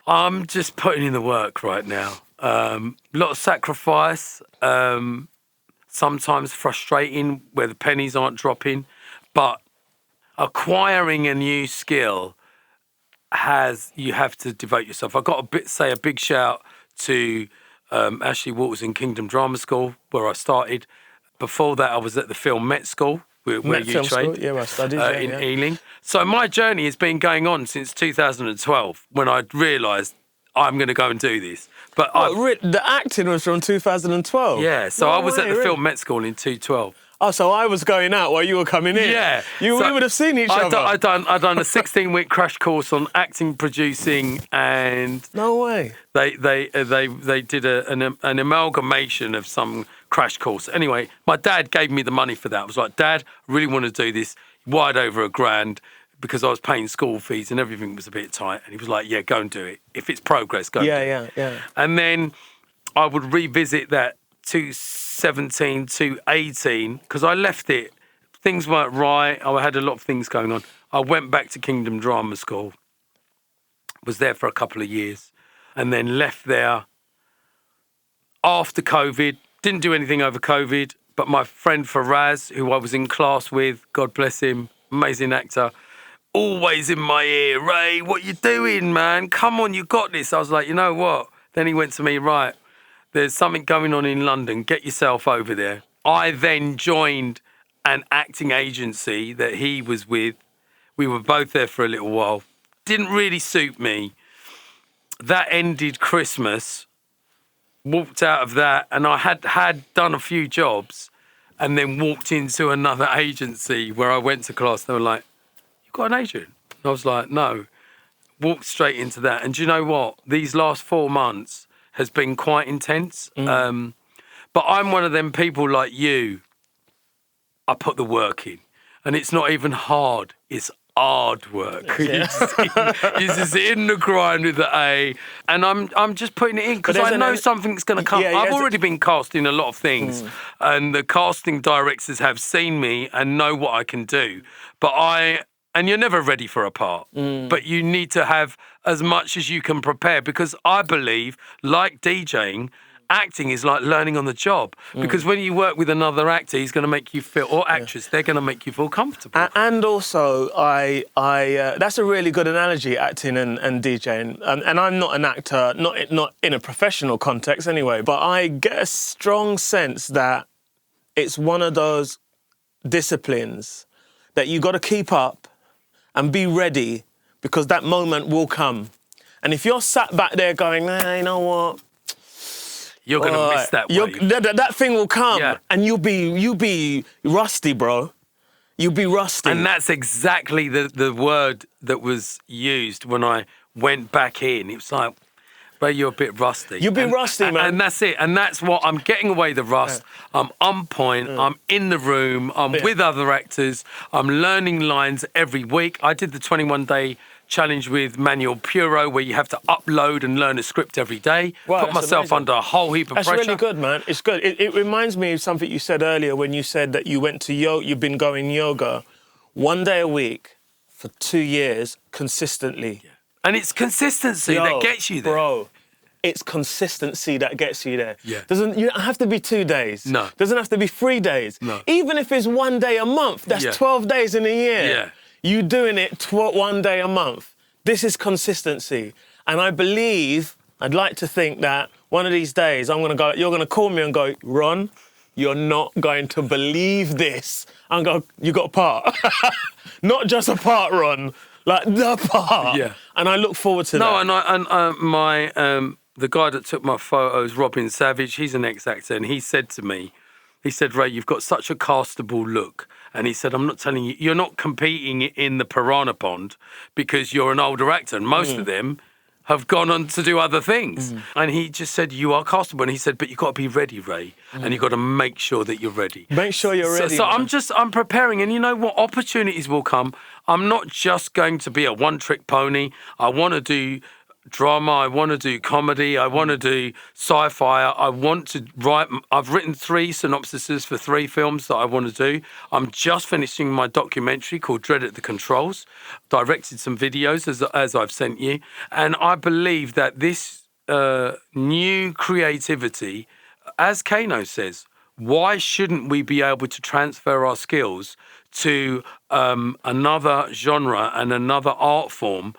I'm just putting in the work right now. A lot of sacrifice, sometimes frustrating where the pennies aren't dropping, but acquiring a new skill you have to devote yourself. I've got to say a big shout to Ashley Waters in Kingdom Drama School, where I started. Before that, I was at the Film Met School, where you trained. Yeah, I studied in Ealing. So my journey has been going on since 2012, when I realised I'm going to go and do this. But the acting was from 2012? Yeah, so I was at the Film Met School in 2012. Oh, so I was going out while you were coming in? Yeah. We would have seen each other. I'd done a 16-week crash course on acting, producing, and... No way. They did an amalgamation of some crash course. Anyway, my dad gave me the money for that. I was like, Dad, I really want to do this, wide over $1,000, because I was paying school fees and everything was a bit tight. And he was like, yeah, go and do it. If it's progress, go and do it. Yeah. And then I would revisit that 2017 to 18, because I left it. Things weren't right. I had a lot of things going on. I went back to Kingdom Drama School, was there for a couple of years, and then left there after COVID. Didn't do anything over COVID, but my friend Faraz, who I was in class with, God bless him, amazing actor, always in my ear, Ray, what you doing, man? Come on, you got this. I was like, you know what? Then he went to me, right, there's something going on in London, get yourself over there. I then joined an acting agency that he was with. We were both there for a little while. Didn't really suit me. That ended Christmas. Walked out of that, and I had done a few jobs, and then walked into another agency where I went to class. They were like, "You got an agent?" And I was like, "No." Walked straight into that, and do you know what? These last 4 months has been quite intense. But I'm one of them people like you. I put the work in, and it's not even hard. It's hard work. Yeah. You're just in the grind with the A, and I'm just putting it in because I know something's going to come. I've already been cast in a lot of things, and the casting directors have seen me and know what I can do. And you're never ready for a part, but you need to have as much as you can prepare, because I believe, like DJing, acting is like learning on the job, because when you work with another actor, he's going to make you feel, or actress, they're going to make you feel comfortable. And also, I that's a really good analogy, acting and DJing. And I'm not an actor, not in a professional context anyway, but I get a strong sense that it's one of those disciplines that you got to keep up and be ready, because that moment will come. And if you're sat back there going, you know what? You're going to miss that wave. That thing will come, and you'll be rusty, bro. You'll be rusty. And that's exactly the word that was used when I went back in. It was like, bro, you're a bit rusty. You'll be rusty, man. And that's it. And that's what I'm getting away the rust. Yeah. I'm on point. I'm in the room. I'm with other actors. I'm learning lines every week. I did the 21-day challenge with Manuel Puro, where you have to upload and learn a script every day. Wow, put myself under a whole heap of pressure. That's really good, man. It's good. It reminds me of something you said earlier when you said that you went to yoga. You've been going yoga 1 day a week for 2 years consistently. Yeah. And it's consistency that gets you there. Bro, it's consistency that gets you there. Yeah. You don't have to be 2 days. No. Doesn't have to be 3 days. No. Even if it's 1 day a month, that's 12 days in a year. Yeah. You doing it 1 day a month. This is consistency. And I believe, I'd like to think that one of these days you're going to call me and go, Ron, you're not going to believe this. And go, you got a part. Not just a part, Ron. Like the part. Yeah. And I look forward to that. No, the guy that took my photos, Robin Savage, he's an ex-actor, and he said to me, He said, Ray, you've got such a castable look. And he said, I'm not telling you, you're not competing in the piranha pond because you're an older actor. And most of them have gone on to do other things. And he just said, you are castable. And he said, but you've got to be ready, Ray. And you've got to make sure that you're ready. Make sure you're ready. So I'm preparing. And you know what? Opportunities will come. I'm not just going to be a one-trick pony. I want to do drama, I want to do comedy, I want to do sci-fi, I want to write. I've written 3 synopsises for 3 films that I want to do. I'm just finishing my documentary called Dread at the Controls, directed some videos as I've sent you, and I believe that this new creativity, as Kano says, why shouldn't we be able to transfer our skills to another genre and another art form,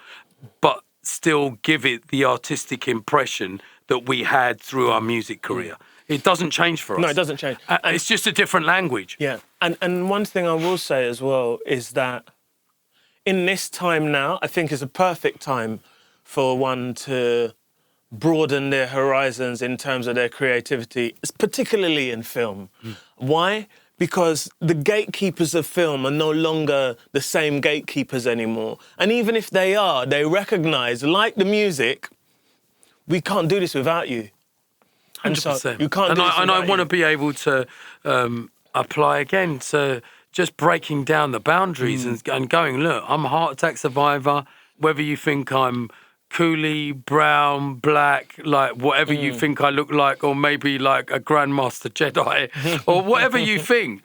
but still give it the artistic impression that we had through our music career? It doesn't change for us. No, it doesn't change. It's just a different language. Yeah. And one thing I will say as well is that in this time now, I think is a perfect time for one to broaden their horizons in terms of their creativity, particularly in film. Why? Because the gatekeepers of film are no longer the same gatekeepers anymore. And even if they are, they recognise, like the music, we can't do this without you. 100%. So you can't do this and I without want to you. be able to apply again to just breaking down the boundaries and going, look, I'm a heart attack survivor, whether you think I'm coolie, brown, black, like whatever you think I look like, or maybe like a Grandmaster Jedi, or whatever you think,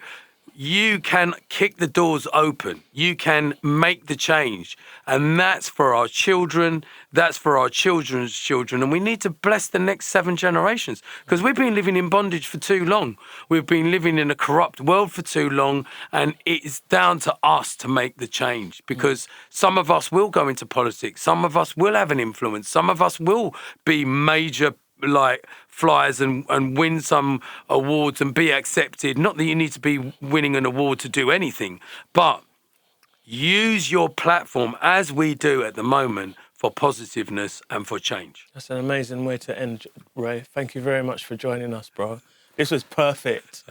you can kick the doors open. You can make the change. And that's for our children. That's for our children's children. And we need to bless the next 7 generations, because we've been living in bondage for too long. We've been living in a corrupt world for too long. And it's down to us to make the change, because some of us will go into politics. Some of us will have an influence. Some of us will be major like flyers and win some awards and be accepted. Not that you need to be winning an award to do anything, but use your platform, as we do at the moment, for positiveness and for change. That's an amazing way to end, Ray. Thank you very much for joining us, bro. This was perfect.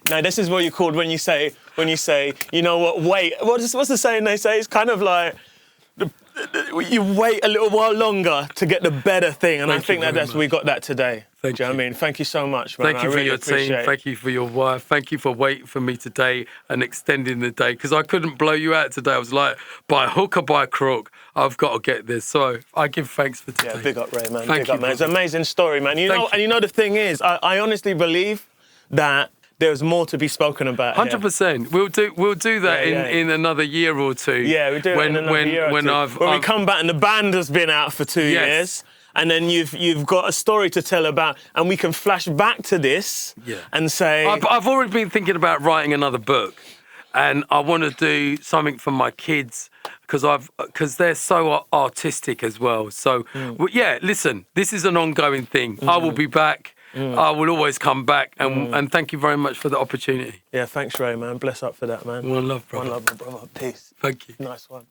Now this is what you called when you say, you know what, wait. What's the saying they say? It's kind of like, you wait a little while longer to get the better thing, and I think we got that today. Do you know what I mean? Thank you so much, man. Thank you for your team. Thank you for your wife. Thank you for waiting for me today and extending the day, because I couldn't blow you out today. I was like, by hook or by crook, I've got to get this. So I give thanks for today. Yeah, big up, Ray, man. Thank you, man. It's an amazing story, man. You know the thing is, I honestly believe that there's more to be spoken about. 100%. We'll do that in another year or 2. Yeah, we do it in another year or 2. When we come back and the band has been out for 2 years, and then you've got a story to tell about, and we can flash back to this and say... I've already been thinking about writing another book, and I want to do something for my kids, because they're so artistic as well. So, listen, this is an ongoing thing. I will be back. I will always come back, and thank you very much for the opportunity. Yeah, thanks, Ray, man. Bless up for that, man. One love, brother. One love, my brother. Peace. Thank you. Nice one.